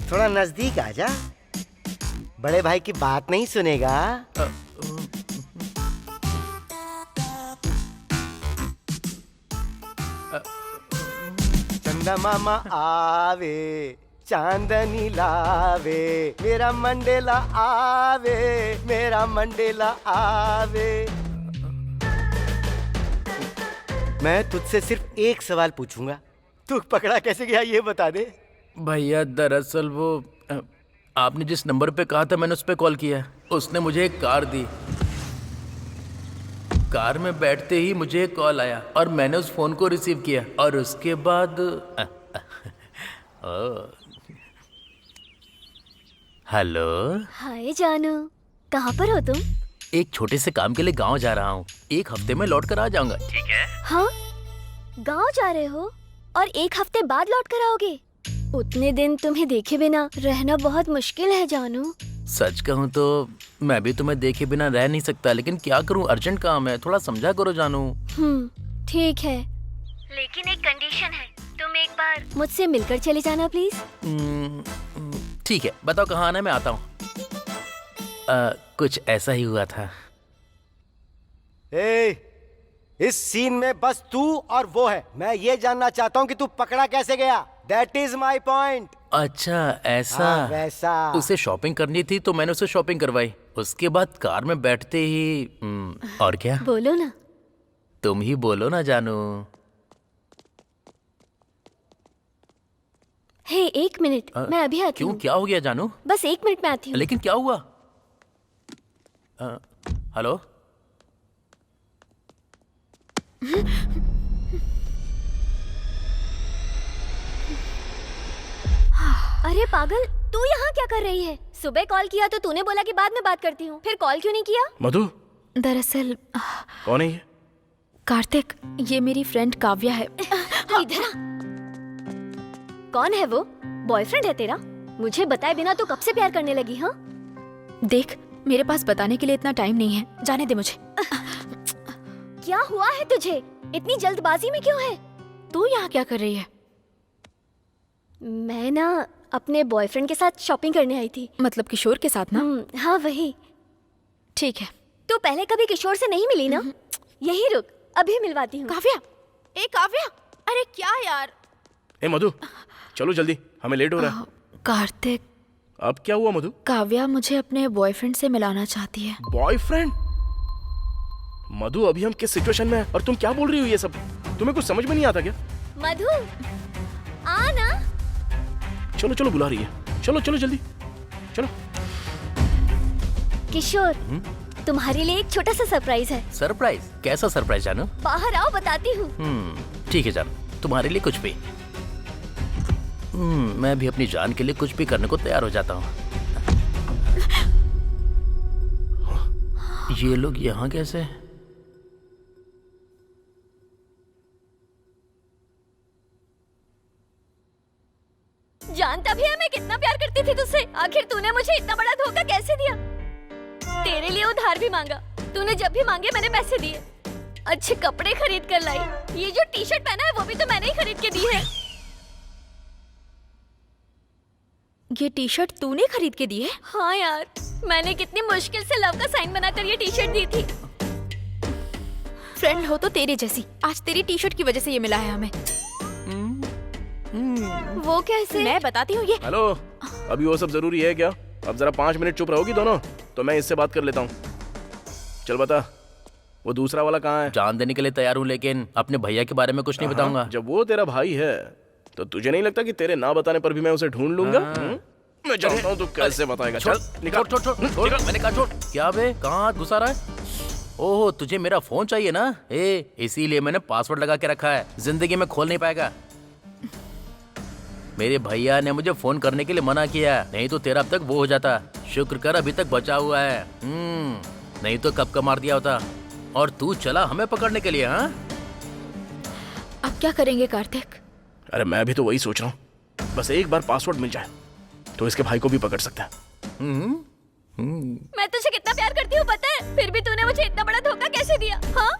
Speaker 8: थोड़ा नजदीक आ जा। बड़े भाई की बात नहीं सुनेगा। चंदा मामा आवे, चांदनी लावे, मेरा मंडेला आवे, मेरा मंडेला आवे। मैं तुझसे सिर्फ एक सवाल पूछूंगा, तू पकड़ा कैसे गया ये बता दे।
Speaker 9: भैया दरअसल वो आपने जिस नंबर पे कहा था मैंने उस पे कॉल किया। उसने मुझे एक कार दी। कार में बैठते ही मुझे एक कॉल आया और मैंने उस फोन को रिसीव किया और उसके बाद हेलो।
Speaker 5: हाय जानू, कहाँ पर हो तुम?
Speaker 9: एक छोटे से काम के लिए गांव जा रहा हूँ, एक हफ्ते में लौट कर आ जाऊंगा। ठीक है?
Speaker 5: हाँ, गांव जा रहे हो और एक हफ्ते बाद लौट कर आओगे? उतने दिन तुम्हें देखे बिना रहना बहुत मुश्किल है जानू।
Speaker 9: सच कहूँ तो मैं भी तुम्हें देखे बिना रह नहीं सकता, लेकिन क्या करूँ, अर्जेंट काम है, थोड़ा समझा करो जानू।
Speaker 5: ठीक है, लेकिन एक कंडीशन है, तुम एक बार मुझसे मिलकर चले जाना प्लीज।
Speaker 9: ठीक है, बताओ कहाँ आना है, मैं आता हूँ। कुछ ऐसा ही हुआ था।
Speaker 8: इस सीन में बस तू और वो है। मैं ये जानना चाहता हूँ कि तू पकड़ा कैसे गया। That is my point.
Speaker 9: अच्छा ऐसा।
Speaker 8: वैसा।
Speaker 9: उसे शॉपिंग करनी थी तो मैंने उसे शॉपिंग करवाई। उसके बाद कार में बैठते ही और क्या?
Speaker 5: बोलो ना।
Speaker 9: तुम ही बोलो ना जानू।
Speaker 5: हे 1 मिनट, मैं अभी आती
Speaker 9: क्यों,
Speaker 5: हूँ।
Speaker 9: क्या हो गया जानू?
Speaker 5: बस 1 मिनट में आती हूँ।
Speaker 9: लेकिन क्या हुआ? हेलो।
Speaker 5: अरे पागल, तू यहाँ क्या कर रही है? सुबह कॉल किया तो तूने बोला कि बाद में बात करती हूँ, फिर कॉल क्यों नहीं किया?
Speaker 2: मधु,
Speaker 4: दरअसल
Speaker 2: कौन है ये?
Speaker 4: कार्तिक, ये मेरी फ्रेंड काव्या है।
Speaker 5: इधर आ। कौन है वो? बॉयफ्रेंड है तेरा? मुझे बताए बिना तू कब से प्यार करने लगी? हाँ,
Speaker 4: देख, मेरे पास बताने के लिए इतना टाइम नहीं है, जाने दे मुझे।
Speaker 5: क्या हुआ है तुझे? इतनी जल्दबाजी में क्यों है?
Speaker 4: तू यहाँ क्या कर रही है?
Speaker 5: मैं ना अपने बॉयफ्रेंड के साथ शॉपिंग करने आई थी।
Speaker 4: मतलब किशोर के साथ ना?
Speaker 5: हाँ वही।
Speaker 4: ठीक है।
Speaker 5: तू पहले कभी किशोर से नहीं मिली ना? यही रुक, अभी मिलवाती हूँ।
Speaker 4: काव्या, ए काव्या, अरे क्या यार।
Speaker 2: ए मधु, चलो जल्दी, हमें लेट हो रहा है।
Speaker 4: कार्तिक,
Speaker 2: अब क्या हुआ मधु?
Speaker 4: काव्या मुझे अपने बॉयफ्रेंड से मिलाना चाहती है।
Speaker 2: बॉयफ्रेंड? मधु, अभी हम किस सिचुएशन में हैं और तुम क्या बोल रही हो ये सब? तुम्हें कुछ समझ में नहीं आता क्या?
Speaker 5: मधु, आ ना।
Speaker 2: चलो चलो, बुला रही है। चलो चलो जल्दी, चलो।
Speaker 5: किशोर, तुम्हारे लिए एक छोटा सा सरप्राइज है।
Speaker 9: सरप्राइज? कैसा सरप्राइज जानू?
Speaker 5: बाहर आओ, बताती हूँ।
Speaker 9: ठीक है जानू, तुम्हारे लिए कुछ भी। मैं भी अपनी जान के लिए कुछ भी करने को तैयार हो जाता हूँ। ये लोग यहाँ कैसे?
Speaker 5: जानता भी है मैं कितना प्यार करती थी तुझसे। आखिर तूने मुझे इतना बड़ा धोखा कैसे दिया? तेरे लिए उधार भी मांगा, तूने जब भी मांगे मैंने पैसे दिए। अच्छे कपड़े खरीद कर लाई। ये जो टी शर्ट पहना है वो भी तो मैंने ही खरीद के दी है।
Speaker 4: ये टी शर्ट तूने खरीद के दी है?
Speaker 5: हाँ यार, मैंने कितनी मुश्किल से लव का साइन बनाकर ये टी शर्ट दी थी।
Speaker 4: फ्रेंड हो तो तेरे जैसी, आज तेरी टी शर्ट की वजह से ये मिला है हमें।
Speaker 5: वो कैसे?
Speaker 4: मैं बताती हूँ ये।
Speaker 2: हेलो, अभी वो सब जरूरी है क्या? अब जरा 5 मिनट चुप रहोगी दोनों, तो मैं इससे बात कर लेता हूँ। चल बता, वो दूसरा वाला कहाँ है?
Speaker 9: जान देने के लिए तैयार हूँ, लेकिन अपने भैया के बारे में कुछ नहीं बताऊंगा।
Speaker 2: जब वो तेरा भाई है तो तुझे नहीं लगता कि तेरे ना बताने पर भी मैं उसे ढूंढ लूंगा? मैं जानता हूँ तू कैसे बताएगा। चल निकाल।
Speaker 9: छोड़, मैंने कहा छोड़। क्या बे, कहाँ हाथ घुसा रहा है? ओह, तुझे मेरा फोन चाहिए ना? इसीलिए मैंने पासवर्ड लगा के रखा है, जिंदगी में खोल नहीं पाएगा। मेरे भैया ने मुझे फोन करने के लिए मना किया, नहीं तो तेरा अब तक वो हो जाता। शुक्र कर अभी तक बचा हुआ है, नहीं तो कब का मार दिया होता। और तू चला हमें पकड़ने के लिए? हाँ,
Speaker 4: अब क्या करेंगे कार्तिक?
Speaker 2: अरे मैं भी तो वही सोच रहा हूँ, बस एक बार पासवर्ड मिल जाए तो इसके भाई को भी पकड़ सकता है।
Speaker 5: मैं तुझे कितना प्यार करती हूँ पता है, फिर भी तूने मुझे इतना बड़ा धोखा कैसे दिया? हाँ,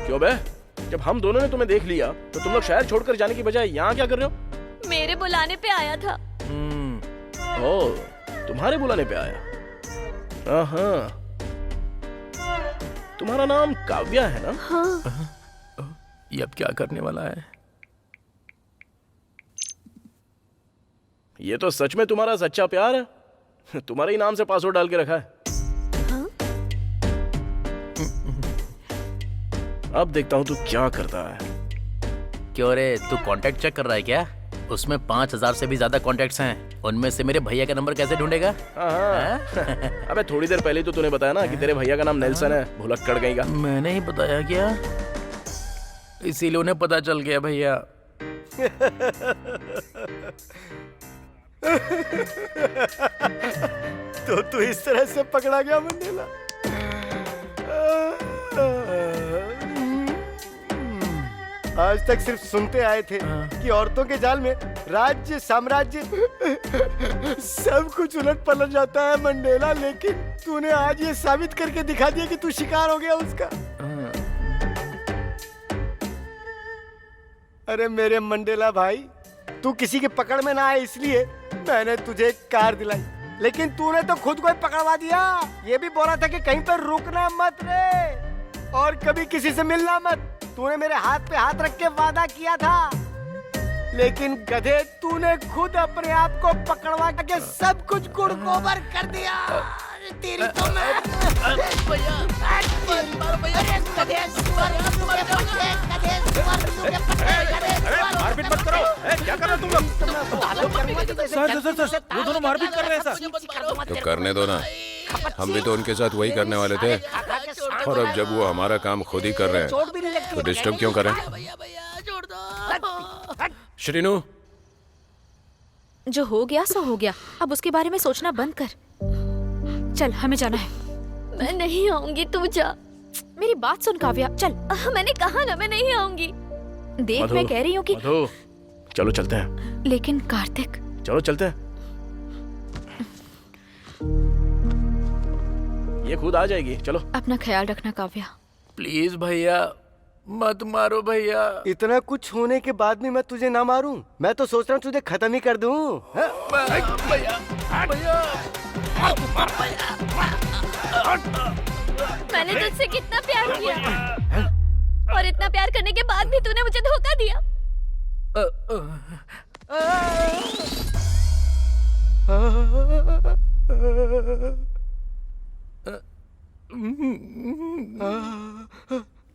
Speaker 2: क्यों बे? जब हम दोनों ने तुम्हें देख लिया तो तुम लोग शहर छोड़कर जाने की बजाय यहाँ क्या कर रहे हो?
Speaker 5: मेरे बुलाने पे आया था।
Speaker 2: ओह, तुम्हारे बुलाने पे आया? हाँ, तुम्हारा नाम काव्या है ना?
Speaker 5: हाँ।
Speaker 9: ये अब क्या करने वाला है?
Speaker 2: ये तो सच में तुम्हारा सच्चा प्यार है। तुम्हारे ही नाम से पासवर्ड डाल के रखा है।
Speaker 5: हाँ?
Speaker 2: अब देखता हूँ तू क्या करता है।
Speaker 9: क्यों रे, तू कांटेक्ट चेक कर रहा है क्या? उसमें 5000 से भी ज्यादा कॉन्टेक्ट्स हैं, उनमें से मेरे भैया का नंबर कैसे ढूंढेगा?
Speaker 2: अबे थोड़ी देर पहले तो तूने बताया ना कि तेरे भैया का नाम नेल्सन है, भुलक्कड़ गई का।
Speaker 9: मैंने ही बताया क्या? इसीलिए उन्हें पता चल गया भैया।
Speaker 8: तो तू इस तरह से पकड़ा गया मंडेला? आज तक सिर्फ सुनते आए थे कि औरतों के जाल में राज्य साम्राज्य सब कुछ उलट पलट जाता है मंडेला, लेकिन तूने आज ये साबित करके दिखा दिया कि तू शिकार हो गया उसका। अरे मेरे मंडेला भाई, तू किसी के पकड़ में ना आए इसलिए मैंने तुझे कार दिलाई, लेकिन तूने तो खुद को ही पकड़वा दिया। ये भी बोला था कि कहीं पर रुकना मत रे और कभी किसी से मिलना मत। तूने मेरे हाथ पे हाथ रख के वादा किया था, लेकिन गधे तूने खुद अपने आप को पकड़वा के सब कुछ गुड़गोबर कर दिया। तेरी तो मैं
Speaker 3: मारपीट मत करो। क्या कर रहे हो तुम लोग? सर वो दोनों मारपीट कर रहे हैं सर।
Speaker 7: तो करने दो ना, हम भी तो उनके साथ वही करने वाले थे। और अब जब वो हमारा काम खुद ही कर रहे हैं तो डिस्टर्ब क्यों करें? श्रीनु,
Speaker 4: जो हो गया सो हो गया, अब उसके बारे में सोचना बंद कर। चल हमें जाना है।
Speaker 5: मैं नहीं आऊंगी, तू जा।
Speaker 4: मेरी बात सुन काव्या, चल।
Speaker 5: मैंने कहा ना मैं नहीं आऊंगी।
Speaker 4: देख मैं कह रही हूँ कि
Speaker 2: मधु, चलो चलते हैं।
Speaker 4: लेकिन कार्तिक,
Speaker 2: चलो चलते हैं, ये खुद आ जाएगी। चलो
Speaker 4: अपना ख्याल रखना काव्या।
Speaker 9: प्लीज भैया मत मारो भैया।
Speaker 8: इतना कुछ होने के बाद भी मैं तुझे ना मारूं? मैं तो सोच रहा हूँ तुझे खत्म ही कर दूं।
Speaker 9: भैया
Speaker 5: मैंने तुझसे कितना प्यार किया और इतना प्यार करने के बाद भी तूने मुझे धोखा दिया।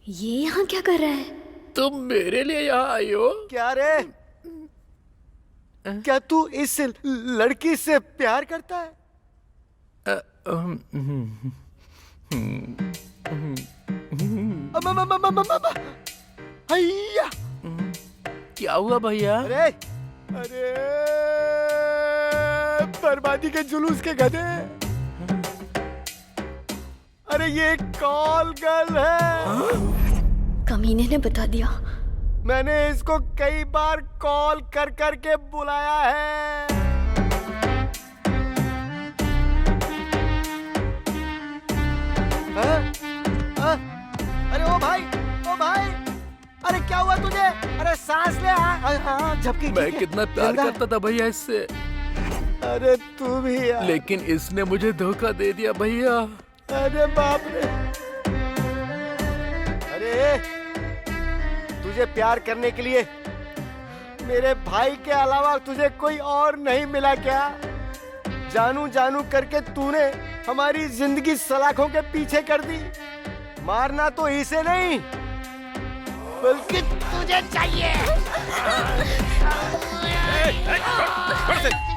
Speaker 5: ये यहाँ क्या कर रहा है?
Speaker 9: तुम मेरे लिए यहाँ आई हो?
Speaker 8: क्या रे, क्या तू इस लड़की से प्यार करता है? हैया!
Speaker 9: क्या हुआ भैया?
Speaker 8: अरे अरे बर्बादी के जुलूस के गधे! अरे ये कॉल गर्ल है।
Speaker 5: कमीने ने बता दिया।
Speaker 8: मैंने इसको कई बार कॉल कर कर के बुलाया है। अरे ओ भाई, ओ भाई, अरे क्या हुआ तुझे? अरे सांस ले। झपकी।
Speaker 9: मैं कितना प्यार करता था भैया इससे।
Speaker 8: अरे तू भी यार।
Speaker 9: लेकिन इसने मुझे धोखा दे दिया भैया।
Speaker 8: अरे बाप रे। अरे तुझे प्यार करने के लिए मेरे भाई के अलावा तुझे कोई और नहीं मिला क्या? जानू जानू करके तूने हमारी जिंदगी सलाखों के पीछे कर दी। मारना तो इसे नहीं बल्कि तुझे चाहिए।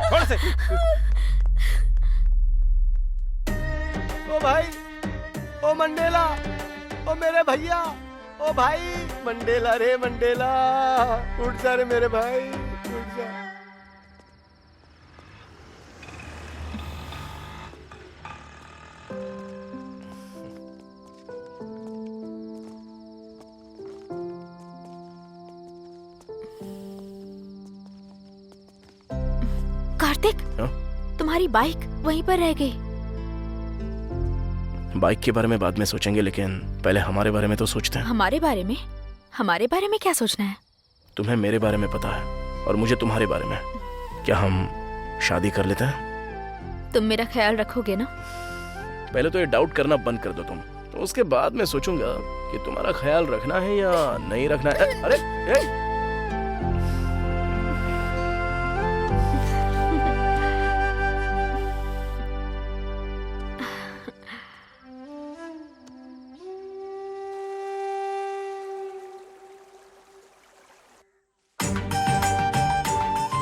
Speaker 3: छोड़ से।
Speaker 8: ओ भाई, ओ मंडेला, ओ मेरे भैया, ओ भाई मंडेला रे मंडेला, उठ जा रे मेरे भाई, उठ जा।
Speaker 4: कार्तिक, तुम्हारी बाइक वहीं पर रह गई।
Speaker 2: बाइक के बारे में बाद में सोचेंगे, लेकिन पहले हमारे बारे में तो सोचते हैं।
Speaker 4: हमारे बारे में? हमारे बारे में क्या सोचना है?
Speaker 2: तुम्हें मेरे बारे में पता है और मुझे तुम्हारे बारे में। क्या हम शादी कर लेते हैं?
Speaker 4: तुम मेरा ख्याल रखोगे ना?
Speaker 2: पहले तो ये डाउट करना बंद कर दो तुम, तो उसके बाद मैं सोचूंगा कि तुम्हारा ख्याल रखना है या नहीं रखना है। अरे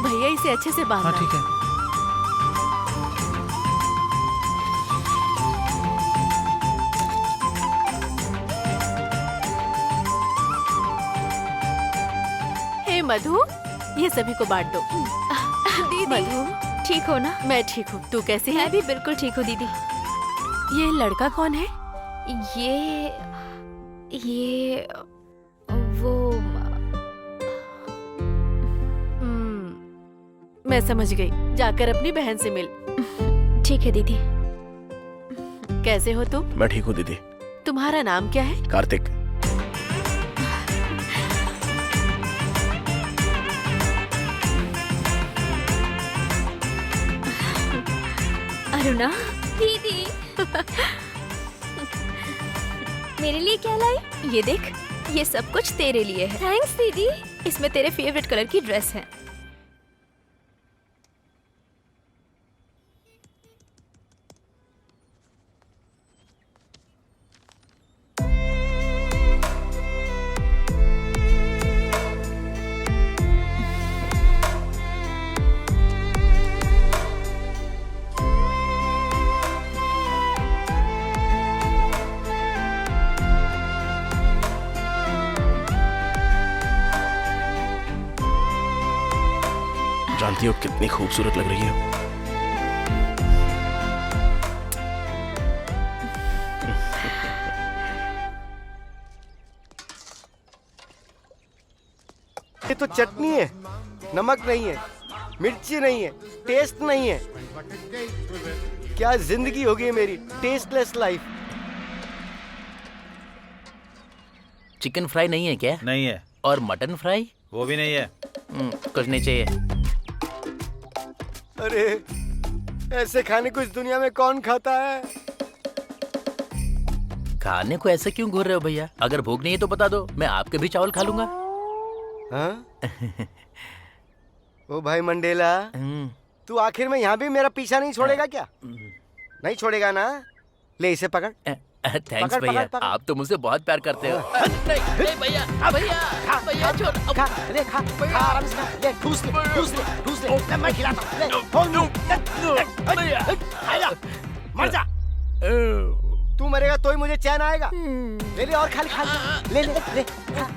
Speaker 1: भैया इसे अच्छे से बांधना।
Speaker 3: हाँ ठीक है।
Speaker 1: हे मधु, ये सभी को बांट दो।
Speaker 4: दीदी
Speaker 1: मधु,
Speaker 4: ठीक हो ना?
Speaker 1: मैं ठीक हूँ, तू कैसी है?
Speaker 4: मैं भी बिल्कुल ठीक हूँ दीदी।
Speaker 1: ये लड़का कौन है?
Speaker 4: ये वो
Speaker 1: मैं समझ गई, जाकर अपनी बहन से मिल।
Speaker 4: ठीक है दीदी।
Speaker 1: कैसे हो तुम?
Speaker 2: मैं ठीक हूँ दीदी।
Speaker 1: तुम्हारा नाम क्या है?
Speaker 2: कार्तिक।
Speaker 4: अरुणा,
Speaker 5: दीदी मेरे लिए क्या लाई?
Speaker 4: ये देख, ये सब कुछ तेरे लिए है।
Speaker 5: थैंक्स दीदी।
Speaker 4: इसमें तेरे फेवरेट कलर की ड्रेस है।
Speaker 2: जानती हो कितनी खूबसूरत लग रही है।
Speaker 8: ये तो चटनी है, नमक नहीं है, मिर्ची नहीं है, टेस्ट नहीं है। क्या जिंदगी होगी मेरी, टेस्टलेस लाइफ।
Speaker 9: चिकन फ्राई नहीं है क्या?
Speaker 3: नहीं है।
Speaker 9: और मटन फ्राई?
Speaker 3: वो भी नहीं है।
Speaker 9: कुछ नहीं चाहिए।
Speaker 8: अरे ऐसे खाने को इस दुनिया में कौन खाता है?
Speaker 9: खाने को ऐसे क्यों घूर रहे हो भैया? अगर भूख नहीं है तो बता दो, मैं आपके भी चावल खा लूंगा।
Speaker 8: हाँ? ओ भाई मंडेला, तू आखिर में यहाँ भी मेरा पीछा नहीं छोड़ेगा क्या? नहीं छोड़ेगा ना? ले इसे पकड़।
Speaker 9: थैंक्स
Speaker 8: पकड़,
Speaker 9: भैया,
Speaker 8: पकड़, पकड़।
Speaker 9: आप तो मुझसे बहुत प्यार करते हो। नहीं भैया, भैया, भैया छोड़।
Speaker 8: खा, ले खा, खा आराम से खा। ले ठूस ले, ठूस ले, ठूस ले। ले मैं खिलाता हूँ। ले, फोन दो।
Speaker 9: भैया,
Speaker 8: आजा, मर जा। तू मरेगा तो ही मुझे चैन आएगा। ले ले और खा ले, खा ले, ले ले, ले खा।